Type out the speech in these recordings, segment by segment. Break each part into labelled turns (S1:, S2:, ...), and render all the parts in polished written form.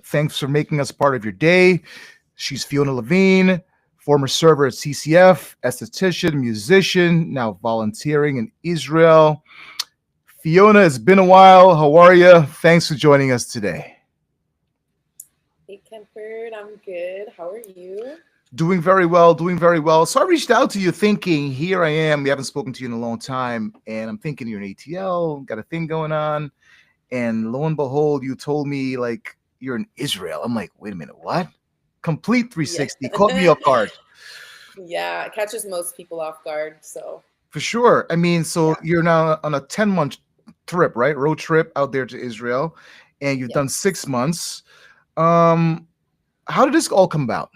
S1: Thanks for making us part of your day. She's Fiona Levine, former server at CCF, esthetician, musician, now volunteering in Israel. Fiona, it's been a while. How are you? Thanks for joining us today.
S2: Hey, Kemford, I'm good. How are you?
S1: Doing very well, doing very well. So I reached out to you thinking, here I am. We haven't spoken to you in a long time. And I'm thinking you're an ATL, got a thing going on. And lo and behold, you told me like you're in Israel. I'm like, wait a minute, what? Complete
S2: Yeah.
S1: 360. Caught me off guard.
S2: Yeah, it catches most people off guard. So,
S1: For sure. I mean, so
S2: yeah.
S1: you're now on a 10-month trip, right? Road trip out there to Israel, and you've done
S2: Yes.
S1: 6 months. Um, how did this all come about?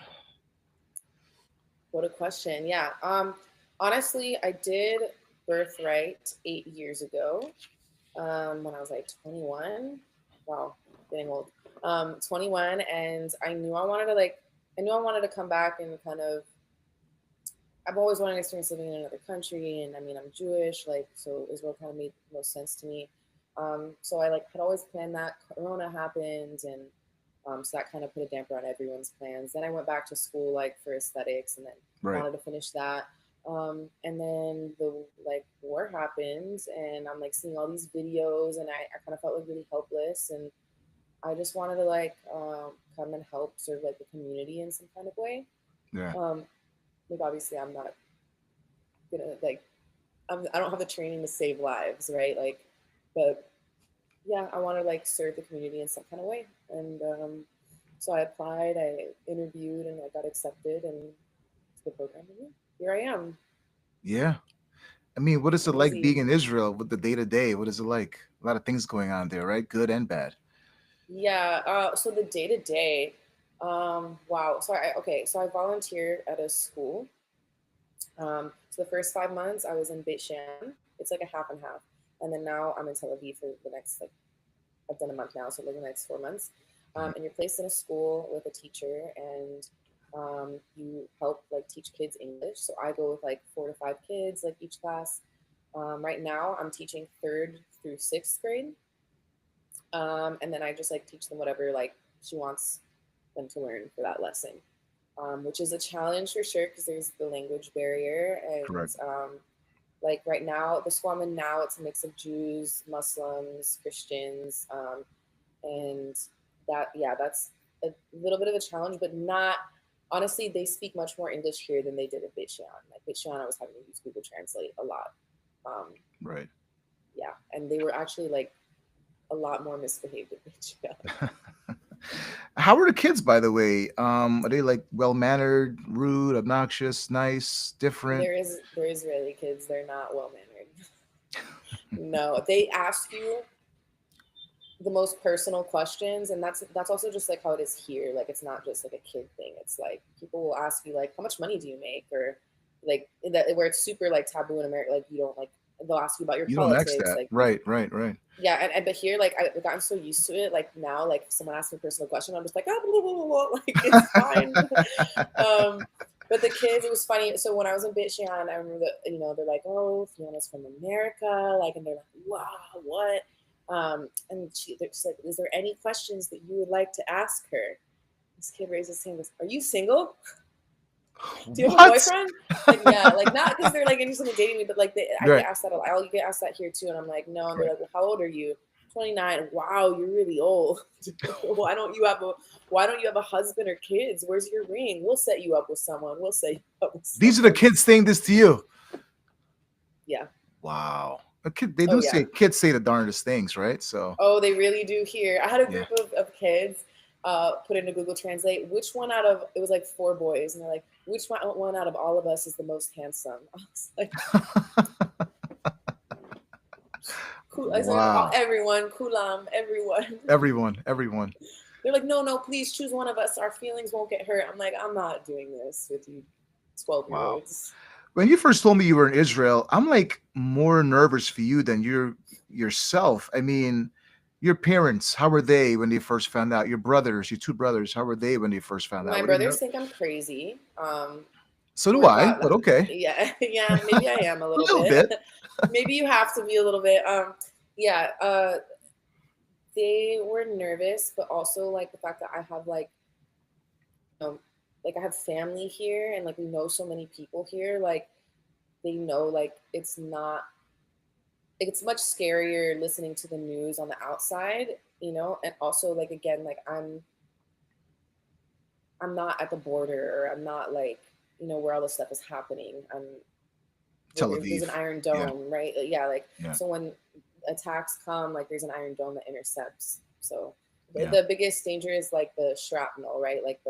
S2: What a question. Yeah. Honestly, I did birthright 8 years ago. When I was like 21. Wow, getting old. 21, and I knew I wanted to come back and kind of. I've always wanted to experience living in another country, and I mean, I'm Jewish, like, so Israel kind of made most sense to me. So I like had always planned that. Corona happened, and so that kind of put a damper on everyone's plans. Then I went back to school like for aesthetics, and then
S1: Right.
S2: wanted to finish that. And then the like war happened, and I'm like seeing all these videos, and I kind of felt like really helpless, and I just wanted to like come and help serve like the community in some kind of way.
S1: Yeah.
S2: Um, like obviously I'm not gonna like I don't have the training to save lives, right? Like, but yeah, I want to like serve the community in some kind of way, and so I applied, I interviewed, and I got accepted, and to the program. And yeah, here I am.
S1: Yeah. I mean, what is it like being
S2: Busy.
S1: in Israel with the day to day? What is it like? A lot of things going on there, right? Good and bad.
S2: Yeah. So the day to day. Wow. So I volunteer at a school. So the first 5 months I was in Beit Shean. It's like a half and half, and then now I'm in Tel Aviv for the next like I've done a month now, so like the next 4 months.
S1: Mhm.
S2: And you're placed in a school with a teacher, and you help like teach kids English. So I go with like 4 to 5 kids, like each class. Right now, I'm teaching third through sixth grade, and then I just like teach them whatever like she wants them to learn for that lesson, which is a challenge for sure because there's the language barrier. And
S1: Correct.
S2: like right now, the school I'm in now, it's a mix of Jews, Muslims, Christians, and that yeah, that's a little bit of a challenge, but not honestly. They speak much more English here than they did at Beit Shean. Like Beit Shean, I was having to use Google Translate a lot. Um,
S1: Right.
S2: yeah, and they were actually like a lot more misbehaved at Beit Shean.
S1: How are the kids, by the way? Are they like well mannered, rude, obnoxious, nice, different?
S2: They're Israeli kids. They're not well mannered. No, they ask you the most personal questions, and that's also just like how it is here. Like it's not just like a kid thing. It's like people will ask you like, how much money do you make, or like that where it's super like taboo in America. Like you don't like they'll ask you about your
S1: You don't X
S2: politics,
S1: that.
S2: like
S1: Right, right, right.
S2: yeah. And but here like I've gotten so used to it. Like now, like if someone asks me a personal question, I'm just like, oh, blah, blah, blah, blah, like it's fine. um, but the kids, it was funny. So when I was in Beit Shean, I remember that they're like, "Oh, Fiona's from America," like, and they're like, "Wow, what?" And they're just like, "Is there any questions that you would like to ask her?" This kid raises his hand, and goes, "Are you single? Do you have a
S1: What?
S2: boyfriend?" Like, yeah, like not because they're like interested in dating me, but like I
S1: Right,
S2: get asked that a lot. I get asked that here too, and I'm like, no. And they're
S1: right.
S2: like, "Well, how old are you?" 29. Wow, you're really old. Why don't you have a husband or kids? Where's your ring? We'll set you up with someone. We'll set you up with
S1: These are the
S2: someone.
S1: kids saying this to you.
S2: Yeah.
S1: Wow. They
S2: Oh
S1: do
S2: yeah.
S1: say kids say the darndest things, right? So
S2: Oh, they really do here. I had a
S1: yeah.
S2: group of kids put into Google Translate which one out of it was like 4 boys, and they're like, which one out of all of us is the most handsome? I was like, cool. I was like, "Oh,
S1: Wow.
S2: everyone, kulam, everyone."
S1: Everyone, everyone.
S2: They're like, no, no, please choose one of us. Our feelings won't get hurt. I'm like, I'm not doing this with you, 12 year
S1: Wow.
S2: olds.
S1: When you first told me you were in Israel, I'm like more nervous for you than yourself. I mean, your parents, how were they when they first found out? Your brothers, your two brothers, how were they when they first found out?
S2: My
S1: Were they
S2: brothers think I'm crazy.
S1: So do
S2: Or
S1: I,
S2: thought
S1: but
S2: that,
S1: okay.
S2: yeah, yeah, maybe I am a
S1: A
S2: little
S1: little
S2: bit.
S1: bit.
S2: Maybe you have to be a little bit. Yeah. they were nervous, but also like the fact that I have like, like I have family here and like we know so many people here, like they know like it's much scarier listening to the news on the outside, and also like again, like I'm not at the border or I'm not like, where all this stuff is happening. I'm where
S1: Tel
S2: there's
S1: Aviv.
S2: an Iron
S1: Yeah.
S2: Dome, right? Yeah, like
S1: Yeah.
S2: so when attacks come, like there's an Iron Dome that intercepts. So
S1: Yeah.
S2: the biggest danger is like the shrapnel, right? Like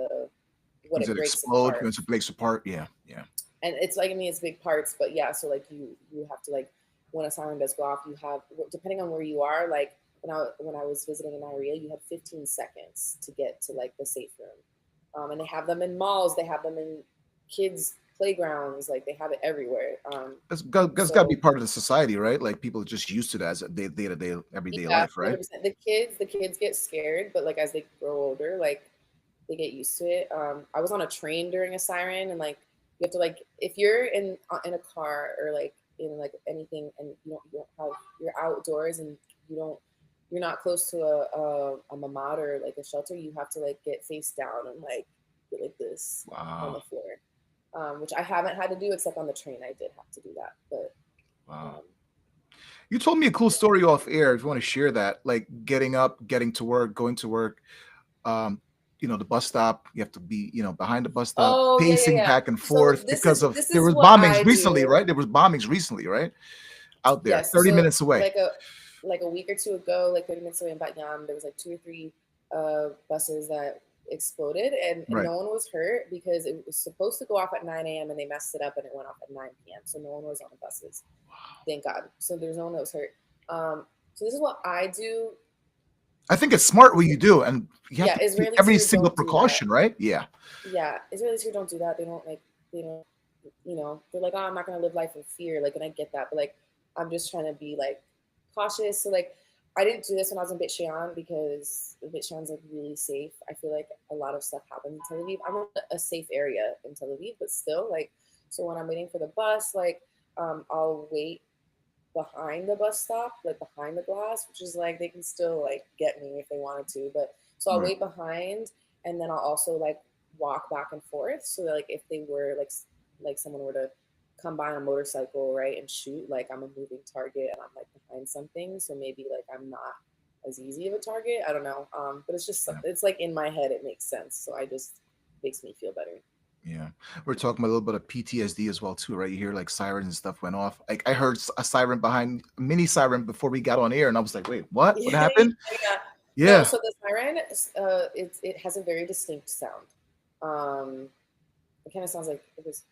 S2: what
S1: Does
S2: it
S1: it
S2: breaks
S1: explode?
S2: apart.
S1: Once it breaks apart? Yeah. Yeah.
S2: And it's like, I mean, it's big parts, but yeah. So like you have to like when a siren does go off, you have, depending on where you are, like when I was visiting in Area, you had 15 seconds to get to like the safe room. And they have them in malls, they have them in kids playgrounds, like they have it everywhere.
S1: That's got to be part of the society, right? Like people are just used to that as a day-to-day, everyday
S2: Yeah,
S1: life, right?
S2: 100%. The kids get scared, but like as they grow older, like they get used to it. I was on a train during a siren, and like you have to like if you're in a car or like in like anything, and you don't have you're outdoors and you're not close to a mamad or like a shelter, you have to like get face down and like get like this on the
S1: Wow.
S2: floor, which I haven't had to do except on the train. I did have to do that, but
S1: Wow.
S2: um,
S1: You told me a cool story off air. If you want to share that, like getting up, getting to work, going to work, um, the bus stop, you have to be, behind the bus stop,
S2: oh yeah, yeah,
S1: pacing
S2: yeah.
S1: back and
S2: So
S1: forth
S2: this
S1: because
S2: is
S1: of
S2: this
S1: there
S2: is
S1: was
S2: what
S1: bombings
S2: I
S1: recently,
S2: do.
S1: right? There was bombings recently, right? Out there,
S2: Yes.
S1: 30
S2: So
S1: minutes away.
S2: like a week or two ago, like 30 minutes away in Batyam, there was like 2 or 3 buses that exploded, and
S1: Right.
S2: no one was hurt because it was supposed to go off at 9 a.m. and they messed it up and it went off at 9 p.m. So no one was on the buses. Thank God. So there's no one that was hurt. So this is what I do.
S1: I think it's smart what you do, and you have
S2: Yeah,
S1: to take
S2: Israelis
S1: every
S2: here
S1: single
S2: don't do that.
S1: precaution, right? Yeah.
S2: Yeah, Israelis here don't do that. They don't, they're like, oh, I'm not gonna live life in fear. Like, and I get that, but like, I'm just trying to be like cautious. So like, I didn't do this when I was in Beit Shean because Beit Shean's like really safe. I feel like a lot of stuff happens in Tel Aviv. I'm in a safe area in Tel Aviv, but still, like, so when I'm waiting for the bus, like, I'll wait behind the bus stop, like behind the glass, which is like they can still like get me if they wanted to. But so I'll
S1: Right.
S2: wait behind, and then I'll also like walk back and forth. So that, like if they were like someone were to come by on a motorcycle, right, and shoot, like I'm a moving target and I'm like behind something, so maybe like I'm not as easy of a target. I don't know. But it's just
S1: Yeah.
S2: it's like in my head it makes sense. So I just makes me feel better.
S1: Yeah, we're talking about a little bit of PTSD as well too, right? You hear like sirens and stuff went off. Like I heard a siren behind a mini siren before we got on air, and I was like, "Wait, what? What
S2: Yeah,
S1: happened?"
S2: yeah. No,
S1: Yeah,
S2: so the siren, it has a very distinct sound. It kind of sounds like it was.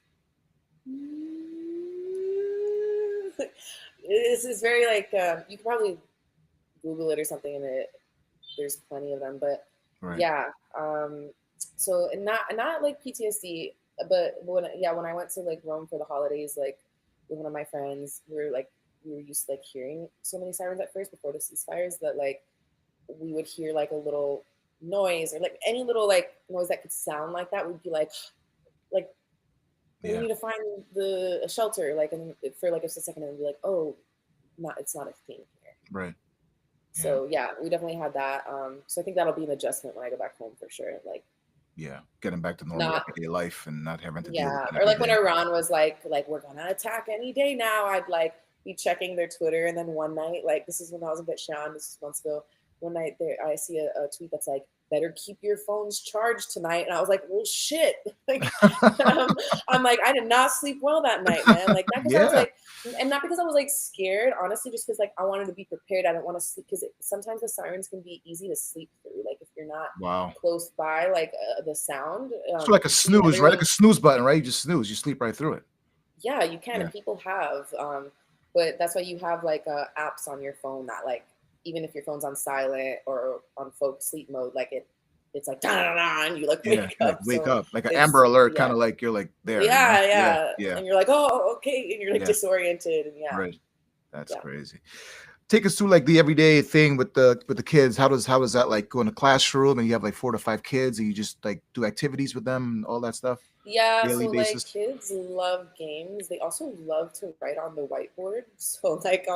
S2: This is very like you can probably Google it or something, and there's plenty of them. But
S1: right.
S2: yeah, so and not like PTSD, but when I went to like Rome for the holidays, like with one of my friends, we were used to like hearing so many sirens at first before the ceasefires that like we would hear like a little noise or like any little like noise that could sound like that. We'd be like we
S1: Yeah,
S2: need to find a shelter, like, and for like a second, and be like, oh, it's not a thing here.
S1: right. Yeah,
S2: So yeah, we definitely had that. So I think that'll be an adjustment when I go back home for sure. Like
S1: yeah. Getting back to normal
S2: not
S1: everyday life and not having to deal with
S2: yeah,
S1: it
S2: or
S1: every
S2: like when
S1: day.
S2: Iran was like we're gonna attack any day now. I'd like be checking their Twitter, and then one night, like this is when I was in Beit Shean, this is months ago. One night there, I see a tweet that's like, "Better keep your phones charged tonight," and I was like, "Well, shit!" Like, I'm like, I did not sleep well that night, man. Like, not because I was
S1: Yeah,
S2: like, and not because I was like scared, honestly, just because like I wanted to be prepared. I didn't want to sleep because sometimes the sirens can be easy to sleep through. Like if you're not
S1: wow.
S2: close by, like the sound.
S1: So like a snooze, right? Like a snooze button, right? You just snooze, you sleep right through it.
S2: Yeah, you can,
S1: Yeah,
S2: and people have. But that's why you have like apps on your phone that like even if your phone's on silent or on folk sleep mode, like it's like da da da, and you like
S1: yeah.
S2: wake
S1: You like
S2: up.
S1: wake
S2: So
S1: up, like an
S2: it's
S1: Amber Alert,
S2: yeah,
S1: kind of like you're like there,
S2: yeah,
S1: Yeah,
S2: yeah,
S1: yeah,
S2: and you're like, oh, okay, and you're like
S1: yeah.
S2: disoriented, and yeah,
S1: Right. That's
S2: yeah.
S1: crazy. Take us through like the everyday thing with the kids. How does that like go in a classroom and you have like 4 to 5 kids and you just like do activities with them and all that stuff
S2: Yeah,
S1: daily
S2: so like
S1: basis?
S2: kids love games. They also love to write on the whiteboard. So like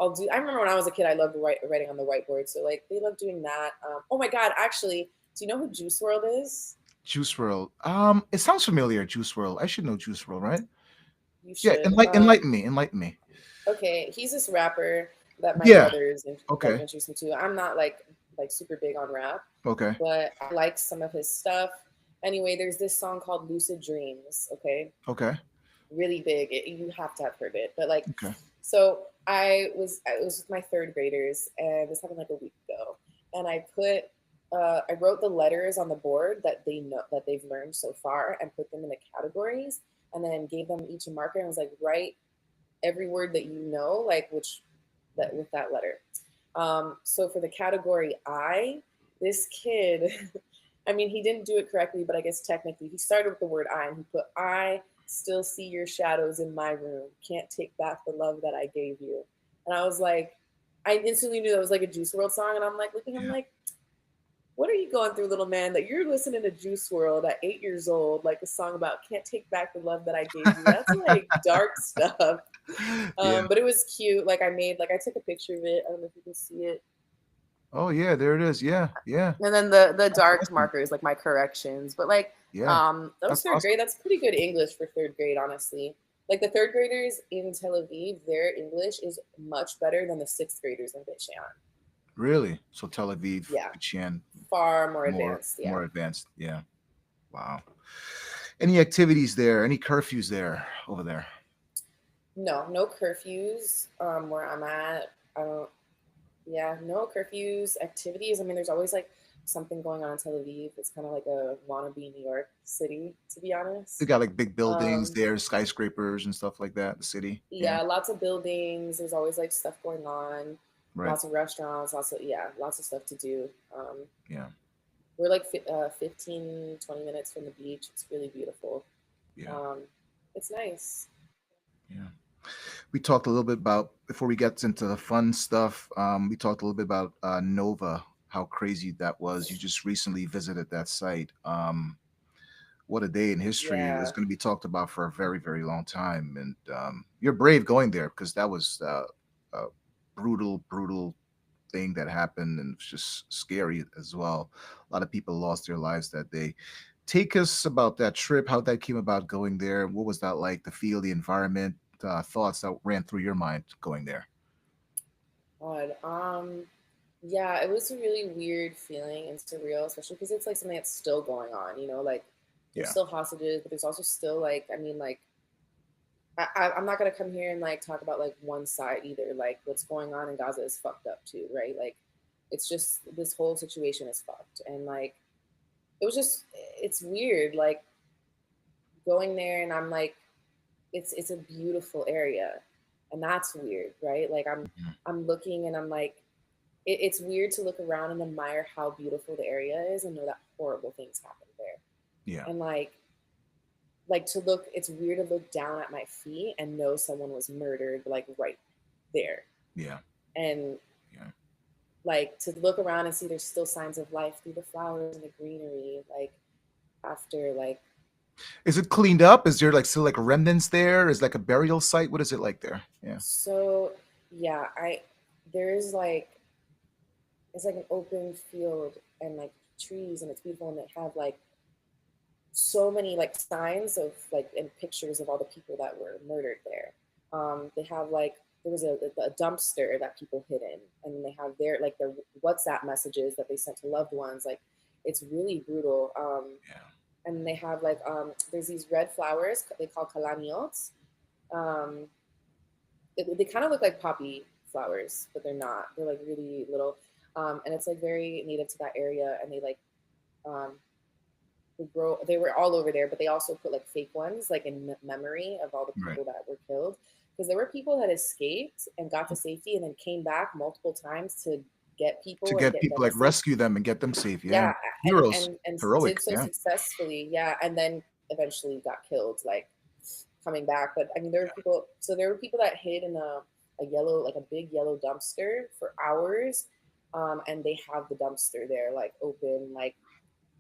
S2: I'll do. I remember when I was a kid, I loved writing on the whiteboard. So like they love doing that. Oh my God, actually, do you know who Juice World is?
S1: Juice World. It sounds familiar. Juice World. I should know Juice World, right?
S2: You
S1: Yeah.
S2: should.
S1: Enlighten me. Enlighten me.
S2: Okay, he's this rapper that my
S1: Yeah.
S2: brothers like
S1: Okay.
S2: introduced me to. I'm not like super big on rap,
S1: Okay.
S2: but I like some of his stuff. Anyway, there's this song called Lucid Dreams. Okay,
S1: Okay.
S2: really big. You have to have heard it. But like,
S1: Okay.
S2: so I was with my third graders, and this happened like a week ago, and I wrote the letters on the board that they know that they've learned so far, and put them in the categories, and then gave them each a marker, and was like, write every word that you know, like which that with that letter. So for the category I, this kid, I mean, he didn't do it correctly, but I guess technically he started with the word I and he put, I still see your shadows in my room. Can't take back the love that I gave you. And I was like, I instantly knew that was like a Juice World song. And I'm like, looking at him
S1: Yeah.
S2: like, what are you going through, little man? That you're listening to Juice World at 8 years old, like a song about can't take back the love that I gave you. That's like dark stuff.
S1: Yeah.
S2: But it was cute. Like I took a picture of it. I don't know if you can see it.
S1: Oh yeah, there it is. Yeah. Yeah.
S2: And then the
S1: That's
S2: dark
S1: awesome.
S2: markers, like my corrections. But like
S1: Yeah.
S2: that was
S1: That's
S2: third
S1: awesome.
S2: grade. That's pretty good English for third grade, honestly. Like the third graders in Tel Aviv, their English is much better than the sixth graders in Beit Shean.
S1: Really? So Tel Aviv,
S2: Yeah,
S1: Chan,
S2: far more
S1: more
S2: advanced. Yeah.
S1: more advanced. Yeah. Wow. Any activities there? Any curfews there over there?
S2: No curfews where I'm at. I don't. Yeah, no curfews, activities. I mean, there's always like something going on in Tel Aviv. It's kind of like a wannabe New York City, to be
S1: They
S2: honest.
S1: got like big buildings
S2: Um,
S1: there, skyscrapers and stuff like that. The city. Yeah.
S2: yeah, lots of buildings. There's always like stuff going on.
S1: Right.
S2: Lots of restaurants. Lots of stuff to do.
S1: Yeah.
S2: We're like 15, 20 minutes from the beach. It's really beautiful.
S1: Yeah.
S2: Um, it's nice.
S1: Yeah. We talked a little bit about before we get into the fun stuff. We talked a little bit about Nova, how crazy that was. You just recently visited that site. What a day in history! It's
S2: Yeah.
S1: going to be talked about for a very, very long time. And you're brave going there because that was a brutal, brutal thing that happened, and it's just scary as well. A lot of people lost their lives that day. Take us about that trip, how that came about going there. What was that like? The feel, the environment, thoughts that ran through your mind going there.
S2: God. Yeah, it was a really weird feeling and surreal, especially because it's like something that's still going on. Like there's
S1: Yeah,
S2: still hostages, but there's also still like, I mean, like I'm not gonna come here and like talk about like one side either. Like what's going on in Gaza is fucked up too, right? Like it's just this whole situation is fucked, and like it's weird. Like going there, and I'm like, it's a beautiful area, and that's weird, right? Like
S1: mhm,
S2: I'm looking, and I'm like, it's weird to look around and admire how beautiful the area is, and know that horrible things happen there,
S1: yeah,
S2: and like to look, it's weird to look down at my feet and know someone was murdered like right there,
S1: yeah,
S2: and
S1: yeah.
S2: like to look around and see there's still signs of life through the flowers and the greenery, like after like.
S1: Is it cleaned up? Is there like still like remnants there? Is like a burial site? What is it like there? Yeah,
S2: So yeah, I there's like, it's like an open field and like trees, and it's beautiful, and they have like so many like signs of like and pictures of all the people that were murdered there. They have like, there was a dumpster that people hid in, and they have their WhatsApp messages that they sent to loved ones. Like it's really brutal.
S1: yeah.
S2: And they have like there's these red flowers they call kalaniot. Um, they kind of look like poppy flowers, but they're not. They're like really little, and it's like very native to that area. And they like um, they grow. They were all over there, but they also put like fake ones, like in memory of all the
S1: Right.
S2: people that were killed. Because there were people that escaped and got to safety, and then came back multiple times to get
S1: To
S2: people and
S1: get
S2: get
S1: people
S2: them
S1: like
S2: safe.
S1: rescue them and get them safe. Yeah,
S2: Yeah, and
S1: heroes,
S2: and
S1: heroic.
S2: did so
S1: Yeah,
S2: successfully. Yeah, and then eventually got killed, like coming back. But I mean, there were people. So there were people that hid in a yellow, like a big yellow dumpster for hours, and they have the dumpster there, like open, like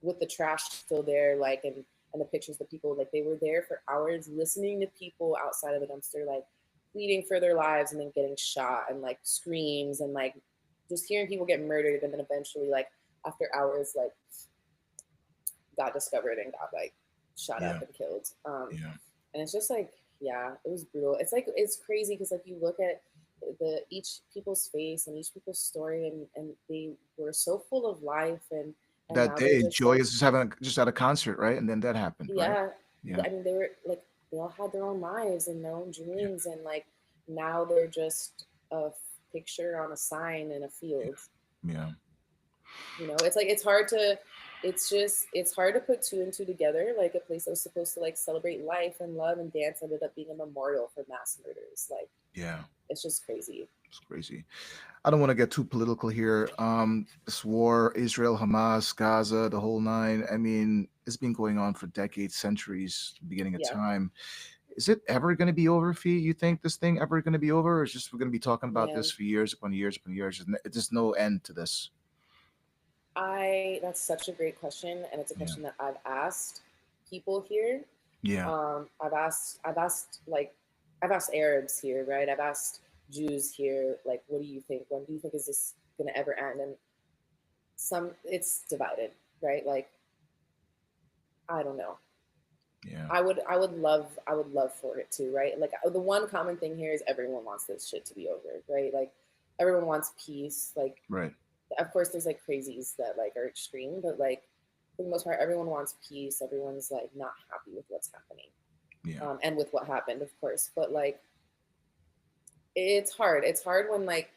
S2: with the trash still there, like and the pictures of people, like they were there for hours listening to people outside of the dumpster, like pleading for their lives and then getting shot, and like screams, and like just hearing people get murdered, and then eventually like after hours like got discovered and got like shot
S1: Yeah.
S2: up and killed.
S1: Yeah.
S2: And it's just like, yeah, it was brutal. It's like it's crazy because like you look at the each people's face and each people's story, and they were so full of life, and
S1: That
S2: now they're
S1: day,
S2: just
S1: Joy
S2: like,
S1: is just having just at a concert, right? And then that happened, right?
S2: yeah.
S1: Yeah.
S2: I mean, they were like they all had their own lives and their own dreams, and like now they're just a picture on a sign in a field.
S1: Yeah.
S2: It's like it's hard to it's hard to put two and two together. Like a place that was supposed to like celebrate life and love and dance ended up being a memorial for mass murders. Like
S1: Yeah.
S2: it's just crazy.
S1: It's crazy. I don't want to get too political here. This war, Israel, Hamas, Gaza, the whole nine. I mean, it's been going on for decades, centuries, beginning of
S2: Yeah.
S1: time. Is it ever going to be over, Fee? You think this thing ever going to be over, or is just we're going to be talking about this
S2: Man,
S1: for years upon years upon years? There's no end to this.
S2: I that's such a great question, and it's a
S1: Yeah.
S2: question that I've asked people here.
S1: Yeah.
S2: I've asked Arabs here, right? I've asked Jews here, like, what do you think? When do you think is this gonna ever end? And some it's divided, right? Like, I don't know.
S1: Yeah.
S2: I would love for it to, right? Like the one common thing here is everyone wants this shit to be over, right? Like everyone wants peace. Like
S1: Right.
S2: of course there's like crazies that like are extreme, but like for the most part everyone wants peace. Everyone's like not happy with what's happening.
S1: Yeah.
S2: And with what happened, of course. But like it's hard. It's hard when like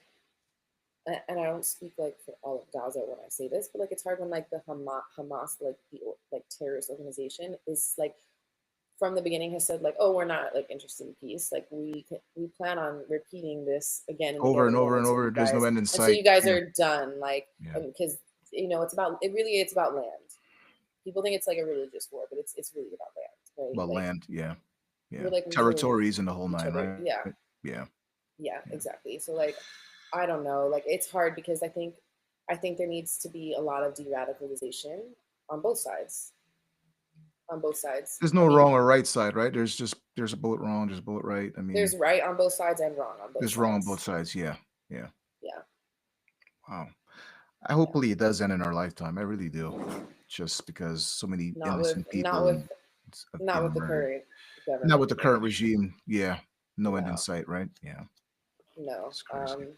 S2: and I don't speak like for all of Gaza when I say this, but like it's hard when like the Hamas like the like terrorist organization is like from the beginning has said like, oh, we're not like interested in peace. Like we plan on repeating this again and
S1: Over
S2: again
S1: and
S2: and again
S1: over and over. There's no end in
S2: until
S1: sight.
S2: you guys
S1: Yeah.
S2: are done. Like
S1: Yeah.
S2: because it's about land. People think it's like a religious war, but it's really about land, right?
S1: Well,
S2: Like
S1: land. Yeah. Yeah.
S2: we're like losing
S1: Territories and the whole
S2: each
S1: nine,
S2: other.
S1: right?
S2: Yeah,
S1: Yeah.
S2: yeah,
S1: Yeah.
S2: exactly. So like I don't know. Like it's hard because I think there needs to be a lot of de-radicalization on both sides. On both sides.
S1: There's
S2: I
S1: no
S2: mean,
S1: wrong or right side, right? There's a bullet wrong, there's a bullet right. I mean,
S2: there's right on both sides and wrong on both
S1: there's wrong on both
S2: sides.
S1: sides. Yeah. Yeah.
S2: Yeah,
S1: Wow. I
S2: yeah.
S1: hopefully it does end in our lifetime. I really do. Just because so many
S2: Not with
S1: innocent
S2: not
S1: people
S2: with
S1: and have
S2: not
S1: been
S2: with the
S1: murdered.
S2: current
S1: Not
S2: government
S1: with the
S2: here.
S1: current regime. Yeah. No end in
S2: No,
S1: sight, right? Yeah.
S2: no.
S1: It's crazy.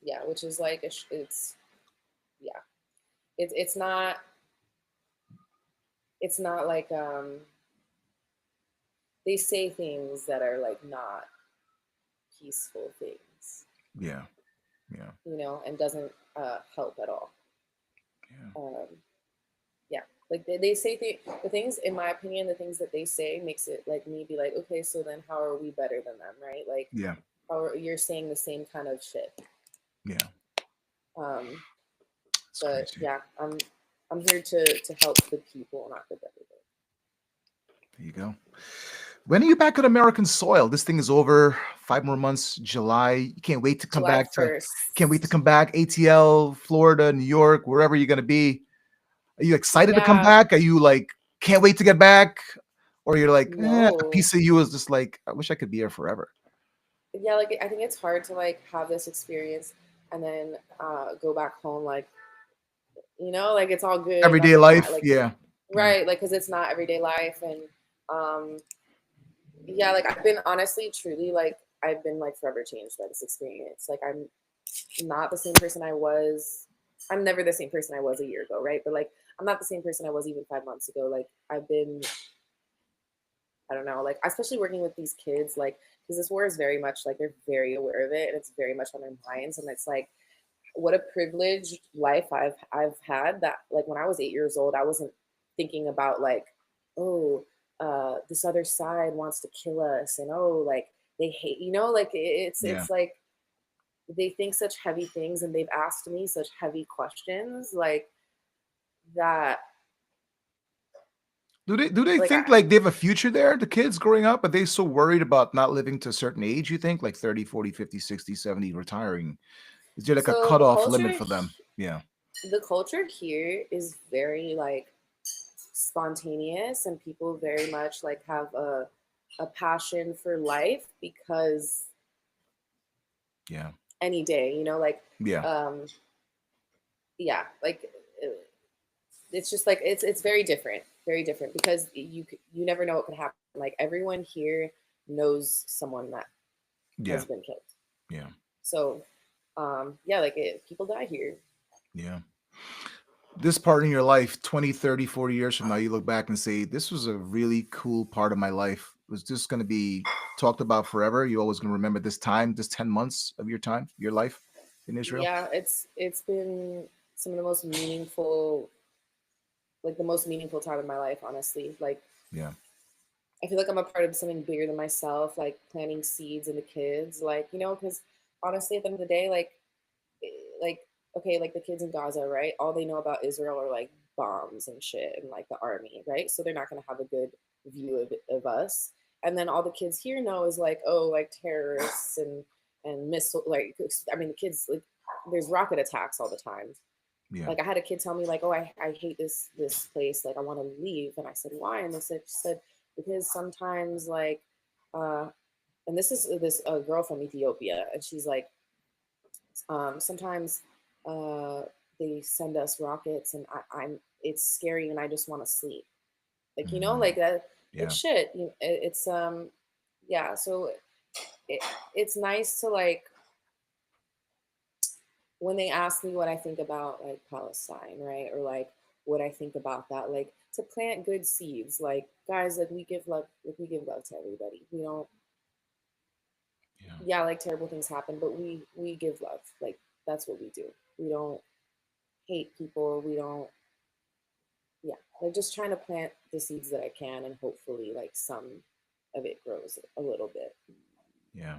S2: Yeah, which is like it's yeah. It's not like they say things that are like not peaceful things,
S1: Yeah. Yeah.
S2: and doesn't help at all.
S1: Yeah.
S2: Yeah, like they say the things, in my opinion, the things that they say makes it like me be like, okay, so then how are we better than them, right? Like
S1: Yeah.
S2: you're saying the same kind of shit.
S1: Yeah.
S2: Um,
S1: It's
S2: but
S1: crazy.
S2: yeah, I'm here to help the people, not the government.
S1: There you go. When are you back on American soil? This thing is over. 5 more months, July. You can't wait to come
S2: July
S1: back to
S2: 1st.
S1: ATL, Florida, New York, wherever you're gonna be. Are you excited to come
S2: Yeah,
S1: back? Are you like can't wait to get back? Or you're like, a
S2: no.
S1: piece of you is just like, I wish I could be here forever.
S2: Yeah, like I think it's hard to like have this experience and then go back home like like it's all good,
S1: Everyday
S2: nothing bad,
S1: life.
S2: like
S1: Yeah. Yeah.
S2: right, like because it's not everyday life. And um yeah, like I've been honestly truly like I've been like forever changed by this experience. Like I'm not the same person I was. I'm never the same person I was a year ago, right? But like I'm not the same person I was even 5 months ago. Like I've been, I don't know, like especially working with these kids, like because this war is very much like they're very aware of it and it's very much on their minds. And it's like what a privileged life I've had, that like when I was 8 years old, I wasn't thinking about like, oh, this other side wants to kill us, and oh, like they hate, like
S1: Yeah.
S2: it's like they think such heavy things, and they've asked me such heavy questions like that.
S1: Do they
S2: Like
S1: think like they have a future there? The kids growing up, are they so worried about not living to a certain age, you think? Like 30, 40, 50, 60, 70, retiring? Is there like a
S2: so
S1: cutoff limit for them? Yeah.
S2: the culture here is very like spontaneous, and people very much like have a passion for life because
S1: Yeah.
S2: any day, you know, like
S1: Yeah.
S2: um yeah, like uh, it's just like it's very different because you never know what could happen. Like everyone here knows someone that
S1: Yeah.
S2: has been killed.
S1: Yeah.
S2: So yeah, like people die here.
S1: Yeah. This part in your life, 20, 30, 40 years from now, you look back and say, this was a really cool part of my life. Was this going to be talked about forever? You always going to remember this time, this 10 months of your time, your life in Israel?
S2: Yeah, it's been some of the most meaningful, like the most meaningful time of my life, honestly. Like
S1: Yeah.
S2: I feel like I'm a part of something bigger than myself, like planting seeds in the kids, like, you know, because honestly, at the end of the day, eh, like, okay, like the kids in Gaza, right? All they know about Israel are like bombs and shit and like the army, right? So they're not going to have a good view of us. And then all the kids here know is like, oh, like terrorists and missile, like, I mean, the kids, like, there's rocket attacks all the time.
S1: Yeah.
S2: Like I had a kid tell me like, oh, I hate this place, like I want to leave. And I said, why? And they said because sometimes like uh and this is this a girl from Ethiopia, and she's like, sometimes uh they send us rockets, and I'm it's scary, and I just want to sleep, like, you know,
S1: Mhm.
S2: like that, like
S1: Yeah.
S2: shit, it's yeah. So it, it's nice to like when they ask me what I think about like Palestine, right? Or like what I think about that, like to plant good seeds. Like guys, like we give love to everybody. We don't,
S1: Yeah.
S2: yeah, like terrible things happen, but we give love. Like that's what we do. We don't hate people. We don't, yeah. Like just trying to plant the seeds that I can, and hopefully like some of it grows a little bit.
S1: Yeah.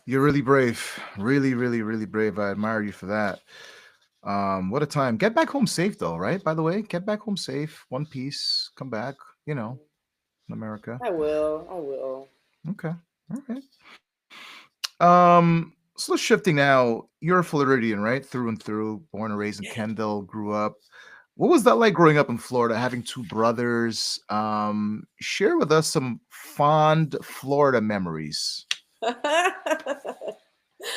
S1: You're really brave. Really, really, really brave. I admire you for that. What a time. Get back home safe though, right? By the way, get back home safe. One piece. Come back, in America.
S2: I will. I will.
S1: Okay. All right. So let's shifting now. You're a Floridian, right? Through and through, born and raised in Kendall, grew up. What was that like growing up in Florida, having two brothers? Share with us some fond Florida memories.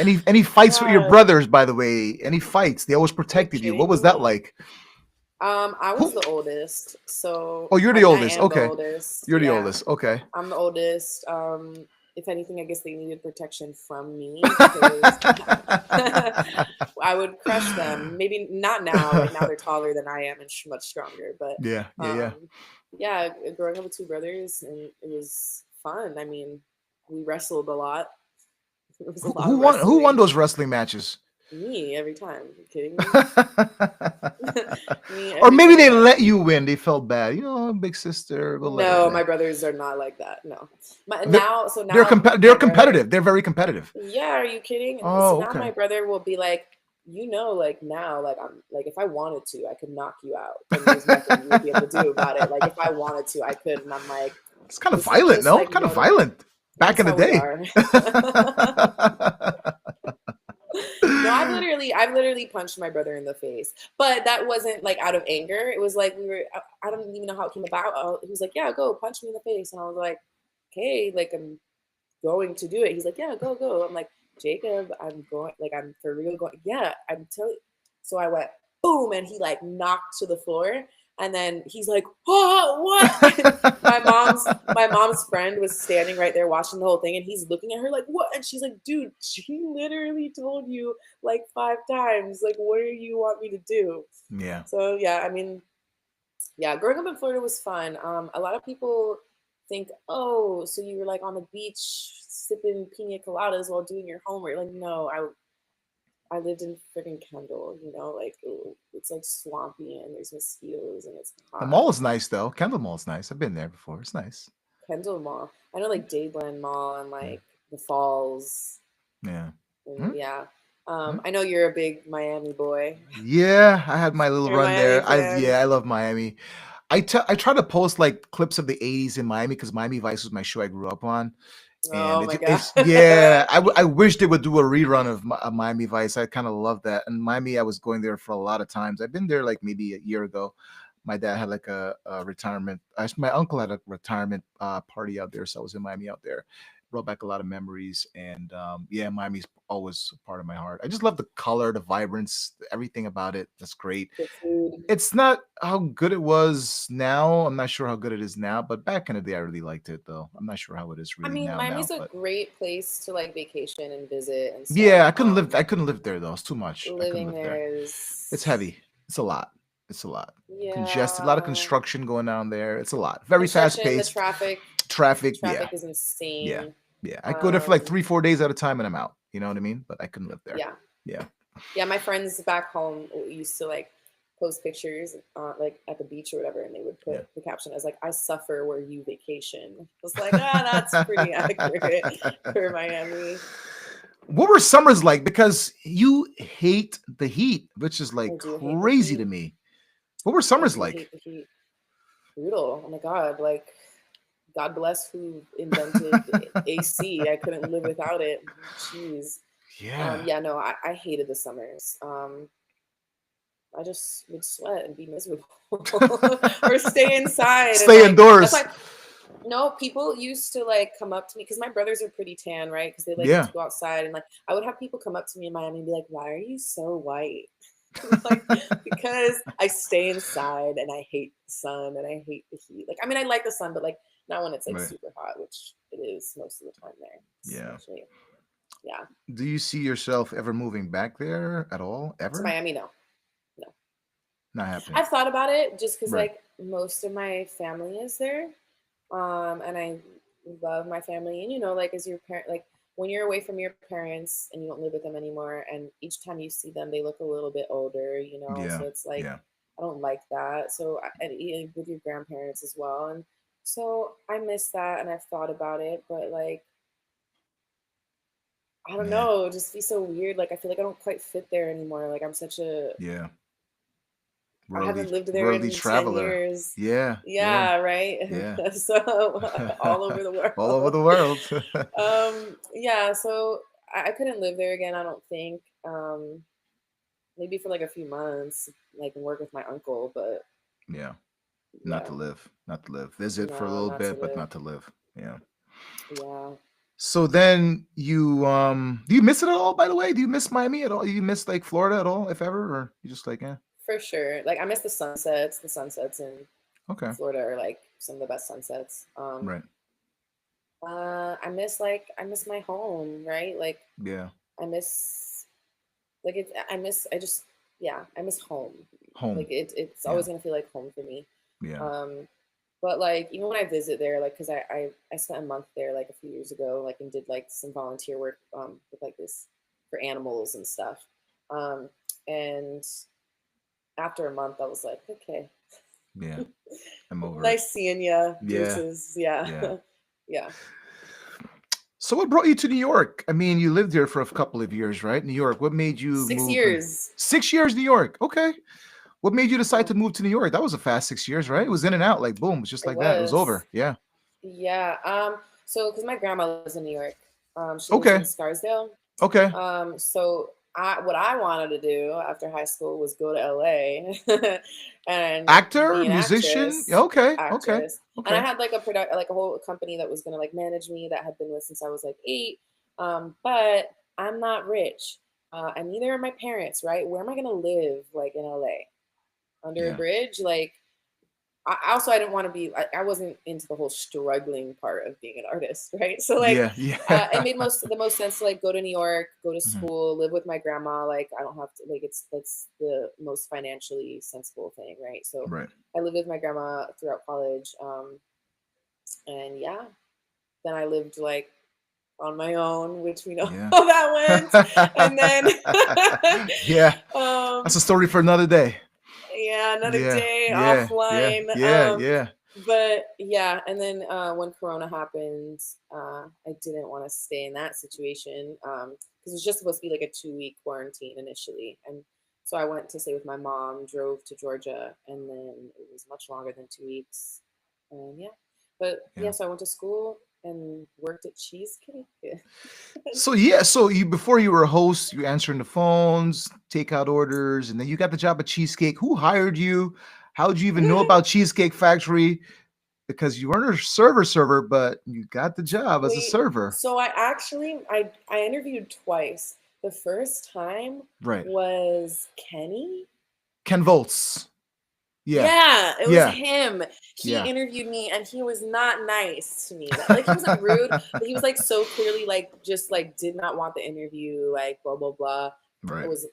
S1: Any fights with your
S2: God,
S1: brothers, by the way? Any fights? They always
S2: you're
S1: protected you. What
S2: kidding
S1: was that
S2: me.
S1: like?
S2: I was
S1: Who?
S2: the oldest, so
S1: Oh, you're
S2: I
S1: the
S2: mean, I
S1: oldest.
S2: am the
S1: Okay.
S2: oldest.
S1: You're the
S2: Yeah,
S1: oldest. Okay.
S2: I'm the oldest. If anything, I guess they needed protection from me because I would crush them. Maybe not now. Like now they're taller than I am and much stronger. But
S1: Yeah, yeah, yeah.
S2: yeah, growing up with two brothers, and it was fun. I mean, we wrestled a lot. It was a lot
S1: Who
S2: of
S1: won? Who won
S2: wrestling.
S1: those wrestling matches?
S2: Me every time. You kidding me? Me
S1: Or
S2: every
S1: maybe
S2: single
S1: they
S2: time.
S1: let you win. They felt bad. Big sister. We'll let her
S2: No,
S1: win.
S2: my brothers are not like that. No,
S1: They're,
S2: so
S1: they're
S2: now
S1: they're
S2: my brother.
S1: competitive. They're very competitive.
S2: Yeah, are you kidding? And so
S1: Oh,
S2: now
S1: okay.
S2: my brother will be like, like now, like I'm like if I wanted to, I could knock you out, and there's nothing you would be able to do about it. Like if I wanted to, I could, and I'm like,
S1: It's kind of
S2: this is
S1: violent,
S2: just
S1: no?
S2: like
S1: Kind of
S2: motive.
S1: violent back
S2: That's
S1: in the
S2: how we
S1: day.
S2: are. No, I've literally punched my brother in the face, but that wasn't like out of anger. It was like I don't even know how it came about. He was like, "Yeah, go punch me in the face," and I was like, "Okay, like I'm going to do it." He's like, "Yeah, go, go." I'm like, "Jacob, I'm going. Like I'm for real going. Yeah, I'm telling." So I went boom, and he like knocked to the floor, and then he's like, "Oh, what?" And my mom's friend was standing right there watching the whole thing, and he's looking at her like, "What?" And she's like, "Dude, she literally told you like 5 times. Like, what do you want me to do?"
S1: Yeah.
S2: So yeah, I mean, yeah, growing up in Florida was fun. A lot of people think, "Oh, so you were like on the beach sipping pina coladas while doing your homework." Like, no, I lived in freaking Kendall. You know, like ooh, it's like swampy and there's mosquitoes and it's
S1: The
S2: hot.
S1: mall is nice though. Kendall Mall is nice. I've been there before. It's nice.
S2: Kendall Mall. I know like Dadeland Mall and
S1: Yeah.
S2: like the Falls.
S1: Yeah.
S2: And
S1: Hmm?
S2: yeah.
S1: Hmm?
S2: I know you're a big Miami boy.
S1: Yeah, I had my little
S2: You're a
S1: run
S2: Miami
S1: there.
S2: fan.
S1: I love Miami. I try to post like clips of the '80s in Miami because Miami Vice was my show I grew up on, and
S2: Oh my god.
S1: it's yeah. I wish they would do a rerun of Miami Vice. I kind of love that. And Miami, I was going there for a lot of times. I've been there like maybe a year ago, My dad had like a retirement. My uncle had a retirement party out there, so I was in Miami out there. Brought back a lot of memories, and yeah, Miami's always a part of my heart. I just love the color, the vibrance, everything about it. That's great.
S2: The food.
S1: It's not how good it was now. I'm not sure how good it is now, but back in the day, I really liked it though. I'm not sure how it is
S2: I
S1: really
S2: mean,
S1: now,
S2: Miami's a
S1: but
S2: great place to like vacation and visit and stuff.
S1: yeah, I couldn't live. I couldn't live there though. It's too much. I couldn't
S2: Living
S1: live there.
S2: there
S1: It's
S2: is,
S1: heavy. It's a lot. It's a lot. Congested. A lot of
S2: yeah,
S1: construction going on there. It's a lot. Very fast
S2: construction, the
S1: paced.
S2: traffic.
S1: Traffic. Yeah.
S2: Traffic is
S1: Yeah.
S2: insane.
S1: Yeah. I go there for like
S2: Um,
S1: 3, 4 days at a time and I'm out. You know what I mean? But I couldn't live there.
S2: yeah,
S1: Yeah.
S2: yeah. My friends back home used to like post pictures like at the beach or whatever, and they would
S1: Yeah.
S2: put the caption as like, "I suffer where you vacation." I was like, that's pretty accurate for Miami.
S1: What were summers like? Because you hate the heat, which is
S2: I
S1: like
S2: do hate the
S1: crazy to
S2: heat.
S1: me. What were
S2: I
S1: summers
S2: do
S1: like?
S2: hate the heat. Brutal. Oh my god. Like, God bless who invented AC. I couldn't live without it. Jeez.
S1: Yeah.
S2: Yeah, no, I hated the summers. I just would sweat and be miserable or stay inside. And
S1: Stay
S2: like,
S1: indoors.
S2: that's why, no, people used to like come up to me because my brothers are pretty tan, right? Because they like
S1: Yeah.
S2: to go outside, and like I would have people come up to me in Miami and be like, "Why are you so white?" Like, because I stay inside and I hate the sun and I hate the heat. Like, I mean, I like the sun, but like not when it's like
S1: Right.
S2: super hot, which it is most of the time there.
S1: Yeah.
S2: Especially, yeah.
S1: Do you see yourself ever moving back there at all?
S2: To
S1: Ever?
S2: Miami, no.
S1: Not happening.
S2: I've thought about it just because
S1: Right.
S2: like most of my family is there. And I love my family. And you know, like as your parent, like when you're away from your parents and you don't live with them anymore, and each time you see them, they look a little bit older, you know.
S1: Yeah.
S2: So it's like
S1: Yeah.
S2: I don't like that. So and with your grandparents as well, and so I miss that, and I've thought about it, but like I don't
S1: Yeah.
S2: know, it just be so weird. Like I feel like I don't quite fit there anymore. Like I'm such a
S1: Yeah.
S2: I
S1: Worldly
S2: haven't lived there
S1: worldly
S2: in 10
S1: traveler.
S2: years.
S1: Yeah. Yeah.
S2: Yeah, right.
S1: Yeah.
S2: So all over the
S1: All over
S2: world.
S1: the world.
S2: Yeah, so I couldn't live there again, I don't think. Maybe for like a few months, like and work with my uncle, but
S1: Yeah. Not
S2: yeah,
S1: to live. Not to live. Visit for a
S2: no,
S1: little
S2: not to
S1: bit, but
S2: live.
S1: not to live. Yeah.
S2: Yeah,
S1: So then you do you miss it at all, by the way? Do you miss Miami at all? Do you miss like Florida at all, if ever? Or you just like, yeah,
S2: for sure. Like I miss the sunsets. The sunsets in
S1: okay.
S2: Florida are like some of the best sunsets.
S1: Right.
S2: I miss my home, right? Like
S1: Yeah.
S2: I miss like it's I miss I just yeah, I miss home.
S1: Home.
S2: Like it's
S1: Yeah.
S2: always gonna feel like home for me.
S1: Yeah.
S2: Um, but like even when I visit there, like because I spent a month there like a few years ago, like and did like some volunteer work with like this for animals and stuff. Um, and after a month, I was like, okay,
S1: Yeah. I'm over it.
S2: nice seeing ya,
S1: Yeah.
S2: deuces. Yeah,
S1: Yeah.
S2: yeah.
S1: So what brought you to New York? I mean, you lived here for a couple of years, right? New York. What made you
S2: Six
S1: move?
S2: years
S1: 6 years, New York. Okay. What made you decide to move to New York? That was a fast 6 years, right? It was in and out, like boom, it's just
S2: it
S1: like that. It was
S2: was.
S1: over. Yeah.
S2: Yeah. So because my grandma lives in New York, she lives in
S1: Okay.
S2: Scarsdale.
S1: Okay.
S2: So what I wanted to do after high school was go to LA and
S1: Actor,
S2: be an
S1: musician.
S2: actress,
S1: Okay. Okay.
S2: actress. And I
S1: Okay.
S2: had like like a whole company that was gonna like manage me that had been with since I was like 8. But I'm not rich. And neither are my parents, right? Where am I gonna live like in LA? Under a
S1: Yeah.
S2: bridge? Like I didn't want to be I wasn't into the whole struggling part of being an artist, right? So like
S1: Yeah. Yeah.
S2: it made the most sense to like go to New York, go to
S1: Mhm.
S2: school, live with my grandma. Like I don't have to like it's that's the most financially sensible thing, right? So
S1: Right.
S2: I lived with my grandma throughout college, and yeah, then I lived like on my own, which we know
S1: Yeah.
S2: how that went, and then
S1: Yeah. That's
S2: um,
S1: a story for another day.
S2: yeah, another
S1: Yeah.
S2: day
S1: Yeah. Yeah.
S2: offline.
S1: Yeah. Yeah.
S2: But yeah, and then when Corona happened, I didn't want to stay in that situation because it was just supposed to be like a 2-week quarantine initially, and so I went to stay with my mom, drove to Georgia, and then it was much longer than 2 weeks, and yeah, but yeah,
S1: Yeah.
S2: so I went to school and worked at Cheesecake.
S1: So yeah, so you before you were a host, you answering the phones, takeout orders, and then you got the job at Cheesecake. Who hired you? How did you even know about Cheesecake Factory? Because you weren't a server, but you got the job as a
S2: Wait,
S1: server.
S2: so I interviewed twice. The first time
S1: Right.
S2: was Kenny.
S1: Ken Volts. Yeah.
S2: Yeah, it was
S1: Yeah.
S2: him. He
S1: Yeah.
S2: interviewed me and he was not nice to me. Like he wasn't rude, but he was like so clearly like just like did not want the interview, like blah blah blah. It
S1: Right.
S2: was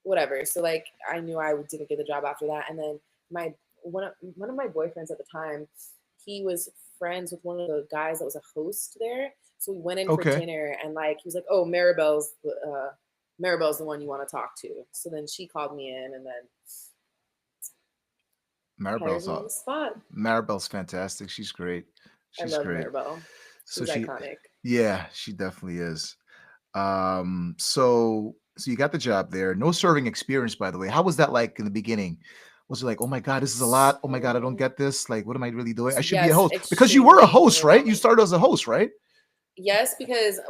S2: whatever. So like I knew I didn't get the job after that. And then my one of my boyfriends at the time, he was friends with one of the guys that was a host there. So we went in for
S1: Okay.
S2: dinner and like he was like, "Oh, Maribel's the one you want to talk to." So then she called me in and then hired
S1: Maribel's
S2: me on the spot.
S1: Maribel's fantastic. She's great.
S2: I
S1: She's
S2: love
S1: great.
S2: Maribel.
S1: So
S2: She's
S1: she,
S2: iconic.
S1: yeah, she definitely is. So you got the job there. No serving experience, by the way. How was that like in the beginning? Was it like, oh my God, this is a lot? Oh my God, I don't get this. Like, what am I really doing? I should be a
S2: Yes,
S1: host. Because you were a
S2: extremely
S1: host, right? You
S2: overwhelming.
S1: started as a host, right?
S2: Yes, because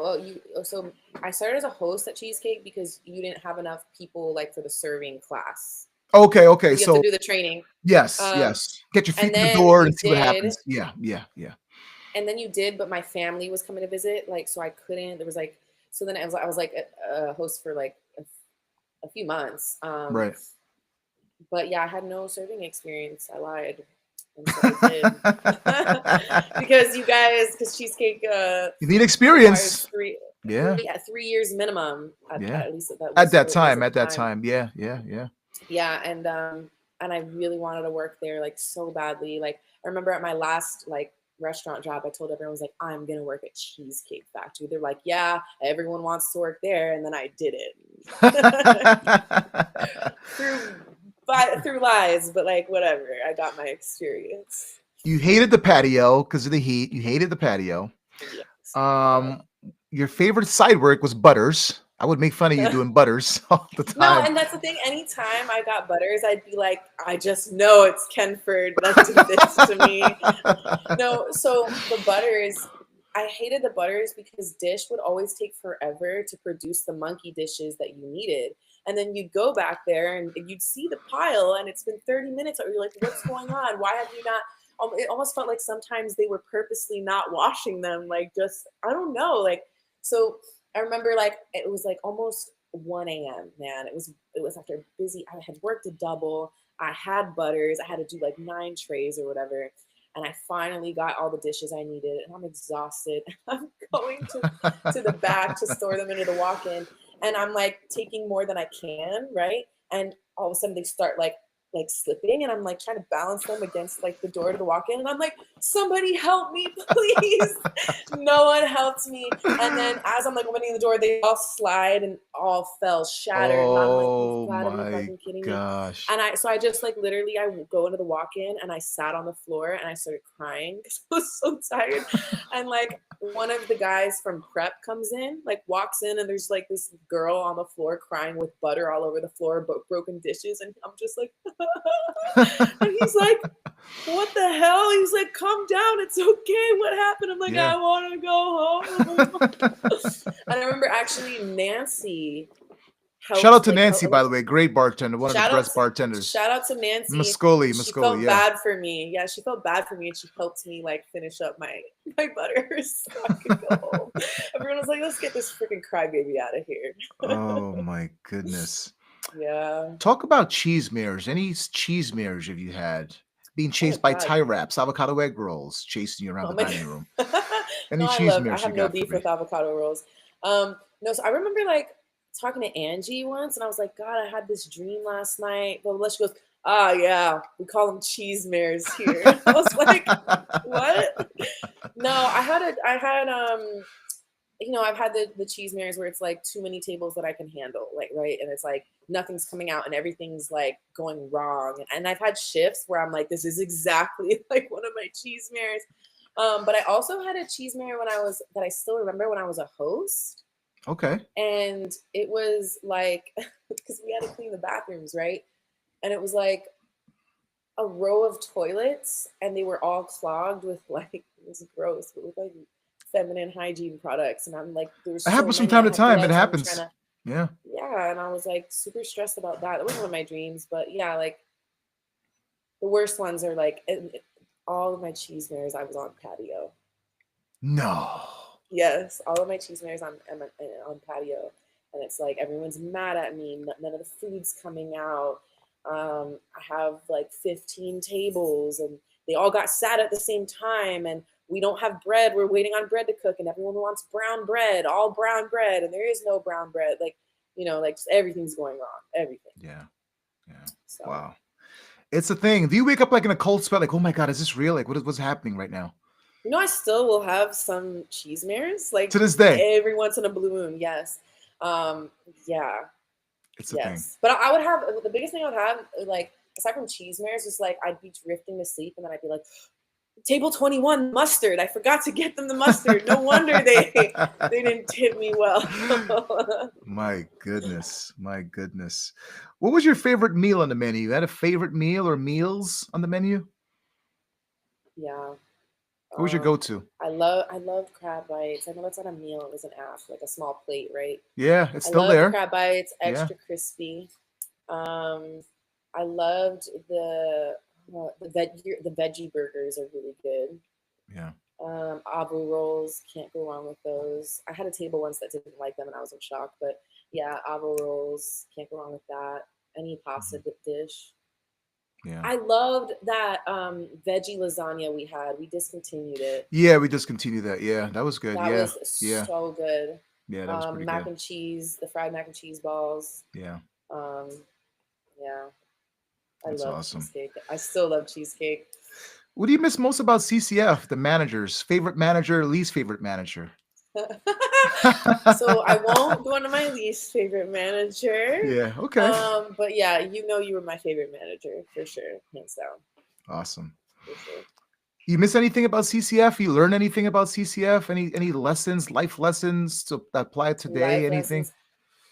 S2: so I started as a host at Cheesecake because you didn't have enough people like for the serving class
S1: Okay, okay.
S2: because you have to
S1: So
S2: do the training.
S1: yes,
S2: Um,
S1: yes. Get your feet
S2: and
S1: in the
S2: then
S1: door
S2: you
S1: and see what
S2: did,
S1: happens. Yeah, yeah, yeah.
S2: but my family was coming to visit, like so I couldn't. There was like so then I was like a host for like a few months.
S1: Right.
S2: But yeah, I had no serving experience. I lied and said I did because Cheesecake
S1: You need
S2: requires
S1: experience. Yeah,
S2: 3 years minimum.
S1: yeah.
S2: At least that
S1: At
S2: was
S1: that
S2: what it was
S1: time,
S2: at
S1: at
S2: the
S1: that
S2: time.
S1: time. Yeah, yeah, yeah.
S2: Yeah, and I really wanted to work there like so badly. Like I remember at my last like restaurant job, I told everyone I was like, I'm gonna work at Cheesecake Factory. They're like, yeah, everyone wants to work there, and then I did it through through lies, but like whatever. I got my experience.
S1: You hated the patio because of the heat. You hated the patio.
S2: Yes.
S1: Um, your favorite side work was Butters. I would make fun of you
S2: Yeah.
S1: doing Butters all the
S2: No,
S1: time.
S2: and that's the thing. Anytime I got Butters, I'd be like, I just know it's Kenford that did this to me. No, so the Butters, I hated the Butters because Dish would always take forever to produce the monkey dishes that you needed. And then you'd go back there and you'd see the pile and it's been 30 minutes. Or you're like, what's going on? Why have you not? It almost felt like sometimes they were purposely not washing them. Like, just, I don't know. Like, so I remember like, it was like almost 1 a.m., man. It was after busy. I had worked a double. I had Butters. I had to do like 9 trays or whatever and I finally got all the dishes I needed, and I'm exhausted. I'm going to the back to store them into the walk-in, and I'm like taking more than I can, right? And all of a sudden they start like slipping, and I'm like trying to balance them against like the door to the walk-in, and I'm like, somebody help me, please. No one helped me. And then as I'm like opening the door, they all slide and all fell shattered. And I'm like, you've
S1: Oh
S2: got to be
S1: my
S2: fucking kidding me.
S1: gosh.
S2: And I just like literally I go into the walk-in and I sat on the floor and I started crying because I was so tired. And like one of the guys from prep comes in, like walks in, and there's like this girl on the floor crying with butter all over the floor, but broken dishes, and I'm just like, and he's like, what the hell? He's like, calm down, it's okay. What happened? I'm like,
S1: Yeah.
S2: I want to go home. And I remember actually Nancy
S1: Shout out
S2: helped
S1: to
S2: like
S1: Nancy, by the way. Great bartender, one of the best bartenders.
S2: shout out to Nancy. She
S1: Muscoli,
S2: felt
S1: yeah.
S2: bad for me. Yeah, she felt bad for me and she helped me like finish up my butters so I could go home. Everyone was like, let's get this freaking crybaby out of here.
S1: Oh my goodness.
S2: Yeah.
S1: Talk about cheese mirrors. Any cheese mirrors have you had? Being
S2: Oh
S1: chased by
S2: God.
S1: tie wraps, avocado egg rolls, chasing you around
S2: Oh
S1: the
S2: my
S1: dining room.
S2: God.
S1: Any
S2: No,
S1: cheese
S2: I
S1: mirrors you
S2: have no
S1: got for
S2: beef
S1: me?
S2: with avocado rolls. No, so I remember like talking to Angie once and I was like, God, I had this dream last night. Blah, blah, blah. She goes, yeah, we call them cheese mares here. I was like, what? No, I've had the cheese mares where it's like too many tables that I can handle, like, right? And it's like nothing's coming out and everything's like going wrong. And I've had shifts where I'm like, this is exactly like one of my cheese mares. But I also had a cheese mare that I still remember when I was a host.
S1: Okay.
S2: And it was like, because we had to clean the bathrooms, right? And it was like a row of toilets and they were all clogged with like, it was gross, but with like feminine hygiene products. And I'm like, there was
S1: It
S2: so
S1: happens from
S2: many.
S1: time
S2: I
S1: to
S2: had
S1: time. It
S2: gloves and I'm
S1: happens.
S2: trying to,
S1: Yeah.
S2: yeah. And I was like super stressed about that. That was one of my dreams, but yeah, like The worst ones are like all of my cheese mirrors. I was on patio.
S1: No.
S2: Yes, all of my cheese mirrors on patio, and it's like everyone's mad at me. None of the food's coming out. I have like 15 tables, and they all got sat at the same time, and we don't have bread. We're waiting on bread to cook, and everyone wants brown bread, all brown bread, and there is no brown bread. Like, like just everything's going wrong, everything.
S1: Yeah. Yeah.
S2: So,
S1: Wow. It's a thing. Do you wake up like in a cold sweat? Like, oh my God, is this real? Like, what's happening right now?
S2: I still will have some cheese mirrors, like
S1: To this day.
S2: every once in a blue moon. Yes. Yeah.
S1: It's a
S2: Yes.
S1: thing.
S2: But I would have the biggest thing I would have, like, aside from cheese mirrors, is like I'd be drifting to sleep, and then I'd be like, table 21 mustard. I forgot to get them the mustard. No wonder they didn't tip me well.
S1: My goodness. My goodness. What was your favorite meal on the menu? You had a favorite meal or meals on the menu?
S2: Yeah.
S1: What was your go-to?
S2: I love crab bites. I know that's not a meal, it was an app, like a small plate, right?
S1: Yeah, it's
S2: I
S1: still
S2: love
S1: there.
S2: crab bites,
S1: Yeah.
S2: extra crispy. I loved the veggie burgers are really good.
S1: Yeah.
S2: Abu rolls, can't go wrong with those. I had a table once that didn't like them, and I was in shock. But yeah, abu rolls, can't go wrong with that. Any pasta dish.
S1: Yeah.
S2: I loved that veggie lasagna we had. We discontinued it.
S1: Yeah, we discontinued that. Yeah, that was good.
S2: That
S1: Yeah.
S2: was so good.
S1: Yeah, that was pretty
S2: mac
S1: good.
S2: and cheese, the fried mac and cheese balls.
S1: Yeah.
S2: Yeah. I
S1: That's
S2: love
S1: awesome.
S2: cheesecake. I still love cheesecake.
S1: What do you miss most about CCF? The managers, favorite manager, least favorite manager.
S2: So I won't go into my least favorite manager.
S1: Yeah. Okay.
S2: But yeah, you were my favorite manager for sure, hands down.
S1: Awesome.
S2: For sure.
S1: You miss anything about CCF? You learn anything about CCF? Any lessons, life lessons to apply today?
S2: Life
S1: Anything?
S2: lessons.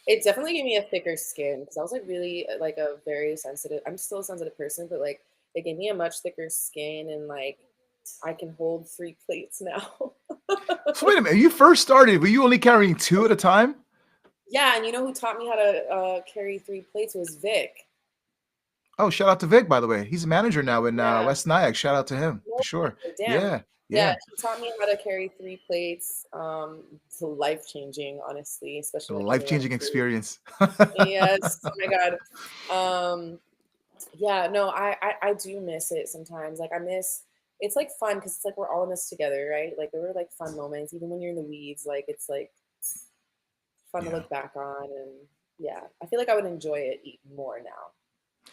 S2: It definitely gave me a thicker skin because I was like really like a very sensitive. I'm still a sensitive person, but like it gave me a much thicker skin, and like I can hold 3 plates now.
S1: So wait a minute. You first started, were you only carrying 2 at a time?
S2: Yeah, and you know who taught me how to carry 3 plates was Vic.
S1: Oh, shout out to Vic, by the way. He's a manager now in
S2: Yeah.
S1: West Nyack. Shout out to him for sure.
S2: Damn.
S1: Yeah.
S2: He taught me how to carry 3 plates. It's life changing, honestly,
S1: A
S2: especially when it
S1: life
S2: comes to, like,
S1: changing
S2: food.
S1: experience.
S2: Yes. Oh my God. Yeah. No, I do miss it sometimes. Like I miss. It's like fun because it's like we're all in this together, right? Like there were like fun moments, even when you're in the weeds. Like it's like fun to
S1: Yeah.
S2: look back on, and yeah, I feel like I would enjoy it even more now.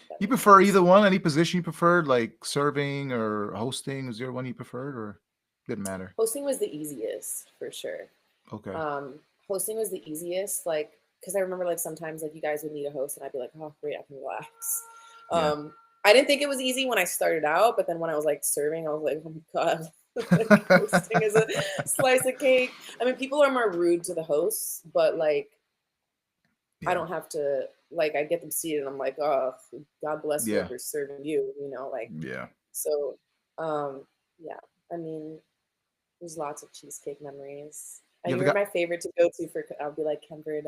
S2: That
S1: You
S2: makes
S1: prefer
S2: sense.
S1: either one? Any position you preferred, like serving or hosting? Is there one you preferred, or didn't matter?
S2: Hosting was the easiest for sure.
S1: Okay.
S2: Hosting was the easiest, like because I remember like sometimes like you guys would need a host, and I'd be like, oh great, I can relax.
S1: Yeah.
S2: I didn't think it was easy when I started out, but then when I was like serving, I was like, oh my God, like, hosting is a slice of cake. I mean, people are more rude to the hosts, but like
S1: Yeah.
S2: I don't have to, like, I get them seated and I'm like, oh, God bless
S1: Yeah.
S2: whoever's serving you, like,
S1: Yeah.
S2: so, yeah, I mean, there's lots of cheesecake memories. And
S1: You
S2: you
S1: ever
S2: were
S1: got
S2: my favorite to go to for, I'll be like, Kemford,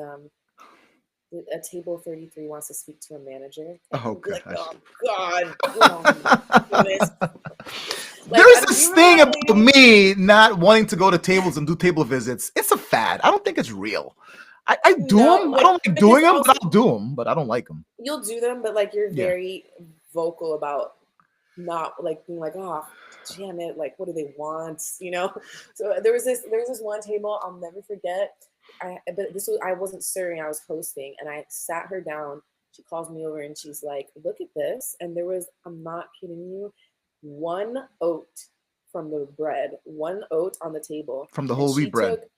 S2: a table 33 wants to speak to a manager. And
S1: Oh
S2: I'd be like,
S1: gosh.
S2: oh God, oh my goodness. Like,
S1: There's
S2: I
S1: this
S2: remember
S1: thing
S2: that
S1: about
S2: lady-
S1: me not wanting to go to tables and do table visits. It's a fad. I don't think it's real. I do
S2: No,
S1: them.
S2: like,
S1: I don't like
S2: because
S1: doing them,
S2: also-
S1: but I'll do them. But I don't like them.
S2: You'll do them, but like you're
S1: Yeah.
S2: very vocal about not like being like, oh damn it, like what do they want? So there was this one table I'll never forget. I wasn't serving, I was hosting, and I sat her down. She calls me over and she's like, look at this. And there was, I'm not kidding you, 1 oat from the bread, 1 oat on the table.
S1: From the
S2: And
S1: whole
S2: she
S1: wheat bread.
S2: took-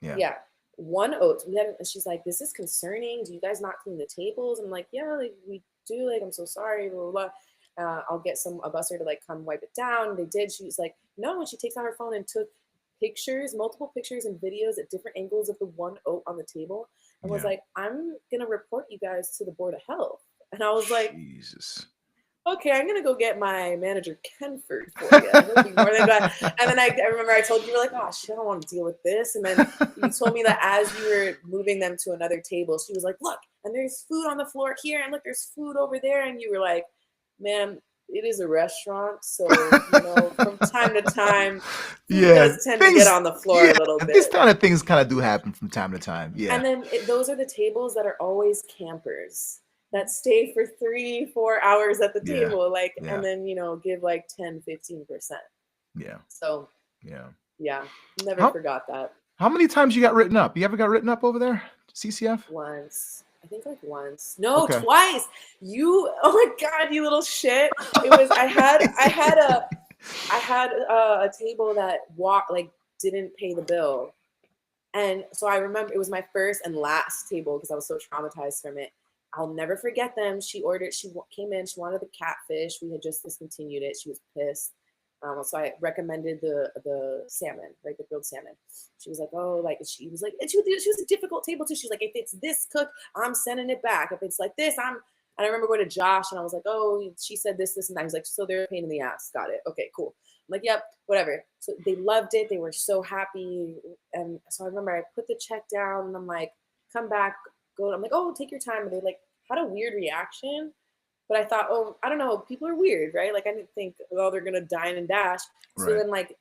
S1: Yeah.
S2: Yeah. 1 oat. And she's like, this is concerning. Do you guys not clean the tables? I'm like, yeah, like we do. Like, I'm so sorry. Blah, blah, blah. I'll get a busser to like come wipe it down. They did. She was like, no. And she takes out her phone and took pictures, multiple pictures and videos at different angles of the 1 oat on the table, and was
S1: Yeah.
S2: like, I'm gonna report you guys to the Board of Health. And I was like,
S1: Jesus.
S2: okay, I'm gonna go get my manager Kenford for you. He'll be more than glad. And then I remember I told you, you were like, oh shit, I don't want to deal with this. And then you told me that as you were moving them to another table, she was like, look, and there's food on the floor here, and look, there's food over there. And you were like, man, it is a restaurant, so you know, from time to time, food
S1: Yeah,
S2: does tend to
S1: things.
S2: get on the floor
S1: Yeah,
S2: a little
S1: these
S2: bit.
S1: kind of things kind of do happen from time to time. Yeah,
S2: And then those are the tables that are always campers that stay for 3, 4 hours at the
S1: yeah,
S2: table, like, and
S1: yeah,
S2: then, you know, give like 10, 15%.
S1: yeah,
S2: So
S1: yeah.
S2: yeah, never
S1: How
S2: forgot that.
S1: how many times you got written up? You ever got written up over there, CCF?
S2: Once. I think like once. No,
S1: Okay.
S2: twice. You, oh my God, you little shit. It was, I had a table that like didn't pay the bill. And so I remember it was my first and last table because I was so traumatized from it. I'll never forget them. She came in, she wanted the catfish. We had just discontinued it. She was pissed. So I recommended the salmon, right? The grilled salmon. She was like, oh, like, she was like, and she was a difficult table too. She's like, if it's this cooked, I'm sending it back. If it's like this, and I remember going to Josh and I was like, oh, she said this, and that. He's like, so they're a pain in the ass. Got it. Okay, cool. I'm like, yep, whatever. So they loved it. They were so happy. And so I remember I put the check down and I'm like, come back, go. I'm like, oh, take your time. And they like had a weird reaction. But I thought, oh, I don't know, people are weird, right? Like I didn't think, oh, they're gonna dine and dash. So
S1: Right.
S2: then like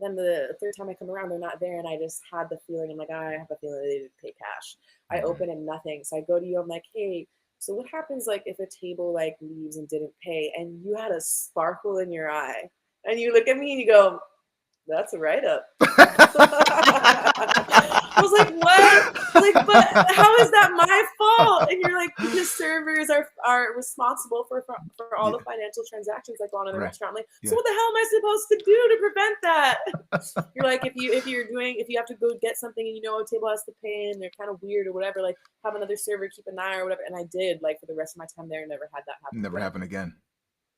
S2: then the third time I come around, they're not there, and I just had the feeling. I'm like, I have a feeling they didn't pay cash. I
S1: Mhm.
S2: open and nothing. So I go to you. I'm like, hey, so what happens like if a table like leaves and didn't pay, and you had a sparkle in your eye, and you look at me and you go, that's a write up. I was like, what? Like, but how is that my fault? And you're like, because servers are responsible for all
S1: Yeah.
S2: the financial transactions that go on in the
S1: Right.
S2: restaurant. I'm like, so
S1: Yeah.
S2: what the hell am I supposed to do to prevent that? You're like, if you have to go get something and you know a table has to pay and they're kind of weird or whatever, like have another server keep an eye or whatever. And I did, like, for the rest of my time there, never had that happen
S1: Never
S2: again.
S1: happened again.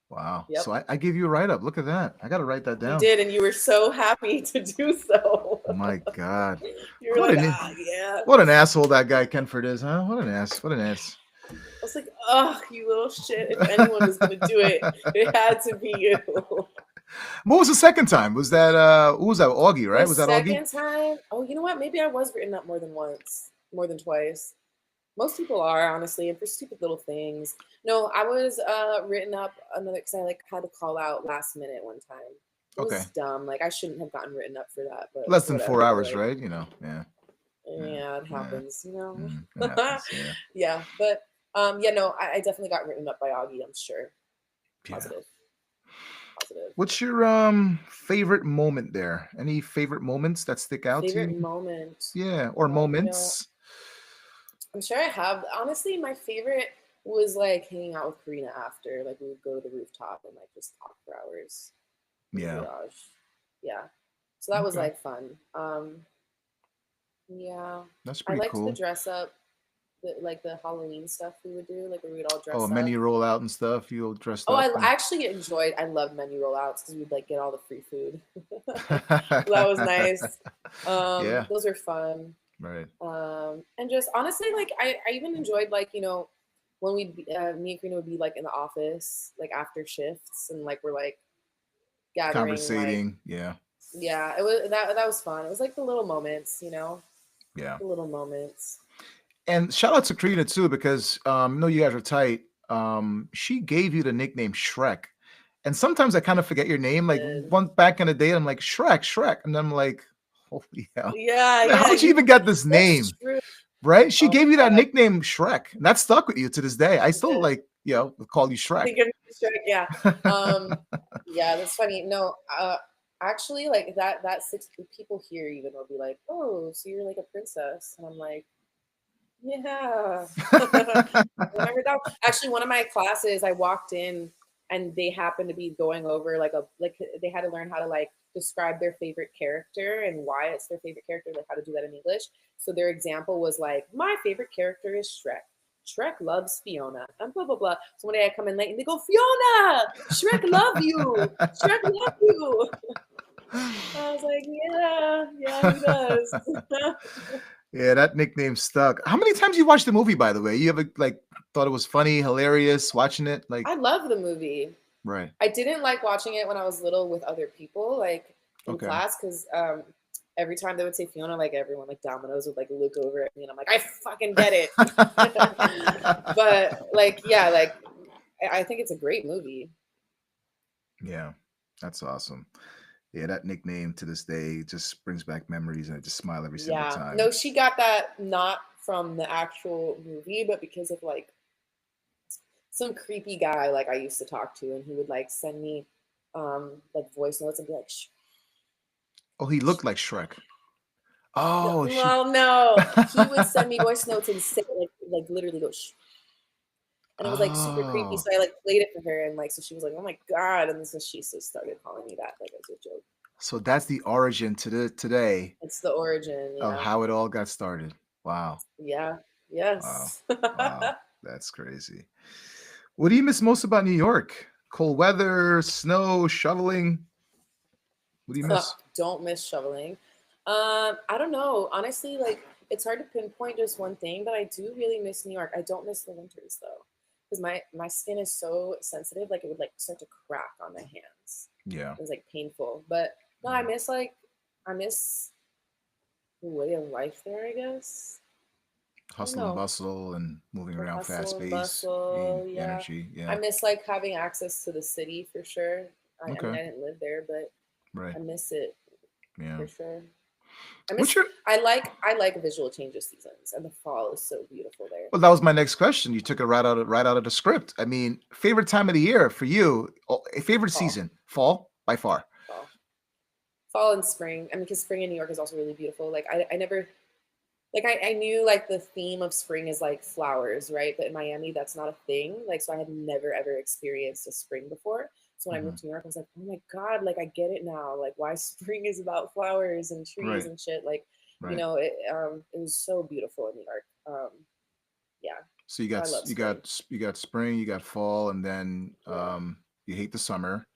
S1: Wow.
S2: Yep.
S1: So I gave you a write up. Look at that. I got to write that
S2: You
S1: down.
S2: did, and you were so happy to do so.
S1: My God.
S2: You were
S1: What
S2: like,
S1: an
S2: ah, yeah.
S1: what an asshole that guy Kenford is, huh? What an ass. What an ass.
S2: I was like, oh, you little shit. If anyone was going to do it, it had to be you.
S1: What was the second time? Was that who was that? Augie,
S2: The
S1: right? Was that Augie?
S2: second time, oh, you know what? Maybe I was written up more than once, more than twice. Most people are, honestly, and for stupid little things. No, I was written up another because I like had to call out last minute one time. It
S1: Okay.
S2: was dumb. Like I shouldn't have gotten written up for that, but
S1: Less than 4 hours,
S2: whatever. Like,
S1: right? You know. Yeah. Yeah.
S2: yeah, it
S1: Yeah.
S2: happens, you know.
S1: It happens. Yeah.
S2: Yeah, but yeah, no, I definitely got written up by Augie. I'm sure.
S1: Yeah.
S2: Positive, positive.
S1: What's your favorite moment there? Any favorite moments that stick out to
S2: Favorite
S1: you?
S2: moment.
S1: Yeah, or
S2: You know,
S1: moments.
S2: I'm sure I have. Honestly, my favorite was like hanging out with Karina after. Like we would go to the rooftop and like just talk for hours in the
S1: Yeah.
S2: garage. Yeah. So that was
S1: Okay.
S2: like fun. Yeah.
S1: That's
S2: I
S1: pretty
S2: liked the
S1: cool.
S2: dress up, like the Halloween stuff we would do, like where we'd all
S1: Oh,
S2: dress up.
S1: menu rollout and stuff. You all dressed
S2: Oh,
S1: up.
S2: I actually enjoyed. I love menu rollouts because we'd like get all the free food. So that was nice.
S1: Yeah.
S2: Those are fun.
S1: Right.
S2: And just honestly, like I even enjoyed like when we me and Karina would be like in the office like after shifts and like we're like gathering like
S1: Conversating. Yeah.
S2: yeah, it was that was fun. It was like the little moments,
S1: Yeah.
S2: the little moments.
S1: And shout out to Karina too, because I know you guys are tight. She gave you the nickname Shrek. And sometimes I kind of forget your name. Like
S2: And
S1: one back in the day, I'm like, Shrek, Shrek. And I'm like, holy hell.
S2: yeah,
S1: Like,
S2: yeah,
S1: how'd you even get this name?
S2: that's true.
S1: Right? She
S2: Oh
S1: gave you
S2: my
S1: that
S2: god,
S1: nickname Shrek. And that stuck with you to this day. I
S2: I
S1: still
S2: did.
S1: like, call you Shrek.
S2: Think of Shrek, yeah. Yeah, that's funny. No, actually, like that six people here even will be like, "Oh, so you're like a princess," and I'm like, "Yeah." Remember that? Actually, one of my classes, I walked in and they happened to be going over like they had to learn how to like describe their favorite character and why it's their favorite character, like how to do that in English. So their example was like, "My favorite character is Shrek. Shrek loves Fiona," and blah blah blah. So one day I come in late and they go, "Fiona, Shrek love you. Shrek love you." I was like, "Yeah, yeah, he does."
S1: Yeah, that nickname stuck. How many times you watched the movie, by the way? You ever like thought it was funny, hilarious watching it? Like,
S2: I love the movie.
S1: right.
S2: I didn't like watching it when I was little with other people, like in
S1: Okay.
S2: class, because every time they would say Fiona, like everyone, like Domino's would like look over at me, and I'm like, I fucking get it. But like, yeah, like I think it's a great movie.
S1: Yeah, that's awesome. Yeah, that nickname to this day just brings back memories, and I just smile every single
S2: Yeah.
S1: time.
S2: No, she got that not from the actual movie, but because of like some creepy guy like I used to talk to, and he would like send me like voice notes and be like, shh,
S1: Oh, he
S2: shh.
S1: looked like Shrek.
S2: No,
S1: Oh, she.
S2: well, no, he would send me voice notes and say like literally go shh. And it was like super creepy.
S1: Oh,
S2: So I like played it for her, and like so she was like, "Oh my god!" And so she just started calling me that like as a joke.
S1: so that's the origin to the today
S2: It's the origin,
S1: of
S2: yeah,
S1: how it all got started. Wow,
S2: yeah,
S1: wow,
S2: yes.
S1: wow. That's crazy. What do you miss most about New York? Cold weather, snow, shoveling. What do you miss?
S2: Don't miss shoveling. I don't know. Honestly, like it's hard to pinpoint just one thing, but I do really miss New York. I don't miss the winters though, because my skin is so sensitive. Like it would like start to crack on my hands.
S1: Yeah,
S2: It was like painful. But no,
S1: yeah.
S2: I miss the way of life there. I guess I don't
S1: Hustle and
S2: know,
S1: bustle and moving
S2: the
S1: around
S2: hustle
S1: fast
S2: and
S1: pace,
S2: bustle. Yeah,
S1: energy.
S2: I
S1: Yeah.
S2: miss like having access to the city for sure. I mean,
S1: Okay.
S2: I didn't live there, but
S1: Right.
S2: I miss it
S1: Yeah.
S2: for sure. I
S1: What's
S2: miss
S1: your
S2: I like visual changes seasons, and the fall is so beautiful there.
S1: Well, that was my next question. You took it right out of the script. I mean, favorite time of the year for you? Favorite
S2: Fall,
S1: season? Fall by far.
S2: fall, fall and spring. I mean, because spring in New York is also really beautiful. Like I never like I knew like the theme of spring is like flowers, right? But in Miami, that's not a thing. Like so, I had never ever experienced a spring before. So when I
S1: Hmm.
S2: moved to New York, I was like, oh my god, like I get it now. Like why spring is about flowers and trees
S1: Right.
S2: and shit. Like
S1: Right.
S2: it was so beautiful in New York. Yeah,
S1: So
S2: so I love spring.
S1: you got spring, you got fall, and then
S2: Yeah.
S1: you hate the summer,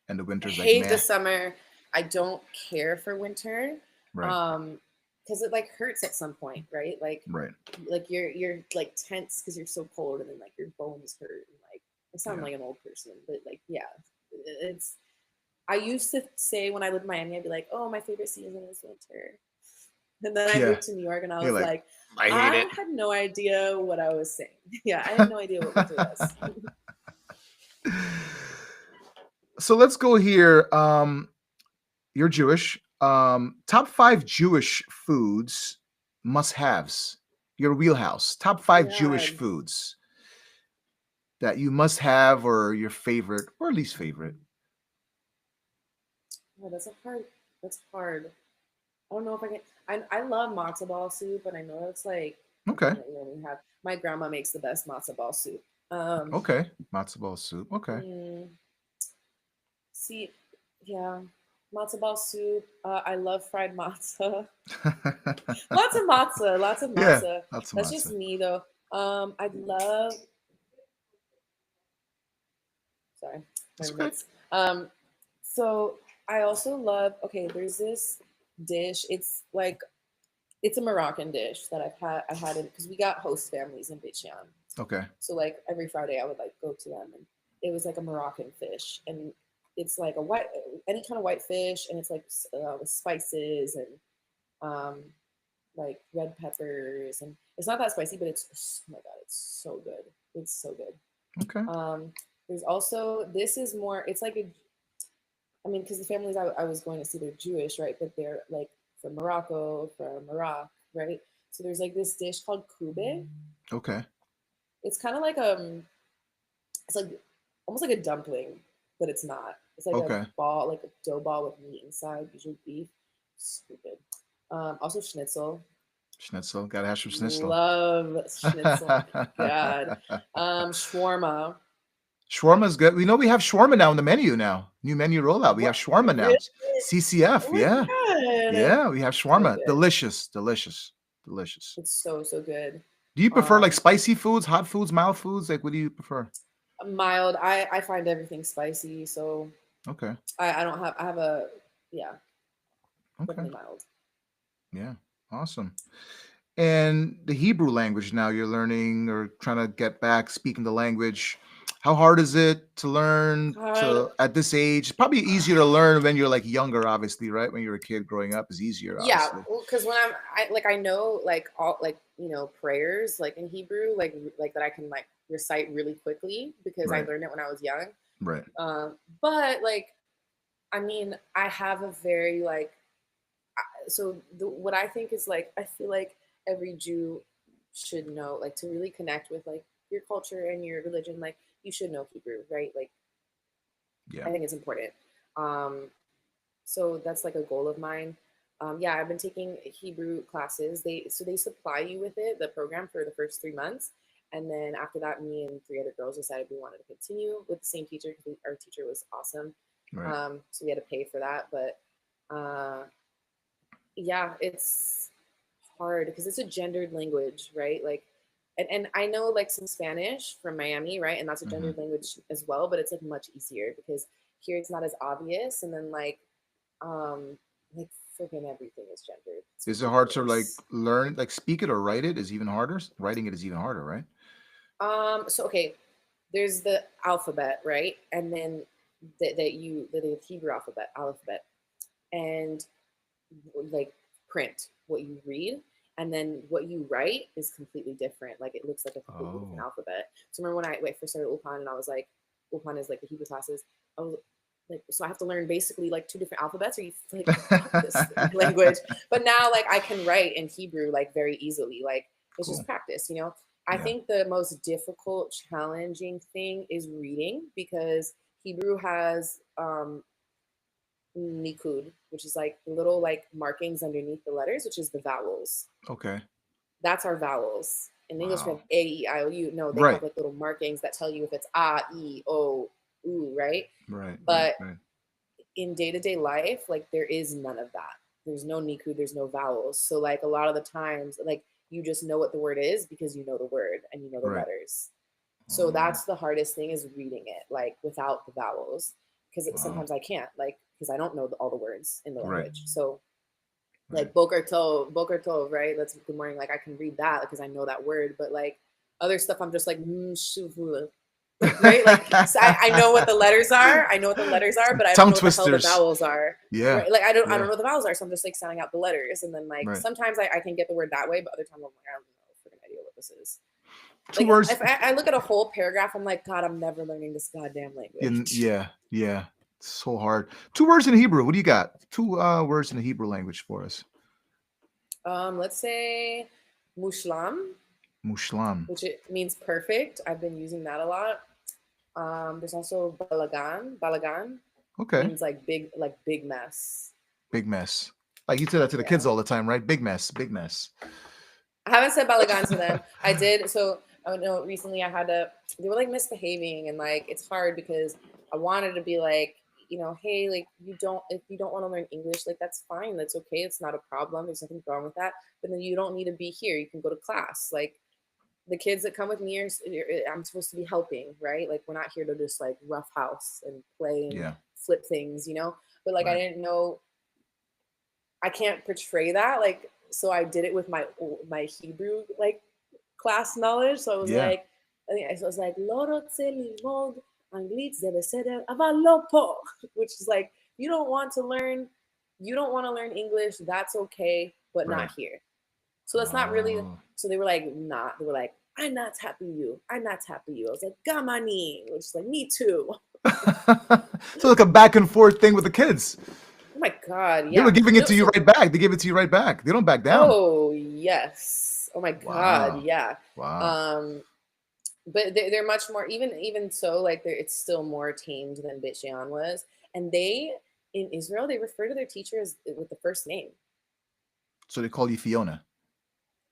S1: and the winter's like
S2: Hate the
S1: meh.
S2: summer. I don't care for winter.
S1: Right.
S2: Um, because it like hurts at some point, right?
S1: Right.
S2: Like you're like tense because you're so cold, and then like your bones hurt, and like I sound
S1: Yeah.
S2: like an old person, but like yeah, it's. I used to say when I lived in Miami, I'd be like, "Oh, my favorite season is winter," and then I
S1: Yeah.
S2: moved to New York, and I
S1: You're
S2: was
S1: like,
S2: like,
S1: I hate
S2: I
S1: it.
S2: had no idea what I was saying. Yeah, I had no idea what winter was.
S1: So let's go here. You're Jewish. Top five Jewish foods must haves. Your wheelhouse. Top
S2: Oh my
S1: five Jewish
S2: god,
S1: foods that you must have, or your favorite, or least favorite.
S2: oh, that's a hard. That's hard. I don't know if I can. I love matzo ball soup, but I know it's like a
S1: Okay.
S2: thing that you only have. My grandma makes the best matzo ball soup. Um,
S1: Okay. Matzo ball soup. Okay.
S2: mm, see, yeah, matzo ball soup. I love fried matzah. Lots of
S1: Yeah.
S2: matzah.
S1: Lots of
S2: That's just
S1: matzo.
S2: me though. I'd love. Sorry, my
S1: That's okay.
S2: roommates. So I also love. Okay, there's this dish. It's a Moroccan dish that I had it because we got host families in Bichyan.
S1: Okay.
S2: So like every Friday I would like go to them, and it was like a Moroccan fish, and it's like a white any kind of white fish, and it's like with spices and um like red peppers, and it's not that spicy, but it's oh my god, it's so good. It's so good.
S1: Okay.
S2: Um, there's also this is more. It's like a I mean, because the families I was going to see, they're Jewish, right? But they're like from Morocco, from Morocco, right? So there's like this dish called kube.
S1: Okay.
S2: It's kind of like it's like almost like a dumpling, but it's not. It's like a
S1: Okay.
S2: ball, like a dough ball with meat inside, usually beef. Stupid. Also schnitzel.
S1: Schnitzel. Gotta have some schnitzel.
S2: Love schnitzel. Oh my god. Shawarma.
S1: Shawarma's good. We know we have shawarma now in the menu now. New menu rollout. We have
S2: What?
S1: shawarma
S2: Really?
S1: now. CCF.
S2: Oh my
S1: Yeah.
S2: god.
S1: Yeah. We have
S2: So
S1: shawarma.
S2: good.
S1: Delicious. Delicious. Delicious.
S2: It's so so good.
S1: Do you prefer like
S2: Um,
S1: spicy foods, hot foods, mild foods? Like, what do you prefer?
S2: mild. I find everything spicy, so
S1: Okay.
S2: I don't have I have a yeah,
S1: Okay.
S2: definitely mild.
S1: Yeah. Awesome. And the Hebrew language now you're learning or trying to get back speaking the language. How hard is it to learn
S2: God,
S1: to at this age? It's probably easier to learn when you're like younger, obviously, right? When you're a kid growing up is easier,
S2: yeah,
S1: obviously.
S2: because when I know like all like prayers like in Hebrew like that I can like recite really quickly because I
S1: Right.
S2: learned it when I was young.
S1: Right.
S2: But like, I mean, I have a very like, what I think is like, I feel like every Jew should know, like, to really connect with like your culture and your religion, like you should know Hebrew, right? Like,
S1: Yeah.
S2: I think it's important. Um, so that's like a goal of mine. Yeah, I've been taking Hebrew classes. They supply you with it, the program for the first 3 months, and then after that, me and three other girls decided we wanted to continue with the same teacher because our teacher was awesome.
S1: Right.
S2: So we had to pay for that, but uh, yeah, it's hard because it's a gendered language, right? Like, and I know like some Spanish from Miami, right? And that's a
S1: Hmm.
S2: gendered language as well, but it's like much easier because here it's not as obvious. And then like freaking everything is gendered. It's
S1: Is it hard to like
S2: ridiculous.
S1: learn, like speak it or write it is even harder? Writing it is even harder, right?
S2: So okay, there's the alphabet, right? And then the Hebrew alphabet, and like print what you read, and then what you write is completely different. Like it looks like a completely different
S1: Oh.
S2: alphabet. So remember when I first started Ulpan, and I was like, Ulpan is like the Hebrew classes. I was like, so I have to learn basically like two different alphabets, or you like fuck this language. But now like I can write in Hebrew like very easily. Like it's just
S1: Cool.
S2: practice, you know. I
S1: Yeah.
S2: think the most difficult, challenging thing is reading because Hebrew has nikud, which is like the little like markings underneath the letters, which is the vowels.
S1: Okay.
S2: That's our vowels. In English, we
S1: Wow.
S2: have A, E, I, O, U. No, they
S1: Right.
S2: have like little markings that tell you if it's A, E, O, U, right?
S1: Right. Right.
S2: But
S1: Right.
S2: in day to day life, like there is none of that. There's no nikud, there's no vowels. So, like a lot of the times, like you just know what the word is because you know the word and you know the
S1: Right.
S2: letters. So
S1: Oh,
S2: that's the hardest thing is reading it like without the vowels because
S1: wow.
S2: sometimes I can't like because I don't know all the words in the
S1: Right.
S2: language. So
S1: Right.
S2: like Boker Tov, right? That's good morning. Like I can read that because I know that word, but like other stuff, I'm just like, right? Like so I know what the letters are. I know what the letters are, but I don't
S1: Tongue
S2: know what the hell the
S1: twisters.
S2: vowels are.
S1: Yeah.
S2: Right? Like I don't
S1: Yeah.
S2: know what the vowels are, so I'm just like sounding out the letters, and then like
S1: Right.
S2: sometimes I can get the word that way, but other times I'm like I don't know freaking idea what this is.
S1: Two
S2: Like
S1: words.
S2: if I look at a whole paragraph, I'm like, God, I'm never learning this goddamn language.
S1: Yeah. Yeah. So hard. Two words in Hebrew. What do you got? Two words in the Hebrew language for us.
S2: Let's say mushlam,
S1: Mushlam.
S2: which it means perfect. I've been using that a lot. There's also balagan. Balagan
S1: Okay.
S2: means like big mess.
S1: Big mess. Like you say that to the kids
S2: Yeah.
S1: all the time, right? Big mess. Big mess.
S2: I haven't said balagan to them. I did. So I know recently I had to, they were like misbehaving and like, it's hard because I wanted to be like, hey, like if you don't want to learn English, like that's fine. That's okay. It's not a problem. There's nothing wrong with that. But then you don't need to be here. You can go to class. Like the kids that come with me I'm supposed to be helping, right? Like we're not here to just like rough house and play and
S1: Yeah.
S2: flip things, But like I
S1: Right.
S2: didn't know I can't portray that. Like so I did it with my Hebrew like class knowledge. So I was
S1: Yeah.
S2: like, I was like, Lorotse limod anglit zebeseder avalopo, which is like you don't want to learn English, that's okay, but
S1: Right.
S2: not here. So that's not really.
S1: Oh.
S2: So they were like, not. They were like, I'm not happy you. I'm not happy you. I was like, Gamani, which is like, me too.
S1: So like a back and forth thing with the kids.
S2: Oh my god,
S1: They were
S2: yeah.
S1: giving it to you
S2: So
S1: right back. They give it to you right back. They don't back down.
S2: oh yes. Oh my god,
S1: Wow.
S2: yeah.
S1: Wow.
S2: Um, but they're much more even so like it's still more tamed than Bitcheon was, and they in Israel they refer to their teachers with the first name.
S1: So they call you Fiona.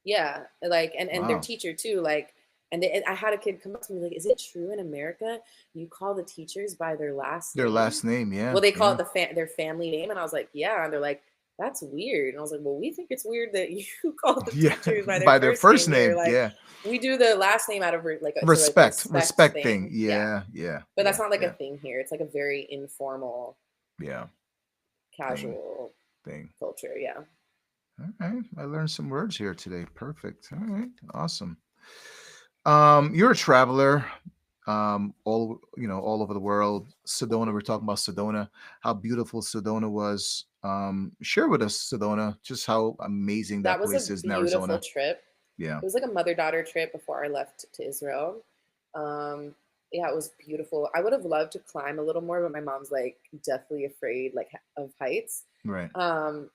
S2: Yeah, like and their
S1: Wow.
S2: teacher too, like and I had a kid come up to me like, "Is it true in America you call the teachers by their last
S1: Their
S2: name?"
S1: last name. Yeah.
S2: Well, they call
S1: Yeah.
S2: it their family name, and I was like, "Yeah," and they're like, "That's weird," and I was like, "Well, we think it's weird that you call the
S1: Yeah.
S2: teachers by their
S1: By their
S2: first
S1: first
S2: name here.
S1: name.
S2: Like,
S1: Yeah.
S2: we do the last name out of like so like
S1: Respect.
S2: respect
S1: Respect thing.
S2: thing, yeah."
S1: Yeah. Yeah.
S2: But that's
S1: Yeah.
S2: not like a
S1: Yeah.
S2: thing here. It's like a very informal,
S1: Yeah. Thing.
S2: casual
S1: Thing.
S2: culture. Yeah.
S1: All right. I learned some words here today. Perfect. All right. Awesome. You're a traveler, all over the world. Sedona, we're talking about Sedona, how beautiful Sedona was. Share with us, Sedona, just how amazing
S2: That
S1: that
S2: was a
S1: place is in
S2: beautiful
S1: Arizona.
S2: trip.
S1: Yeah.
S2: It was like a mother-daughter trip before I left to Israel. Um, Yeah, it was beautiful. I would have loved to climb a little more, but my mom's like deathly afraid like of heights.
S1: Right.
S2: Um,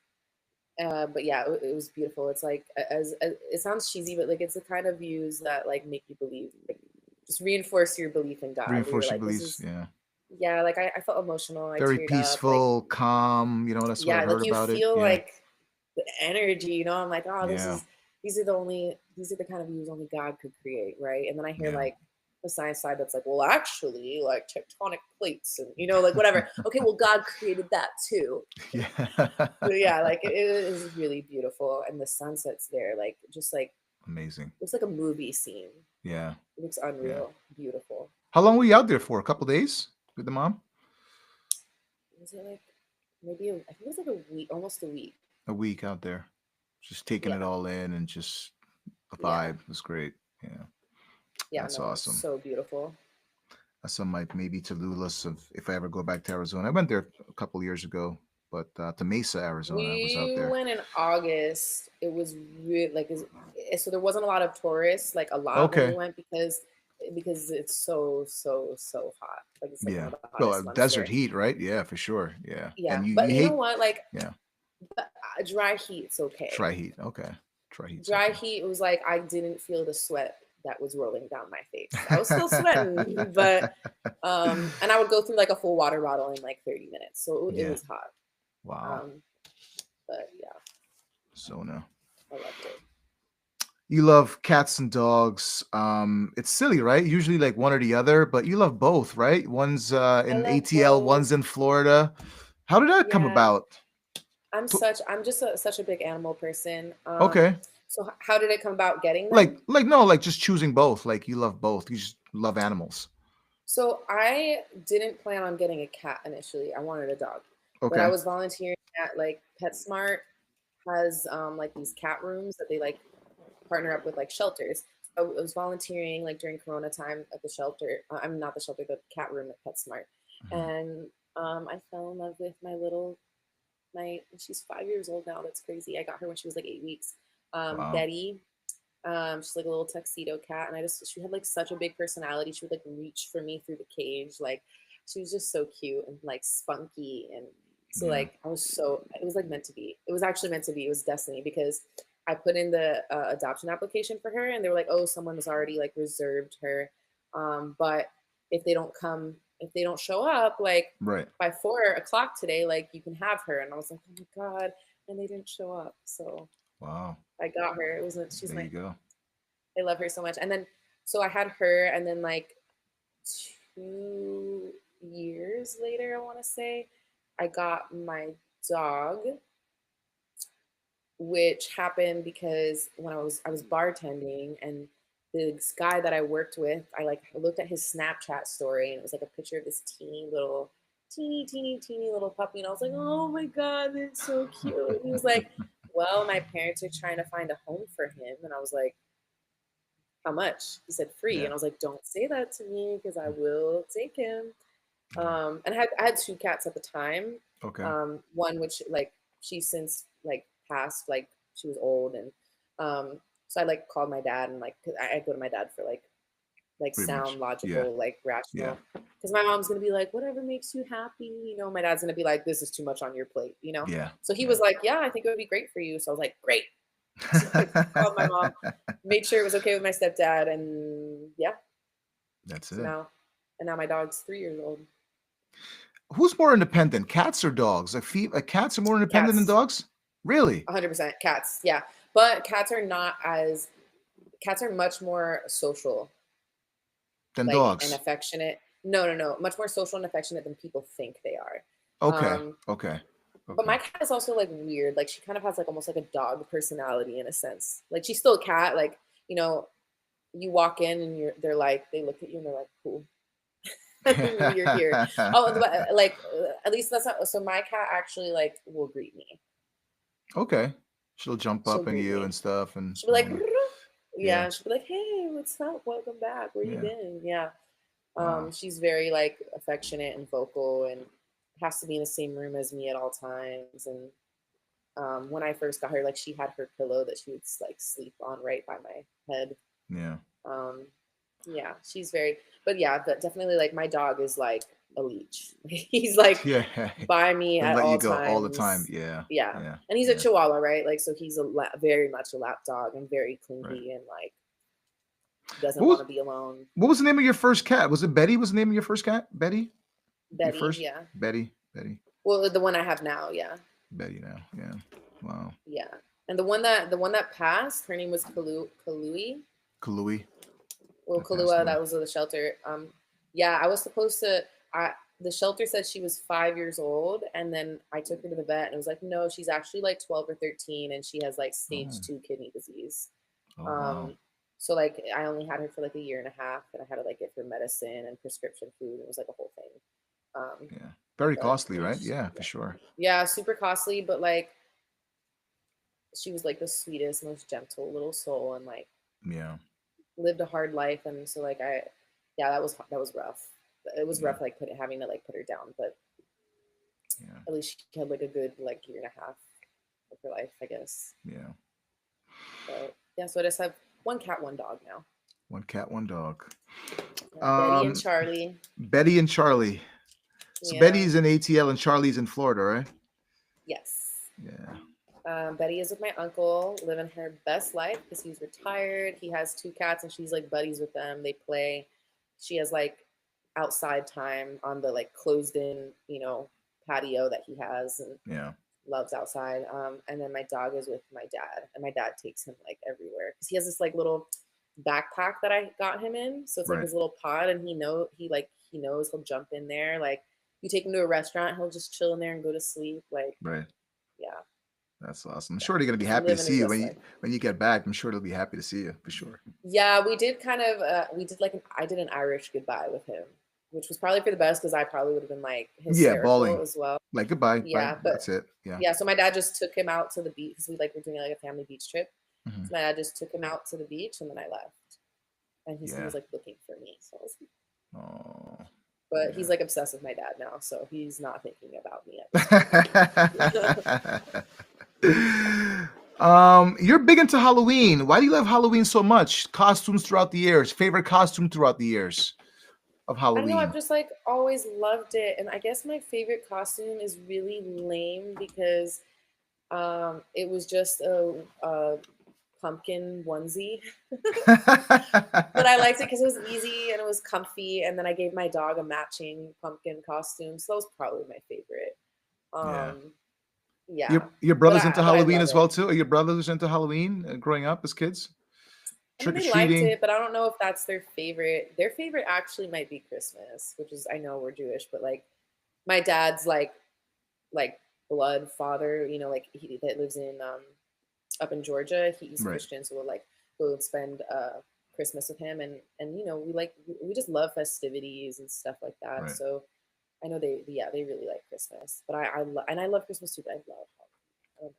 S2: but yeah, it was beautiful. It's like as it sounds cheesy, but like it's the kind of views that like make you believe, like just reinforce your belief in God. Where you're
S1: Reinforce your
S2: like, this
S1: beliefs.
S2: is
S1: Yeah.
S2: yeah, like I felt emotional. I
S1: Very
S2: teared up. Like
S1: peaceful, calm. That's what I
S2: yeah,
S1: heard
S2: like you
S1: about it.
S2: feel
S1: Yeah.
S2: like the energy. I'm like, oh, this
S1: Yeah.
S2: is these are the kind of views only God could create, right? And then I hear
S1: Yeah.
S2: like the science side that's like, well, actually, like tectonic plates and like whatever. Okay, well, God created that too.
S1: Yeah.
S2: But yeah, like it is really beautiful, and the sunsets there, like just like
S1: Amazing.
S2: looks like a movie scene.
S1: Yeah.
S2: It looks
S1: Yeah.
S2: unreal, beautiful.
S1: How long were you out there for? A couple days with the mom?
S2: Was it like maybe I think it was like a week, almost a week.
S1: A week out there. Just taking it
S2: Yeah,
S1: all in and just the
S2: yeah,
S1: vibe was great. Yeah.
S2: yeah.
S1: That's
S2: No, it's
S1: awesome.
S2: so beautiful.
S1: That's on my maybe to-do list of if I ever go back to Arizona. I went there a couple years ago, but to Mesa, Arizona, I was out
S2: We
S1: there.
S2: went in August. It was really like so there wasn't a lot of tourists, like a lot when we
S1: Okay.
S2: went because it's so hot. Like it's like one
S1: Yeah.
S2: of the
S1: Well,
S2: hottest months
S1: desert
S2: there.
S1: heat, right? Yeah, for sure. Yeah.
S2: Yeah,
S1: And you
S2: but
S1: you
S2: you know
S1: hate
S2: what? Like
S1: yeah,
S2: dry heat's okay.
S1: try heat. Okay. Try heat's
S2: Dry
S1: okay.
S2: heat, it was like I didn't feel the sweat that was rolling down my face. I was still sweating, but and I would go through like a full water bottle in like 30 minutes. So it
S1: Yeah.
S2: was hot.
S1: Wow.
S2: Um, but yeah,
S1: So no.
S2: I loved it.
S1: You love cats and dogs. It's silly, right? Usually like one or the other, but you love both, right? One's
S2: I
S1: in
S2: love
S1: ATL,
S2: both.
S1: one's in Florida. How did that come
S2: Yeah,
S1: about? Pl-
S2: I'm just such a big animal person.
S1: Okay.
S2: So how did it come about getting
S1: Like
S2: them?
S1: like no, like just choosing both. Like you love both. You just love animals.
S2: So I didn't plan on getting a cat initially. I wanted a dog, but I
S1: Okay.
S2: was volunteering at like PetSmart has like these cat rooms that they like partner up with like shelters. So I was volunteering like during Corona time at the shelter. I'm not the shelter, the cat room at PetSmart,
S1: Mhm.
S2: and I fell in love with my. She's 5 years old now. That's crazy. I got her when she was like 8 weeks.
S1: Wow.
S2: Betty. She's like a little tuxedo cat, and she had like such a big personality. She would like reach for me through the cage. Like she was just so cute and like spunky, and so
S1: Yeah.
S2: like it was like meant to be. It was actually meant to be. It was destiny because I put in the adoption application for her, and they were like, "Oh, someone has already like reserved her, but if they don't come, if they don't show up, like
S1: Right.
S2: by 4 o'clock today, like you can have her." And I was like, "Oh my god!" And they didn't show up, so
S1: Wow.
S2: I got her. She's
S1: There
S2: my
S1: you go.
S2: I love her so much. And then so I had her, and then like 2 years later, I want to say, I got my dog, which happened because when I was bartending, and this guy that I worked with, I looked at his Snapchat story, and it was like a picture of this teeny little puppy, and I was like, oh my god, that's so cute. And he was like, well, my parents are trying to find a home for him, and I was like, how much? He said free,
S1: Yeah.
S2: and I was like, don't say that to me because I will take him.
S1: Yeah.
S2: And I had two cats at the time.
S1: Okay.
S2: One which like she since like passed, like she was old, and so I like called my dad, and like 'cause I go to my dad for like
S1: Pretty much.
S2: sound,
S1: Yeah.
S2: logical, like
S1: Yeah.
S2: rational. Because my mom's gonna be like, whatever makes you happy. My dad's gonna be like, this is too much on your plate.
S1: Yeah.
S2: So he
S1: Yeah.
S2: was like, yeah, I think it would be great for you. So I was like, great. So I called my mom, made sure it was okay with my stepdad, and yeah.
S1: That's
S2: So
S1: it.
S2: now my dog's 3 years old.
S1: Who's more independent, cats or dogs? Cats are more independent than
S2: Cats,
S1: dogs? Really?
S2: 100% cats. Yeah, but cats are much more social,
S1: Than
S2: like and
S1: dogs?
S2: affectionate. No, no, no, much more social and affectionate than people think they are.
S1: Okay.
S2: Um,
S1: Okay.
S2: but
S1: Okay.
S2: my cat is also like weird. Like she kind of has like almost like a dog personality in a sense. Like she's still a cat. Like you know, you walk in and they look at you and they're like, cool. You're here. Oh, but at least that's not. So my cat actually like will greet me.
S1: Okay. She'll jump
S2: She'll
S1: up on
S2: greet
S1: you
S2: me.
S1: and stuff and
S2: She'll be like,
S1: yeah.
S2: yeah. She'll be like, hey, what's up? Welcome back. Where you
S1: Yeah.
S2: been? Yeah.
S1: Wow.
S2: She's very like affectionate and vocal, and has to be in the same room as me at all times. And when I first got her, like she had her pillow that she would like sleep on right by my head.
S1: Yeah.
S2: Um, Yeah, she's very, but yeah, but definitely like my dog is like a leech. He's like
S1: Yeah.
S2: by me
S1: He'll
S2: at
S1: let you
S2: all
S1: go all the time.
S2: times.
S1: Yeah.
S2: Yeah.
S1: Yeah.
S2: And he's a
S1: Yeah.
S2: Chihuahua, right? Like, so he's very much a lap dog and very
S1: Right.
S2: clingy and like doesn't
S1: What
S2: want to
S1: was
S2: be alone.
S1: what was the name of your first cat? Was it Betty? Was the name of your first cat? Betty? Your
S2: Betty,
S1: first
S2: yeah.
S1: Betty? Betty.
S2: Well, the one I have now, yeah.
S1: Betty now. Yeah. Wow.
S2: Yeah. And the one that passed, her name was Kalui.
S1: Kalui
S2: Well,
S1: that passed
S2: Kalua,
S1: away.
S2: that was the shelter. Yeah, I was supposed to. The shelter said she was 5 years old, and then I took her to the vet, and it was like, no, she's actually like 12 or 13, and she has like
S1: Oh.
S2: stage 2 kidney disease.
S1: Oh wow.
S2: Um, so like I only had her for like a year and a half, and I had to like give her medicine and prescription food. It was like a whole thing.
S1: Yeah. Very
S2: But
S1: costly, right? Yeah, for
S2: yeah,
S1: sure.
S2: yeah, super costly, but like she was like the sweetest, most gentle little soul, and like
S1: Yeah.
S2: lived a hard life, and so like yeah, that was rough. It was
S1: Yeah.
S2: rough, like having to like put her down, but
S1: Yeah.
S2: at least she had like a good like year and a half of her life, I guess.
S1: Yeah.
S2: But yeah, so I just have one cat, one dog now.
S1: One cat, one dog.
S2: Yeah, Betty and
S1: Um,
S2: Charlie.
S1: Betty and Charlie. So
S2: Yeah.
S1: Betty's in ATL and Charlie's in Florida, right?
S2: Yes.
S1: Yeah.
S2: Betty is with my uncle, living her best life because he's retired. He has two cats, and she's like buddies with them. They play. She has like outside time on the like closed in, patio that he has, and
S1: Yeah.
S2: loves outside. And then my dog is with my dad, and my dad takes him like everywhere because he has this like little backpack that I got him in. So it's like
S1: Right.
S2: his little pod, and he knows he'll jump in there. Like you take him to a restaurant, he'll just chill in there and go to sleep. Like
S1: Right.
S2: yeah,
S1: That's awesome. I'm
S2: yeah,
S1: sure they're gonna be
S2: just
S1: happy to
S2: living
S1: see
S2: his
S1: you
S2: best life.
S1: when you get back. I'm sure they'll be happy to see you for sure.
S2: Yeah, we did kind of we did like I did an Irish goodbye with him, which was probably for the best because I probably would have been like
S1: Yeah,
S2: hysterical
S1: bawling.
S2: as well.
S1: Like goodbye. Bye.
S2: Yeah, but
S1: That's it. Yeah.
S2: yeah, so my dad just took him out to the beach because we like were doing like a family beach trip.
S1: Mhm.
S2: So my dad just took him out to the beach, and then I left, and he
S1: Yeah.
S2: was like looking for me. So I was,
S1: Oh.
S2: but
S1: Yeah.
S2: he's like obsessed with my dad now, so he's not thinking about me at this point.
S1: You're big into Halloween. Why do you love Halloween so much? Costumes throughout the years. Favorite costume throughout the years of
S2: I don't know. I've
S1: Halloween.
S2: just like always loved it, and I guess my favorite costume is really lame because it was just a pumpkin onesie, but I liked it because it was easy and it was comfy. And then I gave my dog a matching pumpkin costume, so that was probably my favorite.
S1: Yeah.
S2: Um, yeah,
S1: Your
S2: but
S1: brothers into
S2: I
S1: Halloween
S2: love
S1: as well
S2: it.
S1: too? Are your brothers into Halloween growing up as kids?
S2: I mean,
S1: Trick or
S2: they liked
S1: treating?
S2: it, but I don't know if that's their favorite. Their favorite actually might be Christmas, which is I know we're Jewish, but like my dad's like blood father, like he that lives in up in Georgia. He's
S1: Right.
S2: Christian, so we'll like go and spend Christmas with him, and we just love festivities and stuff like that.
S1: Right.
S2: So I know they really like Christmas, but I love Christmas too. But I love Halloween. I don't know.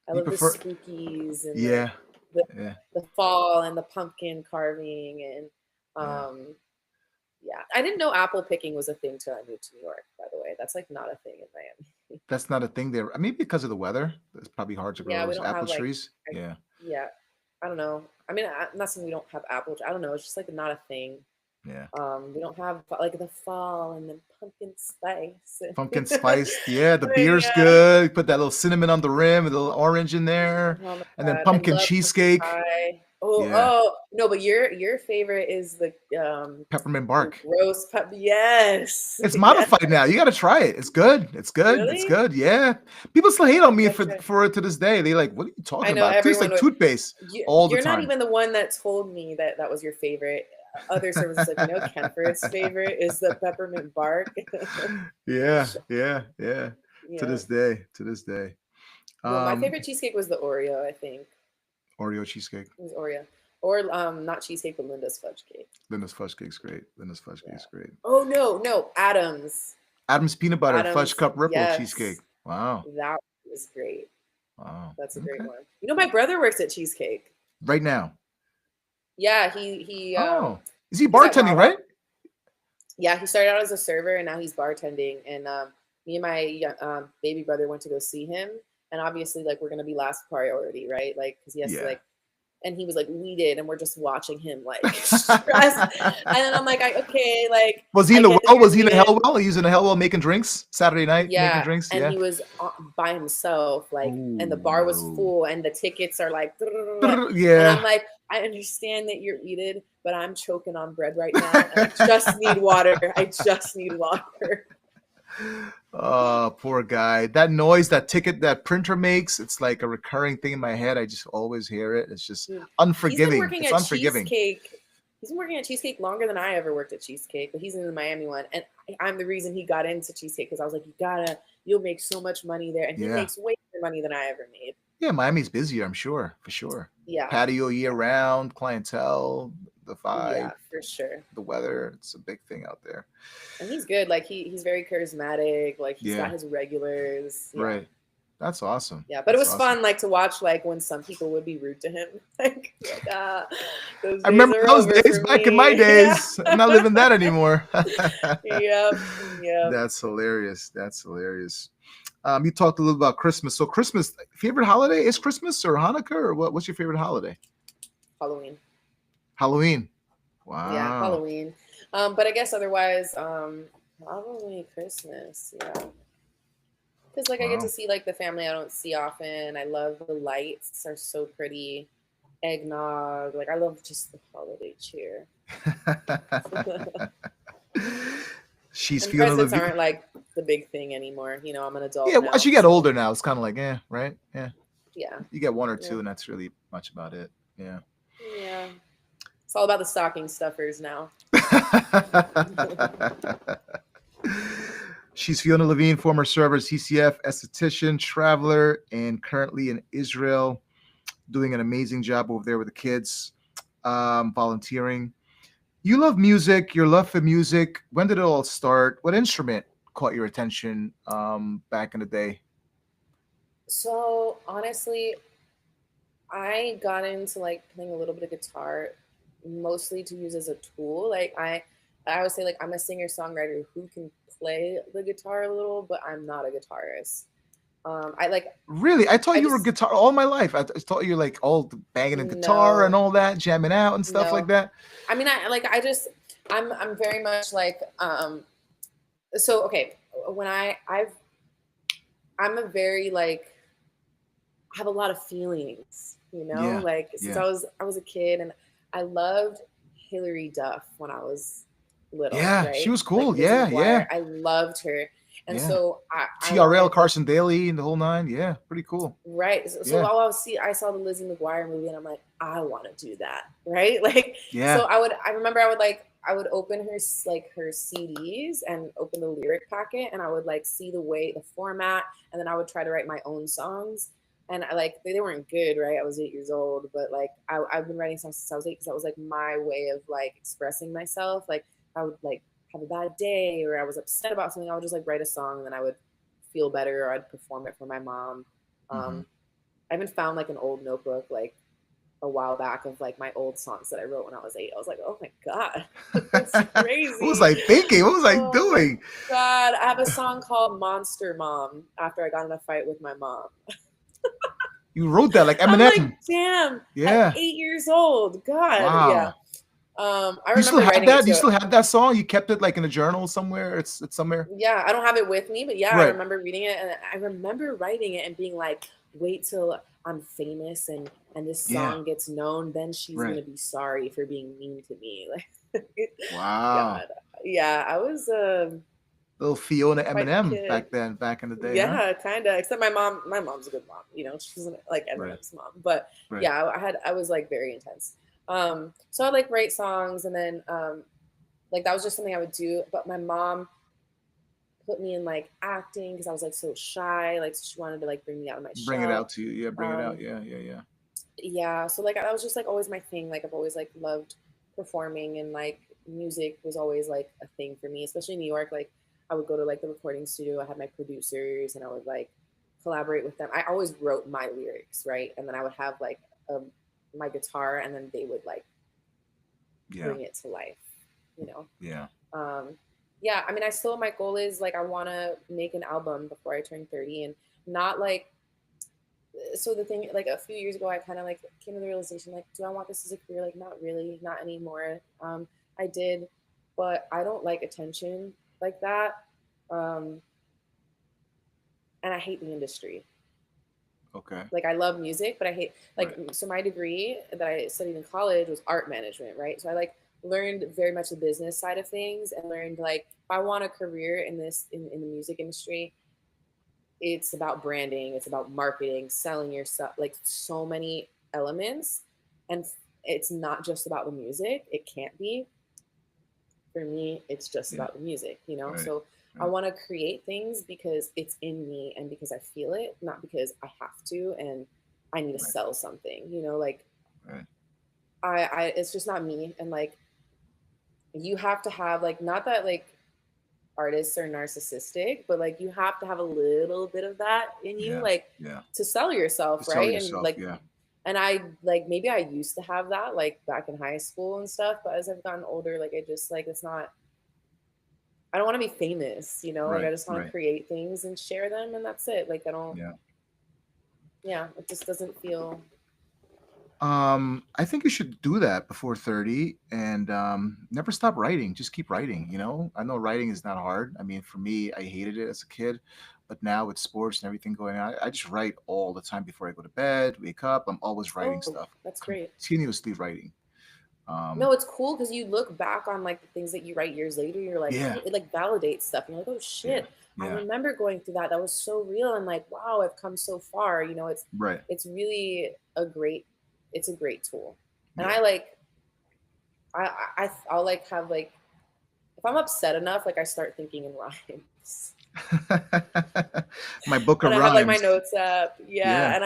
S2: I
S1: You
S2: love the
S1: prefer
S2: spookies and the
S1: Yeah.
S2: the,
S1: Yeah.
S2: the fall and the pumpkin carving and
S1: Yeah.
S2: yeah. I didn't know apple picking was a thing till I moved to New York. By the way, that's like not a thing in Miami.
S1: That's not a thing there. Maybe because of the weather. It's probably hard to grow
S2: Yeah, we
S1: those
S2: don't
S1: apple
S2: have like
S1: trees.
S2: I,
S1: Yeah.
S2: yeah. I don't know. I mean, I'm not saying we don't have apple. I don't know. It's just like not a thing.
S1: Yeah.
S2: We don't have like the fall and then pumpkin spice.
S1: Pumpkin spice. Yeah, the beer's
S2: Yeah.
S1: good. Put that little cinnamon on the rim, a little orange in there,
S2: Oh my
S1: and then
S2: god, I
S1: pumpkin
S2: love pumpkin
S1: cheesecake.
S2: pie.
S1: Yeah.
S2: Oh no, but your favorite is
S1: Peppermint
S2: the
S1: bark.
S2: roast pep. Yes,
S1: It's
S2: yes,
S1: modified now. You got to try it. It's good. It's good. It's
S2: really.
S1: good. Yeah. People still hate on me
S2: Yeah, try.
S1: for it to this day. They like, what are you
S2: I
S1: talking
S2: know
S1: about? It tastes
S2: everyone
S1: like
S2: would.
S1: toothpaste all the
S2: You're not
S1: time.
S2: even the one that told me that was your favorite. Other services like Kenford's favorite is the peppermint bark.
S1: Yeah. Yeah. Yeah. To
S2: Yeah.
S1: this day. To this day.
S2: No, my
S1: Um,
S2: favorite cheesecake was the Oreo. I think
S1: Oreo cheesecake.
S2: it was Oreo, or not cheesecake, but Linda's fudge cake.
S1: Linda's fudge cake's great. Linda's fudge
S2: Yeah.
S1: cake's great.
S2: Oh no, Adams.
S1: Adam's peanut butter fudge
S2: Adams.
S1: cup ripple cheesecake.
S2: Yes,
S1: Wow.
S2: that was great.
S1: Wow.
S2: That's a great
S1: Okay.
S2: one. My brother works at Cheesecake.
S1: Right now.
S2: Yeah, he
S1: Oh. Is he
S2: he's at
S1: bartending,
S2: Wawa.
S1: right?
S2: Yeah, he started out as a server and now he's bartending. And me and my baby brother went to go see him. And obviously, like we're gonna be last priority, right? Like, because he has to
S1: Yeah.
S2: like and he was like weeded, and we're just watching him like stress. And then I'm like, okay, like
S1: Was he
S2: I
S1: in the
S2: get that
S1: well?
S2: you're
S1: Was he in the
S2: weeded.
S1: Hellwell? He was in the Hellwell making drinks Saturday night, making
S2: Yeah,
S1: drinks.
S2: and
S1: Yeah.
S2: he was by himself, like, and the
S1: Oh
S2: bar was
S1: no.
S2: full, and the tickets are like, and I'm
S1: Yeah.
S2: like, I understand that you're weeded, but I'm choking on bread right now, and I just need water. I just need water.
S1: Oh, poor guy. That noise, that ticket, that printer makes, it's like a recurring thing in my head. I just always hear it. It's just
S2: Dude, he's been
S1: unforgiving.
S2: working
S1: It's
S2: at
S1: unforgiving.
S2: Cheesecake. He's been working at Cheesecake longer than I ever worked at Cheesecake, but he's in the Miami one, and I'm the reason he got into Cheesecake because I was like, you'll make so much money there, and he
S1: Yeah.
S2: makes way more money than I ever made.
S1: Yeah, Miami's busier, I'm sure, for sure.
S2: Yeah,
S1: Patio year round, clientele, the
S2: yeah,
S1: vibe,
S2: for sure.
S1: the weather. It's a big thing out there.
S2: And he's good. Like he's very charismatic. Like he's got
S1: Yeah,
S2: his regulars. Yeah.
S1: right. That's awesome.
S2: Yeah. But it
S1: That's
S2: was
S1: awesome.
S2: fun like to watch like when some people would be rude to him. Like those
S1: I
S2: days
S1: remember
S2: are
S1: those
S2: over
S1: days
S2: for
S1: back in my
S2: me. Yeah.
S1: days. I'm not living that anymore.
S2: Yep. Yep.
S1: That's hilarious. That's hilarious. You talked a little about Christmas. So Christmas, favorite holiday is Christmas or Hanukkah or what? What's your favorite holiday?
S2: Halloween.
S1: Halloween.
S2: Yeah,
S1: Wow.
S2: Halloween. But I guess otherwise, probably Christmas. Yeah. Because like I get to
S1: Wow.
S2: see like the family I don't see often. I love the lights are so pretty. Eggnog. Like I love just the holiday cheer.
S1: She's
S2: And
S1: Fiona
S2: presents
S1: Levine.
S2: aren't like the big thing anymore. You know, I'm an
S1: Yeah,
S2: adult
S1: well, as
S2: now.
S1: you get
S2: So
S1: older now, it's kind of like, right? Yeah.
S2: yeah.
S1: You get one or
S2: Yeah.
S1: two, and that's really much about it. Yeah.
S2: Yeah. It's all about the stocking stuffers now.
S1: She's Fiona Levine, former server, CCF, esthetician, traveler, and currently in Israel, doing an amazing job over there with the kids, volunteering. You love music, your love for music. When did it all start? What instrument caught your attention back in the day?
S2: So honestly, I got into like playing a little bit of guitar mostly to use as a tool. Like I would say like I'm a singer songwriter who can play the guitar a little, but I'm not a guitarist. I like
S1: Really? I thought
S2: I
S1: you were
S2: just
S1: guitar all my life. I thought you like all banging a guitar and
S2: no,
S1: all that, jamming out and stuff like
S2: no.
S1: that.
S2: I mean I just I'm very much like so okay, when I'm a very like I have a lot of feelings, you know,
S1: Yeah.
S2: like since
S1: Yeah.
S2: I was a kid and I loved Hillary Duff when I was little,
S1: Yeah. She
S2: right?
S1: was
S2: Like
S1: cool.
S2: Lizzie
S1: Yeah.
S2: McGuire,
S1: Yeah.
S2: I loved her, and
S1: Yeah.
S2: so I
S1: TRL,
S2: wanted like
S1: Carson Daly, and the whole nine. Yeah. Pretty cool.
S2: right. So
S1: Yeah.
S2: while I saw the Lizzie McGuire movie, and I'm like, I want to do that, right? Like, so
S1: Yeah.
S2: I remember I would open her CDs and open the lyric packet, and I would like see the format, and then I would try to write my own songs. And I like they weren't good, right? I was 8 years old, but like I've been writing songs since I was 8 because that was like my way of like expressing myself. Like I would like have a bad day or I was upset about something, I would just like write a song and then I would feel better or I'd perform it for my mom.
S1: Hmm.
S2: Um, I even found like an old notebook like a while back of like my old songs that I wrote when I was 8. I was like, oh my God, that's
S1: What was
S2: crazy.
S1: I thinking? What was I
S2: Oh my
S1: doing?
S2: God. I have a song called Monster Mom after I got in a fight with my mom.
S1: You wrote that like
S2: I'm like,
S1: Eminem.
S2: damn, at
S1: Yeah.
S2: 8 years old. God. Yeah.
S1: Wow.
S2: I
S1: You still
S2: remember
S1: have
S2: writing it
S1: that? You
S2: too.
S1: still have that song? You kept it like in a journal somewhere? It's somewhere?
S2: Yeah, I don't have it with me, but yeah, I
S1: Right.
S2: remember reading it and I remember writing it and being like, wait till I'm famous and this
S1: Yeah.
S2: song gets known, then she's
S1: Right.
S2: gonna be sorry for being mean to me. Like
S1: Wow.
S2: God. Yeah, I was
S1: Little Fiona
S2: quite the
S1: Eminem
S2: kid.
S1: back in the day, huh?
S2: Yeah, kinda. Except my mom's a good mom, you know, she's like
S1: Right.
S2: Eminem's mom. But
S1: Right.
S2: yeah, I was like very intense. So I like write songs and then like that was just something I would do. But my mom put me in like acting because I was like so shy. Like she wanted to like bring me out of my
S1: Bring it
S2: shell.
S1: out to you. Yeah, bring it out.
S2: Um,
S1: Yeah, yeah, yeah.
S2: yeah, so like that was just like always my thing. Like I've always like loved performing and like music was always like a thing for me, especially in New York. Like I would go to like the recording studio. I had my producers and I would like collaborate with them. I always wrote my lyrics, right? And then I would have like my guitar and then they would like
S1: Yeah.
S2: bring it to life, you know.
S1: Yeah.
S2: Yeah, I mean, I still my goal is like I want to make an album before I turn 30, and not like so the thing, like a few years ago, I kind of like came to the realization, like, do I want this as a career? Like, not really, not anymore. I did, but I don't like attention like that. Um, and I hate the industry.
S1: Okay.
S2: Like, I love music, but I hate, like,
S1: Right.
S2: so my degree that I studied in college was art management, right? So I like learned very much the business side of things and learned like if I want a career in this in the music industry, it's about branding, it's about marketing, selling yourself, like so many elements. And it's not just about the music. It can't be. For me, it's just
S1: Yeah.
S2: about the music, you know?
S1: Right.
S2: So I
S1: Right.
S2: want to create things because it's in me and because I feel it, not because I have to and I need to
S1: Right.
S2: sell something, you know, like
S1: Right.
S2: I it's just not me. And like you have to have like not that like artists are narcissistic, but like you have to have a little bit of that in you,
S1: Yeah.
S2: like
S1: Yeah.
S2: to sell
S1: To
S2: yourself,
S1: sell
S2: right? And
S1: yourself.
S2: like,
S1: Yeah.
S2: and I like maybe I used to have that like back in high school and stuff, but as I've gotten older, like I just like it's not. I don't want to be famous, you know. Like I
S1: Right.
S2: just want to
S1: Right.
S2: create things and share them, and that's it. Like I don't.
S1: Yeah.
S2: Yeah, it just doesn't feel.
S1: I think you should do that before 30 and never stop writing. Just keep writing, you know? I know writing is not hard. I mean, for me, I hated it as a kid, but now with sports and everything going on, I just write all the time before I go to bed, wake up. I'm always writing
S2: Oh,
S1: stuff,
S2: that's great.
S1: continuously writing. Um,
S2: No, it's cool because you look back on like the things that you write years later. You're like,
S1: yeah,
S2: oh, it like validates stuff. And you're like, oh
S1: yeah,
S2: shit, I
S1: yeah,
S2: remember going through that. That was so real. And like, wow, I've come so far. You know,
S1: right.
S2: it's really a great, it's a great tool. And
S1: Yeah.
S2: I like, I'll like have like, if I'm upset enough, like I start thinking in rhymes.
S1: My book
S2: And
S1: of
S2: I have like my
S1: rhymes.
S2: notes up,
S1: Yeah,
S2: yeah. And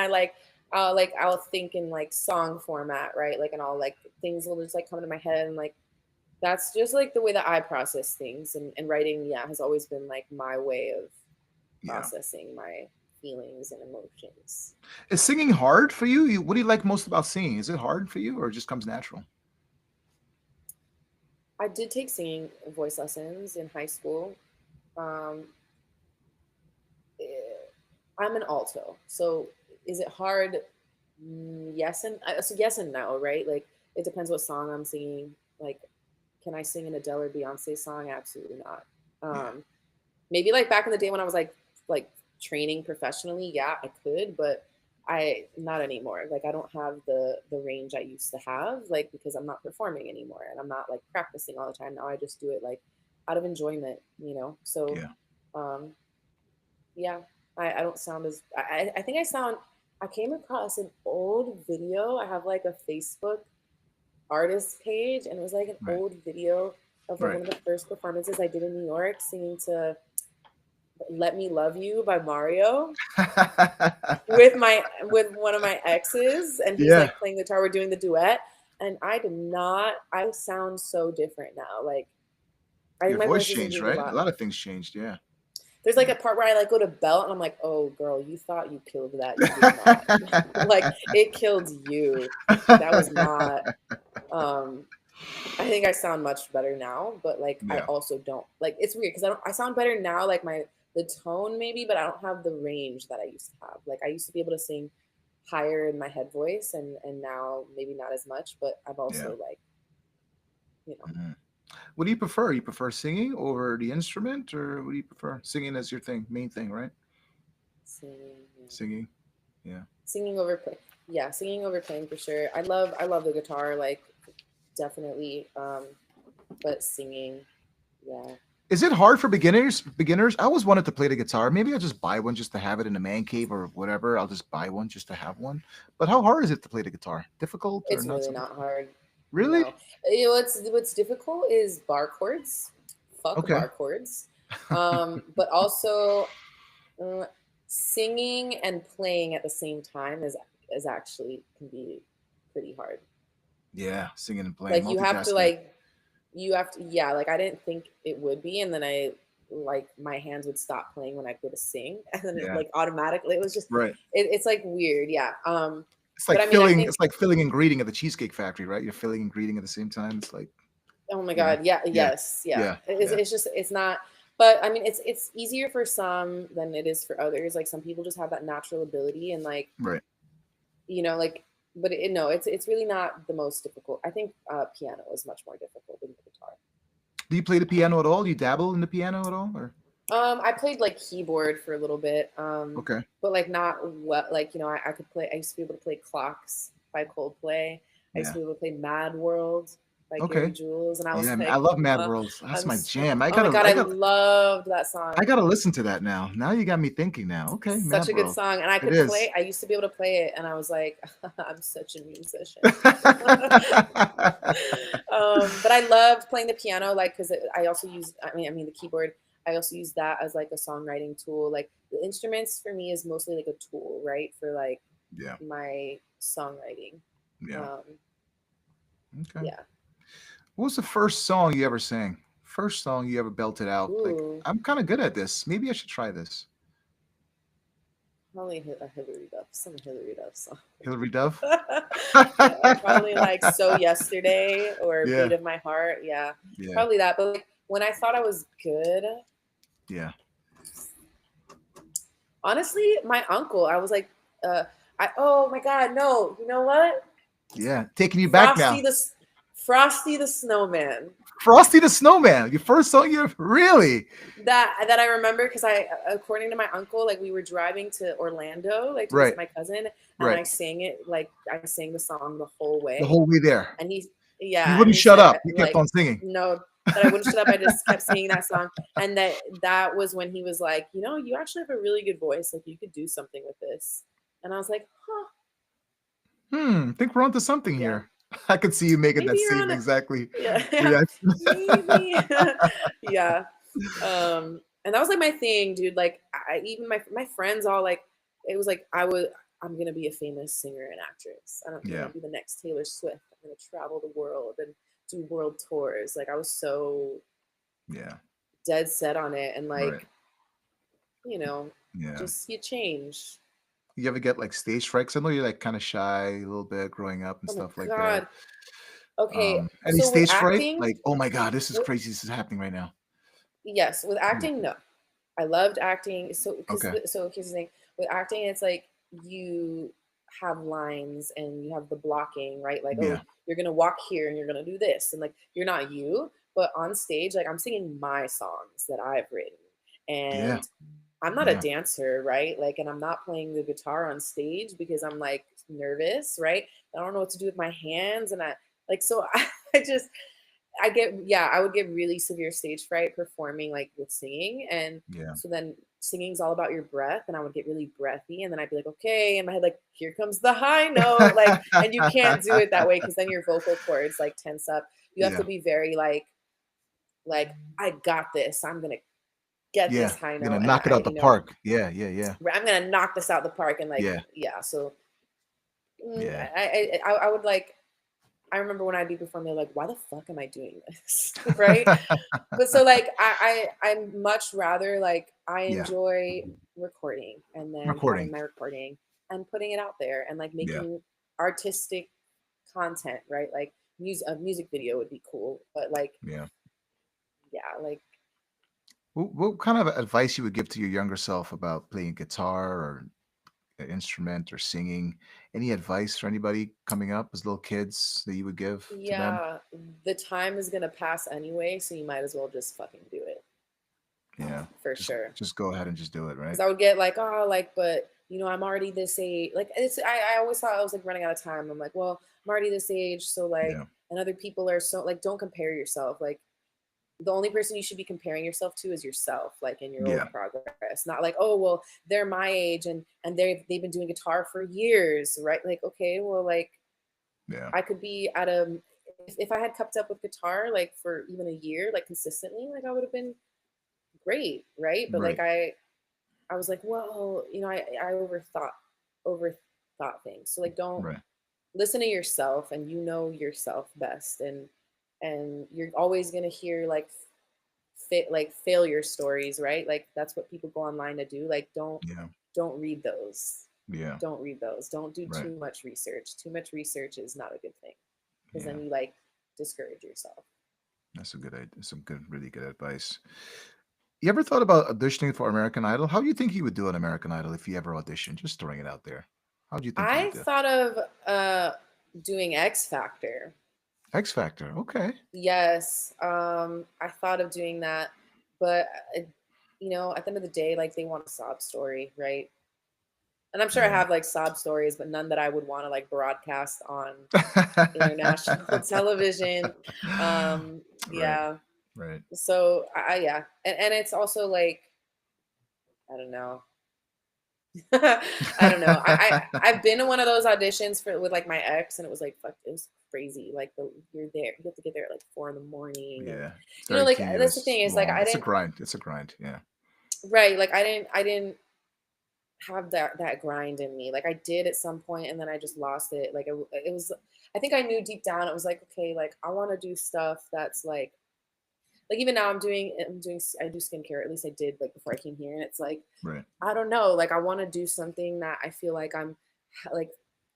S2: I'll think in like song format, right? Like, and I'll like things will just like come into my head, and like that's just like the way that I process things. And writing, yeah, has always been like my way of
S1: yeah.
S2: processing my feelings and emotions.
S1: Is singing hard for you? What do you like most about singing? Is it hard for you or it just comes natural?
S2: I did take singing voice lessons in high school. Um, eh, I'm an alto, so is it hard? Yes and so yes and no, right? Like it depends what song I'm singing. Like, can I sing an Adele or Beyonce song? Absolutely not.
S1: Yeah.
S2: Maybe like back in the day when I was like training professionally, yeah, I could, but I not anymore. Like I don't have the range I used to have, like because I'm not performing anymore and I'm not like practicing all the time. Now I just do it like out of enjoyment, you know. So
S1: Yeah.
S2: um yeah, I don't sound as I think I sound I came across an old video. I have like a Facebook artist page and it was like an
S1: Right.
S2: old video of like
S1: Right.
S2: one of the first performances I did in New York singing to Let Me Love You by Mario with one of my exes, and he's
S1: Yeah.
S2: like playing the guitar, we're doing the duet. And I sound so different now. Like I think
S1: Your
S2: my
S1: voice
S2: voice has
S1: changed,
S2: improved a
S1: right? A
S2: lot.
S1: lot of things changed. Yeah.
S2: There's like
S1: Yeah.
S2: a part where I like go to belt and I'm like, oh girl, you thought you killed that. You did not. Like it killed you. That was not um I think I sound much better now, but like I
S1: Yeah.
S2: also don't like it's weird because I sound better now, like my the tone maybe, but I don't have the range that I used to have. Like I used to be able to sing higher in my head voice and now maybe not as much, but I've
S1: Yeah.
S2: also like, you know,
S1: Mhm. What do you prefer? You prefer singing over the instrument, or what do you prefer? Singing as your thing, main thing, right?
S2: singing
S1: Singing. Yeah.
S2: singing over play. Yeah, singing over playing for sure. I love the guitar like definitely but singing, yeah.
S1: Is it hard for beginners? Beginners? I always wanted to play the guitar. Maybe I'll just buy one just to have it in the man cave or whatever. I'll just buy one just to have one. But how hard is it to play the guitar? Difficult or
S2: It's
S1: not
S2: really
S1: so
S2: not
S1: difficult?
S2: hard.
S1: Really?
S2: No. You know what's difficult is bar chords. Fuck
S1: Okay.
S2: bar chords. But also uh, singing and playing at the same time is actually can be pretty hard.
S1: Yeah, singing and playing,
S2: Like
S1: multitasking.
S2: you have to yeah, like I didn't think it would be, and then I like my hands would stop playing when I go to sing and then it
S1: Yeah,
S2: like automatically it was just
S1: right.
S2: it's like weird, yeah.
S1: It's
S2: But
S1: like
S2: I mean I
S1: filling.
S2: think
S1: It's like filling and greeting at the Cheesecake Factory, right? You're filling and greeting at the same time. It's like,
S2: oh my
S1: you know,
S2: god, yeah,
S1: yeah,
S2: yes, yeah.
S1: yeah, yeah,
S2: It's just it's not. But I mean, it's easier for some than it is for others. Like some people just have that natural ability, and like
S1: Right.
S2: like, but no, it's really not the most difficult. I think piano is much more difficult than the guitar.
S1: Do you play the piano at all? Do you dabble in the piano at all? Or
S2: I played like keyboard for a little bit,
S1: okay.
S2: but like not what like I could play. I used to be able to play Clocks by Coldplay. I used
S1: Yeah.
S2: to be able to play Mad World by Gary
S1: Okay.
S2: Jules, and I was
S1: Yeah, I
S2: like,
S1: love Mad Worlds. That's
S2: I'm.
S1: my jam. I
S2: Oh my
S1: gotta,
S2: god,
S1: I
S2: I
S1: got,
S2: loved that song.
S1: I gotta listen to that now. Now you got me thinking. Now, okay,
S2: Such
S1: Mad
S2: a good
S1: World.
S2: song, and I
S1: It
S2: could
S1: is.
S2: play. I used to be able to play it, and I was like, I'm such a musician. But I loved playing the piano, like because I also used. I mean the keyboard. I also use that as like a songwriting tool. Like the instruments for me is mostly like a tool, right, for like
S1: Yeah.
S2: my songwriting.
S1: Yeah.
S2: Um,
S1: Okay.
S2: yeah.
S1: What was the first song you ever sang? First song you ever belted out? Like,
S2: Ooh,
S1: I'm kind of good at this. Maybe I should try this.
S2: probably a Hillary Duff, some Hillary Duff song.
S1: Hillary Duff.
S2: Yeah, probably like So Yesterday or Beat
S1: Yeah.
S2: of My Heart. Yeah,
S1: Yeah.
S2: probably that. But like when I thought I was good,
S1: Yeah.
S2: honestly, my uncle, I was like, oh my God, no, you know what?
S1: Yeah. Taking you back
S2: Frosty
S1: now.
S2: the Frosty the Snowman.
S1: Frosty the Snowman. Your first song you ever really?
S2: That I remember because according to my uncle, like we were driving to Orlando, like to
S1: Right.
S2: visit my cousin, and
S1: Right.
S2: I sang it, like I sang the song the whole
S1: The
S2: way,
S1: whole way there.
S2: and
S1: You
S2: yeah, and
S1: wouldn't
S2: he
S1: shut
S2: said
S1: up. You kept
S2: like
S1: on singing.
S2: no, that I wouldn't shut up. I just kept singing that song, and that was when he was like, you actually have a really good voice, like you could do something with this, and I was like, huh,
S1: I think we're onto something
S2: yeah,
S1: here. I could see you making
S2: maybe
S1: that
S2: you're
S1: same
S2: on it,
S1: exactly
S2: yeah, yeah,
S1: reaction.
S2: maybe, yeah. And that was like my thing, dude. Like I even my friends all like it was like I'm gonna be a famous singer and actress. I'm
S1: Yeah.
S2: gonna be the next Taylor Swift. I'm gonna travel the world and do world tours. Like I was so
S1: Yeah.
S2: dead set on it, and
S1: Right.
S2: like you know,
S1: Yeah.
S2: just you change.
S1: You ever get like stage fright? I know you're like kind of shy a little bit growing up and
S2: Oh my
S1: stuff like that.
S2: god. Okay,
S1: Any
S2: so with
S1: stage fright?
S2: acting,
S1: Like, oh my God, this is
S2: with,
S1: crazy. This is happening right now.
S2: yes, with
S1: Yeah.
S2: acting, no. I loved acting.
S1: Okay.
S2: So here's the thing with acting, it's like you have lines and you have the blocking, right? Like, oh,
S1: Yeah.
S2: you're gonna walk here and you're gonna do this, and like you're not you, but on stage, like I'm singing my songs that I've written,
S1: Yeah.
S2: and I'm not a
S1: Yeah.
S2: dancer, right? Like, and I'm not playing the guitar on stage because I'm like nervous, right? I don't know what to do with my hands, and I like so I just I would get really severe stage fright performing like with singing. And
S1: Yeah.
S2: so then singing's all about your breath, and I would get really breathy, and then I'd be like, okay, in my head, like, here comes the high note, like, and you can't do it that way because then your vocal cords like tense up. You have to
S1: Yeah.
S2: be very like, I got this. I'm gonna get
S1: Yeah.
S2: this high
S1: You're
S2: note,
S1: gonna
S2: and
S1: knock it
S2: I,
S1: out the park. Yeah. Yeah. Yeah.
S2: I'm gonna knock this out the park, and like,
S1: Yeah.
S2: yeah. So
S1: Yeah.
S2: I would like I remember when I'd be performing, like, why the fuck am I doing this? Right? But so like I'm much rather like I
S1: Yeah.
S2: enjoy recording and then having
S1: Recording.
S2: my recording and putting it out there and like
S1: Yeah.
S2: making artistic content, right? Like a music video would be cool, but like
S1: Yeah.
S2: yeah, like
S1: What kind of advice you would give to your younger self about playing guitar or an instrument or singing? Any advice for anybody coming up as little kids that you would give to them?
S2: yeah, the time is gonna pass anyway, so you might as well just fucking do it
S1: Yeah.
S2: for
S1: Just
S2: sure.
S1: just go ahead and just do it, right?
S2: Because I would get like, oh, like, but I'm already this age. Like, I always thought I was like running out of time. I'm like, well, I'm already this age, so like,
S1: Yeah.
S2: and other people are so like, don't compare yourself. Like, the only person you should be comparing yourself to is yourself, like in your
S1: Yeah.
S2: own progress. Not like, oh, well, they're my age and they've been doing guitar for years, right? Like, okay, well, like,
S1: Yeah.
S2: I could be at a if I had kept up with guitar like for even a year, like consistently, like I would have been great, right? But like
S1: Right.
S2: I was like, well, I overthought things. So like don't
S1: Right.
S2: listen to yourself, and you know yourself best, and you're always gonna hear like failure stories, right? Like that's what people go online to do. Like
S1: Yeah.
S2: don't read those.
S1: Yeah.
S2: Don't read those. Don't do
S1: Right.
S2: too much research. Too much research is not a good thing because
S1: Yeah.
S2: then you like discourage yourself.
S1: That's a good idea. Some good, really good advice. You ever thought about auditioning for American Idol? How do you think you would do an American Idol if you ever auditioned? Just throwing it out there. How do you think you would
S2: I
S1: do?
S2: thought of doing X Factor.
S1: X Factor. Okay.
S2: Yes, I thought of doing that, but at the end of the day, like they want a sob story, right? And I'm sure I
S1: Yeah.
S2: have like sob stories, but none that I would want to like broadcast on international television.
S1: Right.
S2: Yeah.
S1: Right.
S2: So yeah, and it's also like I don't know. I don't know. I've been to one of those auditions for with like my ex, and it was like fuck, it was crazy. Like you're there, you have to get there at like 4 in the morning, and
S1: Yeah. It's very
S2: like that's the
S1: tedious,
S2: thing is like
S1: long.
S2: I
S1: It's a
S2: didn't
S1: grind. It's a grind. Yeah.
S2: right, like I didn't have that grind in me. Like I did at some point, and then I just lost it. Like it was. I think I knew deep down it was like okay, like I want to do stuff that's like even now I do skincare. At least I did like before I came here, and it's like
S1: Right.
S2: I don't know. Like I want to do something that I feel like I'm like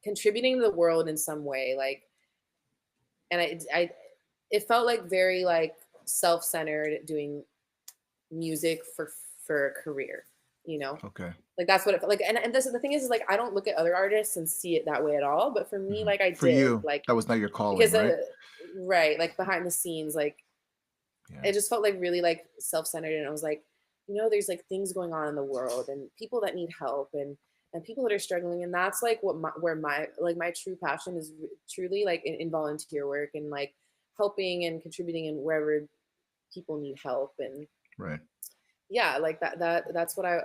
S2: contributing to the world in some way. Like, and it felt like very like self-centered doing music for a career. You know,
S1: Okay.
S2: like that's what it felt like. And this the thing is like I don't look at other artists and see it that way at all. But for me,
S1: Mhm.
S2: like I
S1: For
S2: did,
S1: you,
S2: like
S1: that was not your calling,
S2: because
S1: right?
S2: right, like behind the scenes, like
S1: Yeah.
S2: it just felt like really like self-centered, and I was like there's like things going on in the world and people that need help and people that are struggling, and that's like where my like my true passion is truly like in volunteer work and like helping and contributing in wherever people need help. And
S1: Right.
S2: yeah, like that's what I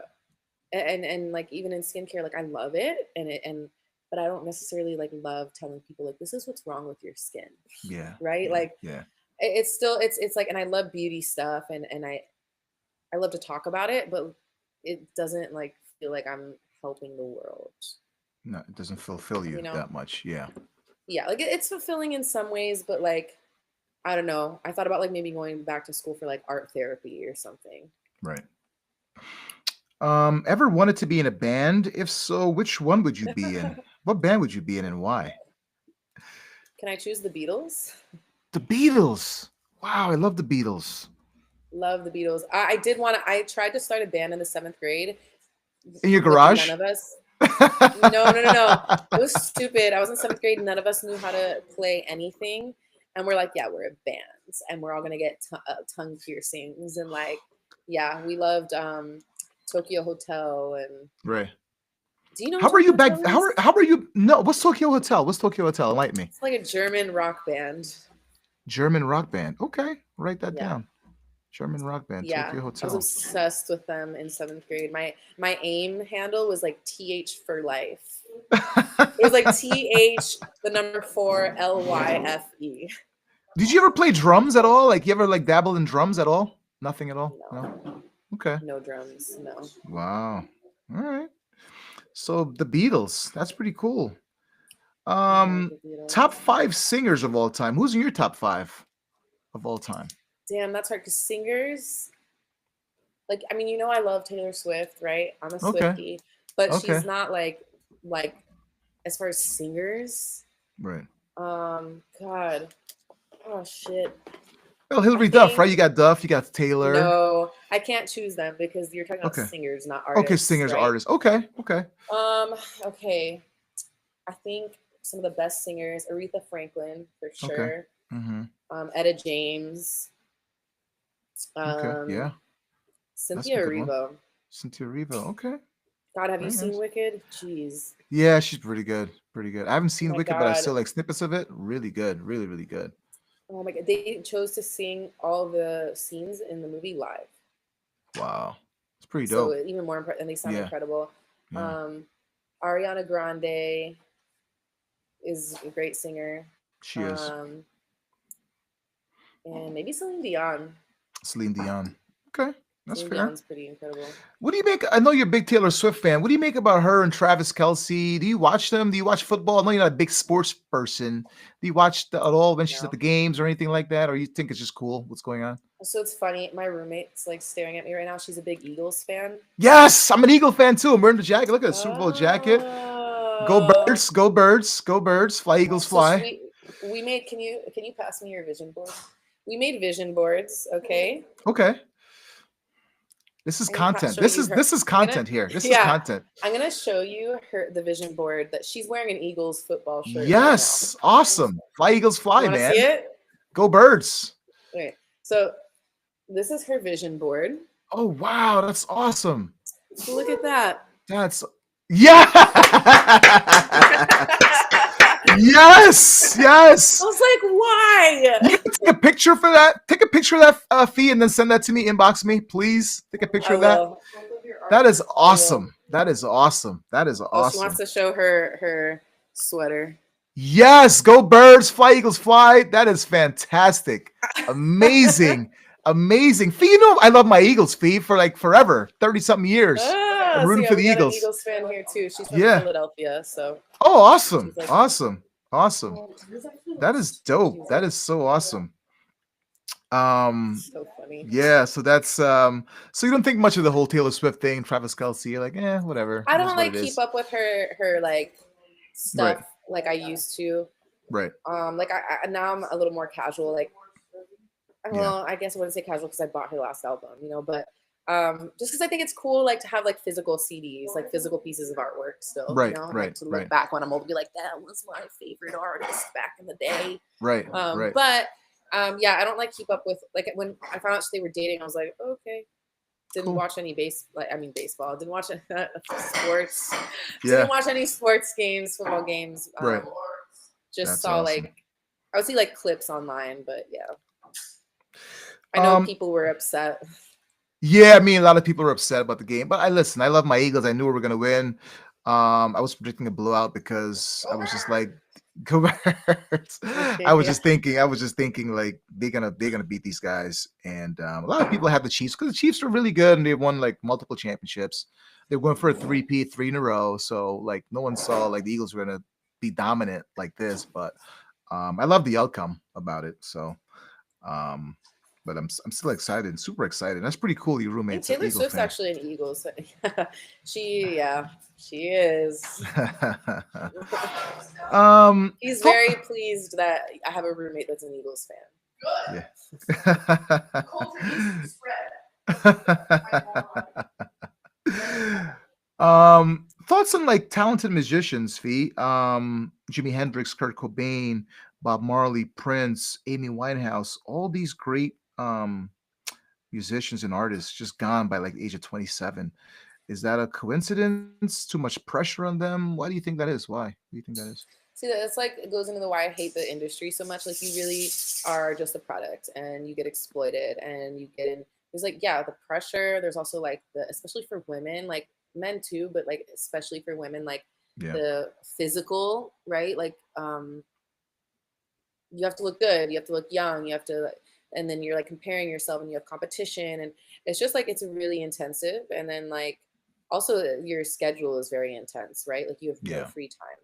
S2: and like even in skincare, like I love it, and but I don't necessarily like love telling people like this is what's wrong with your skin,
S1: Yeah.
S2: right?
S1: Yeah.
S2: Like
S1: Yeah.
S2: it's still it's like, and I love beauty stuff, and I love to talk about it, but it doesn't like feel like I'm helping the world,
S1: No, it doesn't fulfill
S2: you
S1: you
S2: know?
S1: that much. Yeah.
S2: Yeah, like it's fulfilling in some ways, but like I don't know. I thought about like maybe going back to school for like art therapy or something.
S1: Right. Ever wanted to be in a band? If so, which one would you be in? What band would you be in and why?
S2: Can I choose the Beatles?
S1: The Beatles. Wow, I love the Beatles.
S2: Love the Beatles. I did want to. I tried to start a band in the 7th grade.
S1: In your
S2: Like none
S1: garage?
S2: of us. No, no, no, no. It was stupid. I was in 7th grade. None of us knew how to play anything, and we're like, yeah, we're a band, and we're all gonna get tongue piercings, and like, yeah, we loved Tokyo Hotel. And
S1: Right.
S2: do you know
S1: How
S2: what
S1: were you
S2: Tokyo
S1: back?
S2: Hotel is?
S1: How were you? No, what's Tokyo Hotel? What's Tokyo Hotel? Enlighten me.
S2: It's like a German rock band.
S1: German rock band. Okay, write that
S2: Yeah,
S1: down. German rock band,
S2: yeah.
S1: Tokyo
S2: I was
S1: Hotel.
S2: obsessed with them in 7th grade. My AIM handle was like TH for life. It was like TH the number 4 LYFE.
S1: Did you ever play drums at all? Like you ever like dabble in drums at all? Nothing at all.
S2: No,
S1: No. Okay.
S2: no drums. No.
S1: Wow. All right. So the Beatles. That's pretty cool.
S2: I love
S1: Um,
S2: the Beatles.
S1: top 5 singers of all time. Who's in your top 5 of all time?
S2: Damn, that's hard because singers, like, I mean, I love Taylor Swift, right? I'm a
S1: Okay.
S2: Swiftie, but
S1: Okay.
S2: she's not like as far as singers.
S1: Right.
S2: God, oh shit.
S1: Well,
S2: I
S1: Hillary Duff, right?
S2: think
S1: You got Duff, you got Taylor.
S2: no, I can't choose them because you're talking about
S1: Okay.
S2: singers, not
S1: Okay,
S2: artists,
S1: singers,
S2: right?
S1: artists. Okay. Okay.
S2: Okay. I think some of the best singers, Aretha Franklin for
S1: Okay.
S2: sure.
S1: Mm-hmm.
S2: Etta James,
S1: Okay. Yeah. That's a
S2: Cynthia
S1: good one.
S2: Erivo.
S1: Cynthia Erivo. Okay.
S2: God, have you
S1: Very
S2: seen
S1: nice.
S2: Wicked? Jeez.
S1: Yeah, she's pretty good. Pretty good. I haven't
S2: Oh
S1: seen
S2: my
S1: Wicked, but I
S2: God.
S1: still like snippets of it. Really good. Really, really good.
S2: Oh my God. They chose to sing all the scenes in the movie live.
S1: Wow. It's pretty
S2: So
S1: dope.
S2: even more and they sound
S1: Yeah.
S2: incredible.
S1: Yeah.
S2: Ariana Grande is a great singer.
S1: She is.
S2: And maybe Celine Dion.
S1: Celine Dion. Okay. That's
S2: Celine
S1: fair.
S2: Dion's pretty incredible.
S1: What do you make? I know you're a big Taylor Swift fan. What do you make about her and Travis Kelce? Do you watch them? Do you watch football? I know you're not a big sports person. Do you watch at all when she's at
S2: No.
S1: the games or anything like that? Or you think it's just cool? What's going on?
S2: So it's funny. My roommate's like staring at me right now. She's a big Eagles fan.
S1: Yes, I'm an Eagle fan too. I'm wearing the jacket. Look at the Super Bowl jacket. Go Birds! Go Birds! Go Birds! Fly Eagles fly!
S2: So we made. Can you pass me your vision board? We made vision boards. Okay.
S1: Okay. This is
S2: I'm gonna
S1: content.
S2: show you her.
S1: This is
S2: I'm gonna,
S1: content here. This is
S2: yeah,
S1: content.
S2: I'm gonna show you the vision board that she's wearing an Eagles football shirt right now.
S1: Yes, awesome. Fly Eagles
S2: You
S1: fly,
S2: want to see
S1: man.
S2: it?
S1: Go Birds.
S2: Okay, so this is her vision board.
S1: Oh wow, that's awesome.
S2: So look at that.
S1: That's yeah. Yes, yes.
S2: I was like, why?
S1: You can take a picture for that. Take a picture of that fee and then send that to me. Inbox me, please. Take a picture
S2: I
S1: of that.
S2: will.
S1: That is awesome. That is awesome. That is
S2: Oh, she
S1: awesome.
S2: wants to show her sweater.
S1: Yes, go Birds, fly Eagles fly. That is fantastic. Amazing. Amazing. Fee, you know, I love my Eagles, Fee, for like forever. 30-something years. I'm rooting for the
S2: we got
S1: Eagles.
S2: an Eagles fan here too. She's from
S1: Yeah.
S2: Philadelphia, so.
S1: Oh, awesome.
S2: She's like-
S1: Awesome. Awesome. That is dope. That is so awesome.
S2: So funny.
S1: Yeah, so that's so you don't think much of the whole Taylor Swift thing, Travis Kelce, you're like, whatever.
S2: I
S1: It
S2: don't
S1: is what
S2: like
S1: it
S2: keep
S1: is.
S2: up with her like stuff like I used to.
S1: Right.
S2: Like I now I'm a little more casual. Like, well, I guess I wouldn't say casual because I bought her last album, you know. But just because I think it's cool, like to have like physical CDs, like physical pieces of artwork still,
S1: Right,
S2: you know, and,
S1: right,
S2: like, to look
S1: right.
S2: back when I'm old, and be like, that was my favorite artist back in the day.
S1: Right. Right.
S2: But yeah, I don't like keep up with like when I found out they were dating, I was like, okay. Didn't
S1: Cool.
S2: watch any baseball. Didn't watch sports.
S1: Yeah.
S2: Didn't watch any sports games, football games.
S1: Right.
S2: Just
S1: That's
S2: saw
S1: awesome.
S2: like I would see like clips online, but yeah. I know people were upset.
S1: Yeah, I mean, a lot of people are upset about the game, but I love my Eagles. I knew we were gonna win. I was predicting a blowout because I was just like, go Birds. I was just thinking like they're gonna beat these guys. And a lot of people have the Chiefs because the Chiefs are really good and they've won like multiple championships. They're going for a 3-peat, 3 in a row. So like no one saw like the Eagles were gonna be dominant like this, but I love the outcome about it. So but I'm still excited and super excited. That's pretty cool. Your roommate's an
S2: Taylor
S1: Eagles
S2: Swift's
S1: fan.
S2: actually an Eagles. She is. He's very pleased that I have a roommate that's an Eagles fan.
S1: Thoughts on like talented musicians, Fee? Jimi Hendrix, Kurt Cobain, Bob Marley, Prince, Amy Winehouse, all these great musicians and artists just gone by like the age of 27. Is that a coincidence? Too much pressure on them? Why do you think that is? Why do you think that is?
S2: See, that's like it goes into the why I hate the industry so much. Like you really are just a product, and you get exploited, and you get in. There's like the pressure. There's also like especially for women, like men too, but like especially for women, like the physical, right? Like you have to look good, you have to look young, you have to, and then you're like comparing yourself, and you have competition, and it's just like it's really intensive. And then like also your schedule is very intense, right? Like you have no free time.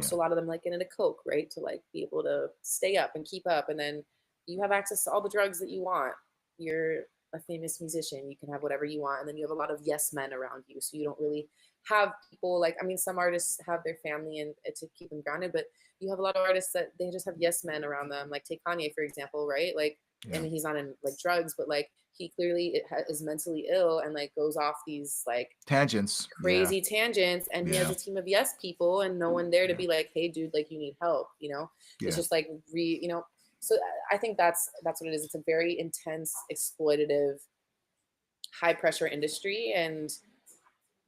S2: So a lot of them like get into coke, right, to like be able to stay up and keep up, and then you have access to all the drugs that you want. You're a famous musician, you can have whatever you want, and then you have a lot of yes men around you, so you don't really have people like, I mean, some artists have their family and to keep them grounded, but you have a lot of artists that they just have yes men around them. Like take Kanye for example, right? Like I mean, he's not in like drugs, but like he clearly is mentally ill and like goes off these like
S1: tangents,
S2: crazy tangents, and he has a team of yes people and no one there to be like, hey dude, like you need help, you know. It's just like you know. So I think that's what it is. It's a very intense, exploitative, high pressure industry, and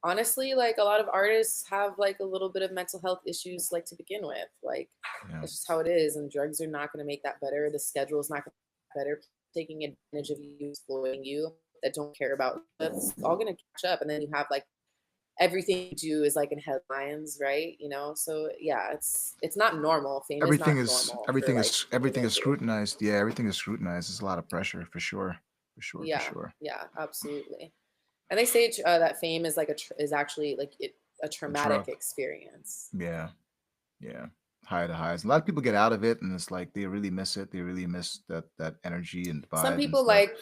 S2: honestly, like a lot of artists have like a little bit of mental health issues like to begin with. Like that's just how it is, and drugs are not going to make that better. The schedule is not going to make that better. Taking advantage of you, exploiting you, that don't care about that's all going to catch up, and then you have like everything you do is like in headlines, right? You know, so yeah, it's not normal. Fame
S1: everything
S2: is
S1: is
S2: not normal
S1: everything
S2: for,
S1: is
S2: like,
S1: everything is
S2: women.
S1: scrutinized. Yeah, everything is scrutinized. There's a lot of pressure for sure.
S2: Yeah, absolutely. And they say that fame is like is actually like a traumatic experience.
S1: Yeah, high to highs. A lot of people get out of it, and it's like they really miss it. They really miss that energy and vibe.
S2: Some people like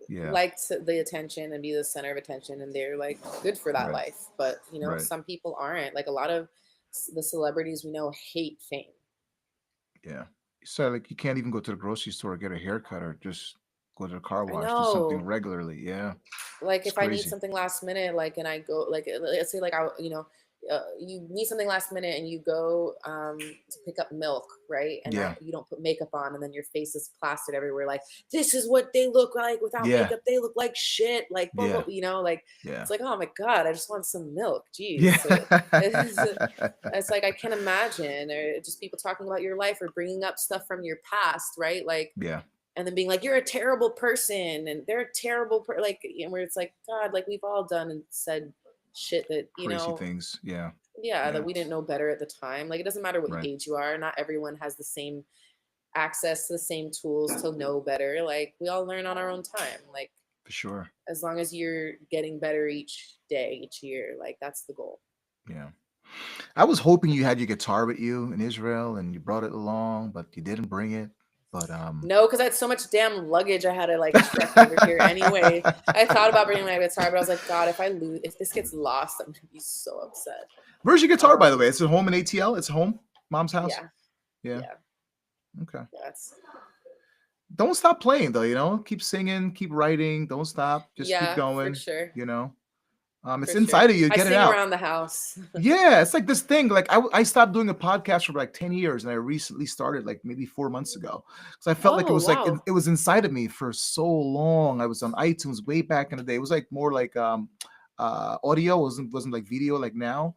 S2: like the attention and be the center of attention, and they're like good for that life. But you know, some people aren't. Like a lot of the celebrities we know hate fame.
S1: Yeah, so like you can't even go to the grocery store or get a haircut or just go to the car
S2: I
S1: wash, do something
S2: know.
S1: regularly. Yeah,
S2: Like
S1: it's
S2: if I need
S1: crazy.
S2: something last minute, like, and I go, like, let's say, like, you need something last minute and you go to pick up milk, right? And
S1: Yeah,
S2: you don't put makeup on, and then your face is plastered everywhere. Like, this is what they look like without
S1: yeah,
S2: makeup. They look like shit. Like, blah, blah,
S1: yeah,
S2: like,
S1: yeah,
S2: it's like, oh my God, I just want some milk. Jeez. So it's,
S1: yeah.
S2: it's like, I can't imagine, or just people talking about your life or bringing up stuff from your past, right? Like,
S1: Yeah,
S2: and then being like, you're a terrible person and they're a terrible like, and where it's like, God, like, we've all done and said shit that,
S1: crazy things. Yeah,
S2: yeah, that
S1: yeah,
S2: we didn't know better at the time. Like, it doesn't matter what
S1: right,
S2: age you are, not everyone has the same access to the same tools to know better. Like, we all learn on our own time. Like,
S1: for sure.
S2: as long as you're getting better each day, each year, like, that's the goal.
S1: Yeah. I was hoping you had your guitar with you in Israel and you brought it along, but you didn't bring it. But
S2: No, because I had so much damn luggage I had to like trek over here anyway. I thought about bringing my guitar, but I was like, God, if this gets lost, I'm gonna be so upset.
S1: where's your guitar, by the way?
S2: Um,
S1: It's at home in ATL. It's home, mom's house.
S2: yeah,
S1: Yeah.
S2: yeah,
S1: Okay.
S2: yeah, it's,
S1: Don't stop playing though. Keep singing, keep writing. Don't stop. Just keep
S2: yeah, for
S1: going.
S2: sure,
S1: You know, it's
S2: for sure.
S1: inside of you.
S2: I
S1: Get it
S2: sing
S1: out.
S2: around the house.
S1: Yeah, it's like this thing. Like I stopped doing a podcast for like 10 years, and I recently started like maybe 4 months ago because I felt like it
S2: Oh
S1: was like
S2: wow.
S1: it was inside of me for so long. I was on iTunes way back in the day. It was like more like audio, wasn't like video like now.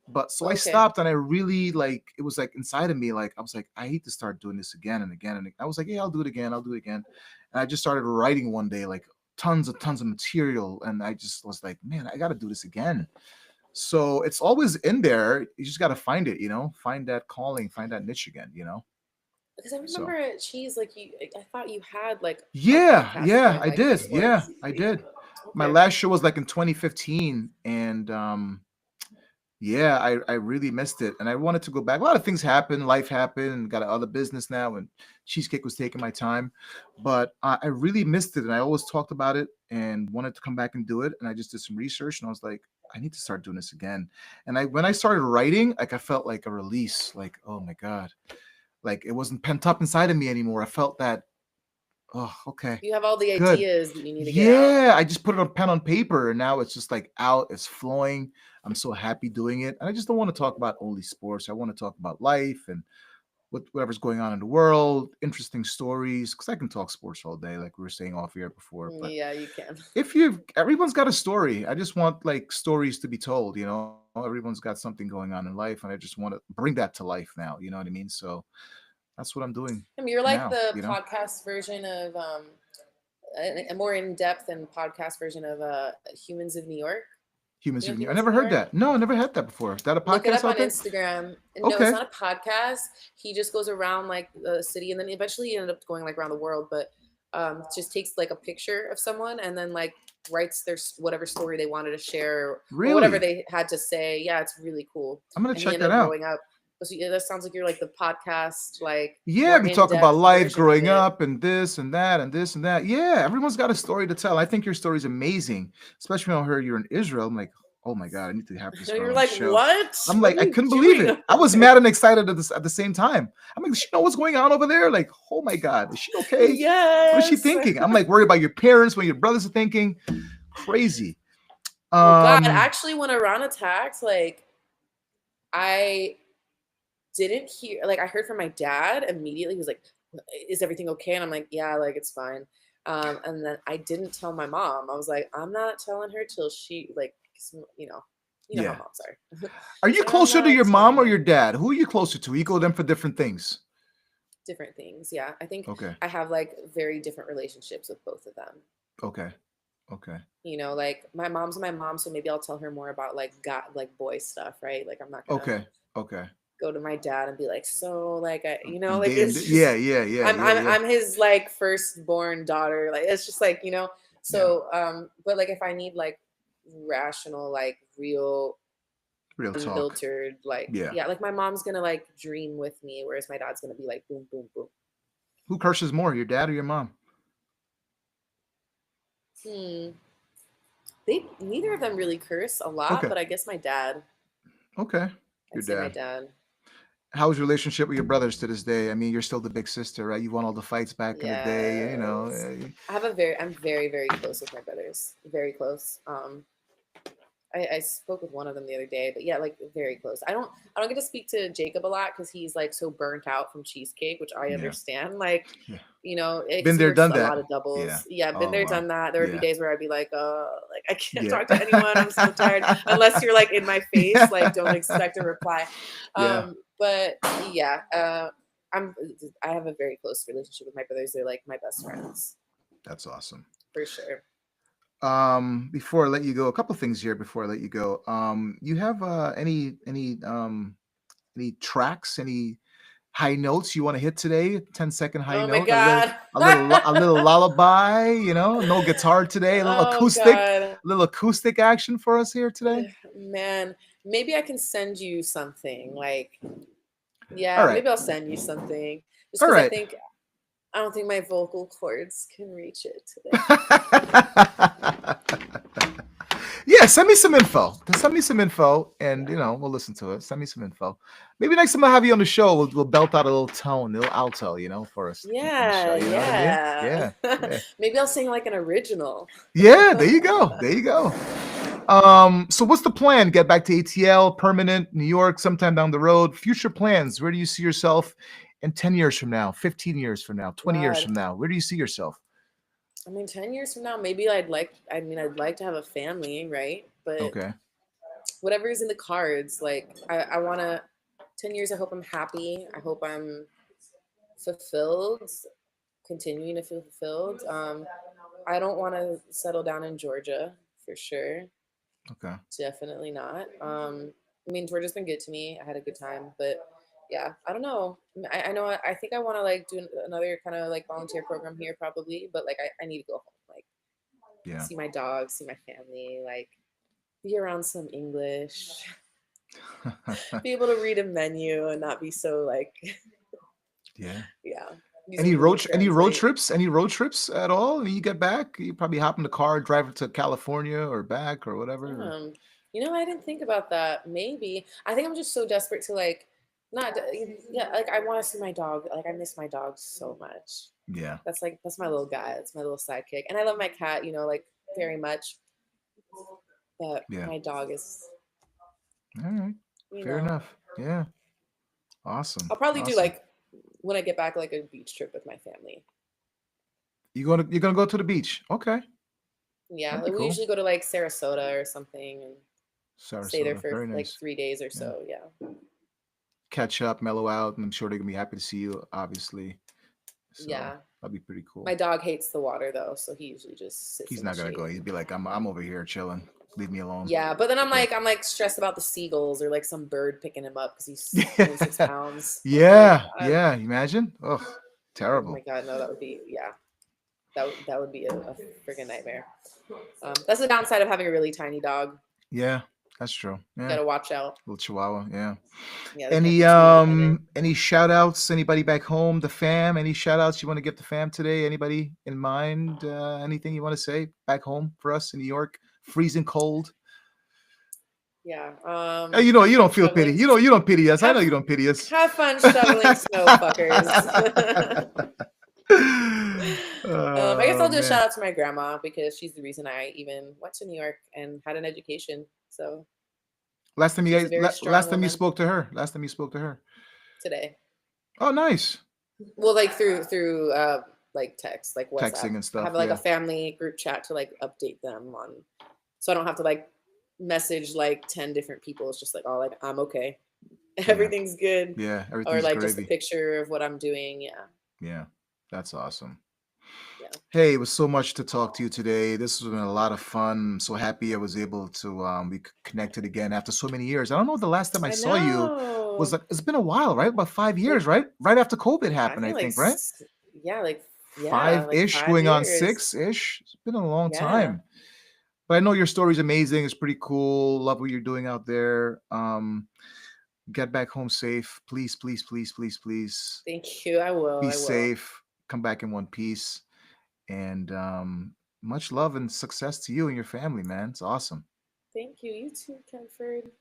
S1: But so I
S2: Okay.
S1: stopped, and I really like it was like inside of me. Like I was like, I hate to start doing this again and again. And I was like, yeah, I'll do it again. I'll do it again. And I just started writing one day, like tons of material. And I just was like, man, I got to do this again. So it's always in there. You just got to find it, find that calling, find that niche again.
S2: Because I
S1: So
S2: remember at Cheese, like, I thought you had like a
S1: yeah,
S2: podcast
S1: yeah,
S2: going,
S1: I
S2: like, for
S1: did. Yeah,
S2: sports.
S1: I did. My
S2: Okay.
S1: last show was like in 2015, and yeah, I really missed it, and I wanted to go back. A lot of things happened, life happened, and got other business now, and Cheesecake was taking my time, but I really missed it, and I always talked about it and wanted to come back and do it, and I just did some research, and I was like, I need to start doing this again. And when I started writing, like I felt like a release, like oh my god, like it wasn't pent up inside of me anymore. I felt that, oh okay,
S2: You have all the
S1: good.
S2: ideas that you need to get out.
S1: Yeah, I just put it on pen on paper, and now it's just like out, it's flowing. I'm so happy doing it. And I just don't want to talk about only sports. I want to talk about life and whatever's going on in the world, interesting stories, because I can talk sports all day, like we were saying off air before. But
S2: Yeah, you can.
S1: everyone's got a story. I just want like stories to be told. Everyone's got something going on in life, and I just want to bring that to life now. You know what I mean? So that's what I'm doing
S2: I mean, you're like
S1: now.
S2: the podcast version of a more in depth and podcast version of Humans of New York.
S1: Humans
S2: You know
S1: Union. I
S2: Humans of
S1: never
S2: New
S1: heard
S2: York?
S1: that. No, I never had that before. Is that a
S2: Look it
S1: podcast
S2: up on
S1: out there?
S2: Instagram. No, it's
S1: Okay.
S2: not a podcast. He just goes around like the city, and then eventually he ended up going like around the world. But just takes like a picture of someone and then like writes their whatever story they wanted to share or whatever
S1: Really?
S2: they had to say. Yeah, it's really cool.
S1: I'm gonna
S2: And he
S1: check
S2: ended
S1: that
S2: up
S1: out.
S2: growing up. So yeah, that sounds like you're like the podcast, like
S1: Yeah,
S2: more
S1: we
S2: in
S1: talk about
S2: depth
S1: life
S2: version of
S1: growing
S2: it.
S1: up and this and that and this and that. Yeah, everyone's got a story to tell. I think your story is amazing, especially when I heard you're in Israel. I'm like, oh my god, I need to have this
S2: So
S1: girl
S2: you're
S1: on the
S2: like,
S1: show.
S2: what?
S1: I'm
S2: What are
S1: like, I
S2: you
S1: couldn't believe
S2: doing
S1: it.
S2: over
S1: I was
S2: there?
S1: mad and excited at the same time. I'm like, does she know what's going on over there? Like, oh my god, is she okay? What is she
S2: Yes.
S1: thinking? I'm like worried about your parents, what your brothers are thinking. Crazy.
S2: Well, God,
S1: Um,
S2: actually, when Iran attacked, like, I didn't hear, like, I heard from my dad immediately. He was like, is everything okay? And I'm like, yeah, like, it's fine. And then I didn't tell my mom. I was like, I'm not telling her till she, like, you know how
S1: yeah.
S2: moms are.
S1: Are you
S2: So I'm
S1: closer to
S2: not
S1: your mom
S2: telling
S1: or
S2: her.
S1: your dad? Who are you closer to? You go them for different things.
S2: Different things. Yeah. I think
S1: Okay.
S2: I have like very different relationships with both of them.
S1: Okay. Okay.
S2: Like my mom's my mom, so maybe I'll tell her more about like like boy stuff, right? Like I'm not gonna
S1: Okay. Okay.
S2: go to my dad and be like, so like
S1: I'm
S2: like
S1: dating.
S2: it's
S1: Yeah.
S2: just
S1: Yeah. Yeah.
S2: I'm
S1: Yeah.
S2: I'm
S1: Yeah.
S2: I'm his like firstborn daughter. Like it's just like,
S1: Yeah.
S2: so but like if I need like rational, like real
S1: Real talk.
S2: unfiltered, like
S1: Yeah.
S2: yeah, like my mom's gonna like dream with me, whereas my dad's gonna be like boom, boom, boom.
S1: Who curses more, your dad or your mom?
S2: Hmm. They neither of them really curse a lot,
S1: Okay.
S2: but I guess my dad.
S1: Okay. Your
S2: I'd say my
S1: dad.
S2: dad.
S1: How's your relationship with your brothers to this day? I mean, you're still the big sister, right? You won all the fights back in the day, you know.
S2: Yes. I'm very, very close with my brothers. Very close. I spoke with one of them the other day, but yeah, like very close. I don't get to speak to Jacob a lot because he's like so burnt out from cheesecake, which I
S1: Yeah,
S2: understand. Like,
S1: yeah.
S2: you know, because
S1: Been
S2: he
S1: there,
S2: works
S1: done
S2: a
S1: that.
S2: lot of
S1: Yeah.
S2: doubles. Yeah, been
S1: Oh
S2: there,
S1: wow.
S2: done that. There would be
S1: Yeah.
S2: days where I'd be like, like I can't
S1: Yeah.
S2: talk to anyone. I'm so tired. Unless you're like in my face, like don't expect a reply.
S1: Yeah.
S2: But yeah, I'm I have a very close relationship with my brothers. They're like my best friends
S1: That's awesome.
S2: for sure.
S1: Before I let you go, a couple things here before I let you go. You have any tracks, any high notes you want to hit today? 10-second high
S2: Oh my
S1: note,
S2: god.
S1: a little lullaby, you know, no guitar today,
S2: Oh god.
S1: a little acoustic action for us here today.
S2: Man, maybe I can send you something. Like,
S1: All
S2: yeah,
S1: right.
S2: maybe I'll send you something. Just
S1: All
S2: because
S1: right.
S2: I don't think my vocal cords can reach it today.
S1: Yeah, send me some info. Send me some info, and you know we'll listen to it. Send me some info. Maybe next time I have you on the show, we'll belt out a little tone, a little alto, you know, for us in the show.
S2: Yeah,
S1: You know what I mean?
S2: yeah.
S1: Yeah, yeah,
S2: Maybe I'll sing like an original.
S1: yeah. There you go. There you go. So what's the plan? Get back to ATL, permanent, New York, sometime down the road. Future plans. Where do you see yourself in 10 years from now, 15 years from now, 20 years
S2: God.
S1: from now? Where do you see yourself?
S2: I mean, 10 years from now, maybe I'd like to have a family, right? But
S1: Okay.
S2: whatever is in the cards, like, I want to, 10 years, I hope I'm happy. I hope I'm fulfilled, continuing to feel fulfilled. I don't want to settle down in Georgia for sure.
S1: Okay.
S2: Definitely not. I mean, Georgia's been good to me. I had a good time, but yeah, I don't know. I know. I think I want to like do another kind of like volunteer program here, probably. But like, I need to go home, like
S1: Yeah.
S2: see my dog, see my family, like be around some English, be able to read a menu and not be so like,
S1: Yeah.
S2: yeah, using Google
S1: Any road
S2: Translate.
S1: trips? Any road trips at all? When you get back, you probably hop in the car, drive to California or back or whatever. Or...
S2: You know, I didn't think about that. Maybe I think I'm just so desperate to like, not yeah, like I want to see my dog. Like I miss my dog so much.
S1: Yeah.
S2: That's my little guy. That's my little sidekick, and I love my cat. You know, like very much. But
S1: Yeah.
S2: my dog is,
S1: All right.
S2: you
S1: Fair
S2: know,
S1: enough. Yeah. Awesome.
S2: I'll probably do
S1: Awesome.
S2: like when I get back, like a beach trip with my family.
S1: You're gonna go to the beach. Okay.
S2: Yeah,
S1: That'd be
S2: like we
S1: cool.
S2: usually go to like Sarasota or something and stay there
S1: Sarasota.
S2: for
S1: Very
S2: like
S1: nice.
S2: 3 days or
S1: Yeah.
S2: so. Yeah,
S1: Catch up, mellow out, and I'm sure they're gonna be happy to see you, obviously. So
S2: yeah.
S1: that'd be pretty
S2: My
S1: cool.
S2: dog hates the water though, so he usually just sits
S1: He's
S2: in the
S1: not gonna go.
S2: shade.
S1: He'd be like, I'm over here chilling. Leave me alone.
S2: Yeah, but then
S1: Yeah.
S2: I'm like stressed about the seagulls or like some bird picking him up because he's only six
S1: Yeah.
S2: pounds. Oh my
S1: Yeah.
S2: god!
S1: Yeah. Imagine. Oh,
S2: Oh my
S1: terrible.
S2: god! No, that would be yeah. That would be a freaking nightmare. That's the downside of having a really tiny dog.
S1: Yeah. That's true.
S2: You
S1: Yeah.
S2: got to watch out.
S1: Little chihuahua. Yeah.
S2: Yeah, they can't be too independent.
S1: Any shout outs? Anybody back home? The fam? Any shout outs you want to give the fam today? Anybody in mind? Anything you want to say back home for us in New York? Freezing cold.
S2: Yeah.
S1: You don't feel pity.
S2: Shoveling.
S1: You don't pity us. I know
S2: Have
S1: you don't pity us.
S2: have fun shoveling snow, fuckers. I guess
S1: Oh
S2: I'll do a
S1: man.
S2: shout out to my grandma because she's the reason I even went to New York and had an education. So she's a very strong
S1: Last time you
S2: woman
S1: spoke to her. Last time you spoke to her.
S2: today.
S1: Oh, nice.
S2: Well, like through like text, like WhatsApp.
S1: Texting and
S2: I
S1: stuff.
S2: have like a
S1: Yeah.
S2: family group chat to like update them on, so I don't have to like message like 10 different people. It's just like, oh, like I'm okay,
S1: Yeah.
S2: everything's good,
S1: Yeah.
S2: or
S1: Everything's
S2: like just a
S1: gravy.
S2: picture of what I'm doing. Yeah,
S1: Yeah. That's awesome.
S2: yeah.
S1: Hey, it was so much to talk to you today. This has been a lot of fun. I'm so happy I was able to be connected again after so many years. I don't know the last time I
S2: I
S1: saw you was
S2: know.
S1: like it's been a while, right? About 5 years,
S2: Like
S1: right? Right after COVID
S2: I
S1: happened, I
S2: think like
S1: think, right?
S2: yeah, like
S1: 5-ish,
S2: five
S1: going on
S2: years.
S1: 6-ish. It's been a long
S2: Yeah.
S1: time. But I know your story's amazing. It's pretty cool. Love what you're doing out there. Get back home safe. Please, please, please, please, please
S2: Thank you. I will.
S1: be
S2: I will.
S1: safe. Come back in one piece. And much love and success to you and your family, man. It's awesome.
S2: Thank you. You too, Kenford.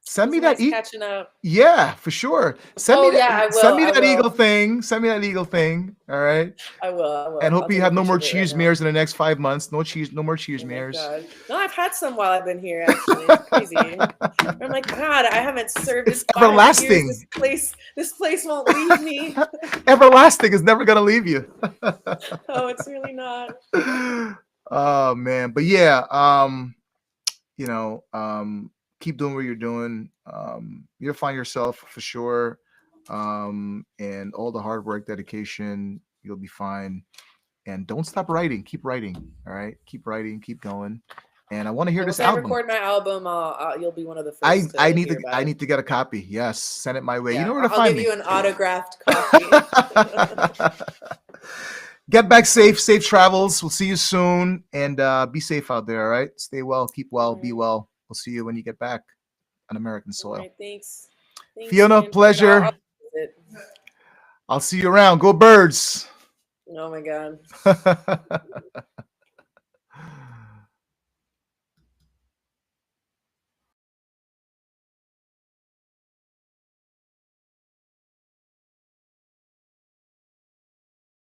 S1: Send
S2: It
S1: me
S2: was
S1: that.
S2: nice catching up.
S1: Yeah, for sure.
S2: Oh, yeah, I
S1: Send
S2: will.
S1: me
S2: I
S1: that eagle
S2: will.
S1: thing. Send me that eagle thing. All right.
S2: I will. I
S1: And
S2: will.
S1: hope
S2: I'll
S1: you
S2: take a
S1: have no
S2: picture
S1: more
S2: of it right
S1: cheese
S2: now.
S1: mirrors in the next 5 months. No more cheese
S2: Oh my
S1: mirrors.
S2: God. No, I've had some while I've been here, actually. It's crazy. I'm like, God, I haven't served
S1: It's
S2: this 5 years.
S1: everlasting.
S2: This place won't leave me.
S1: Everlasting is never gonna leave you.
S2: Oh, it's really not.
S1: Oh man, but yeah, you know, keep doing what you're doing. You'll find yourself for sure. And all the hard work, dedication, you'll be fine. And don't stop writing. Keep writing. All right, keep writing. Keep going. And I want to hear
S2: Yeah,
S1: this
S2: once I
S1: album.
S2: record my album, you'll be one of the first to hear about
S1: I
S2: it.
S1: need to get a copy. Yes, send it my way. You
S2: Yeah,
S1: know where to
S2: I'll
S1: find
S2: give
S1: me.
S2: you an autographed copy.
S1: Get back safe. Safe travels. We'll see you soon. And be safe out there. All right. Stay well. Keep well. Be well. We'll see you when you get back on American
S2: All
S1: soil.
S2: right, thanks. Thanks,
S1: Fiona,
S2: Sanford.
S1: pleasure. I'll see you around. Go Birds.
S2: Oh my God.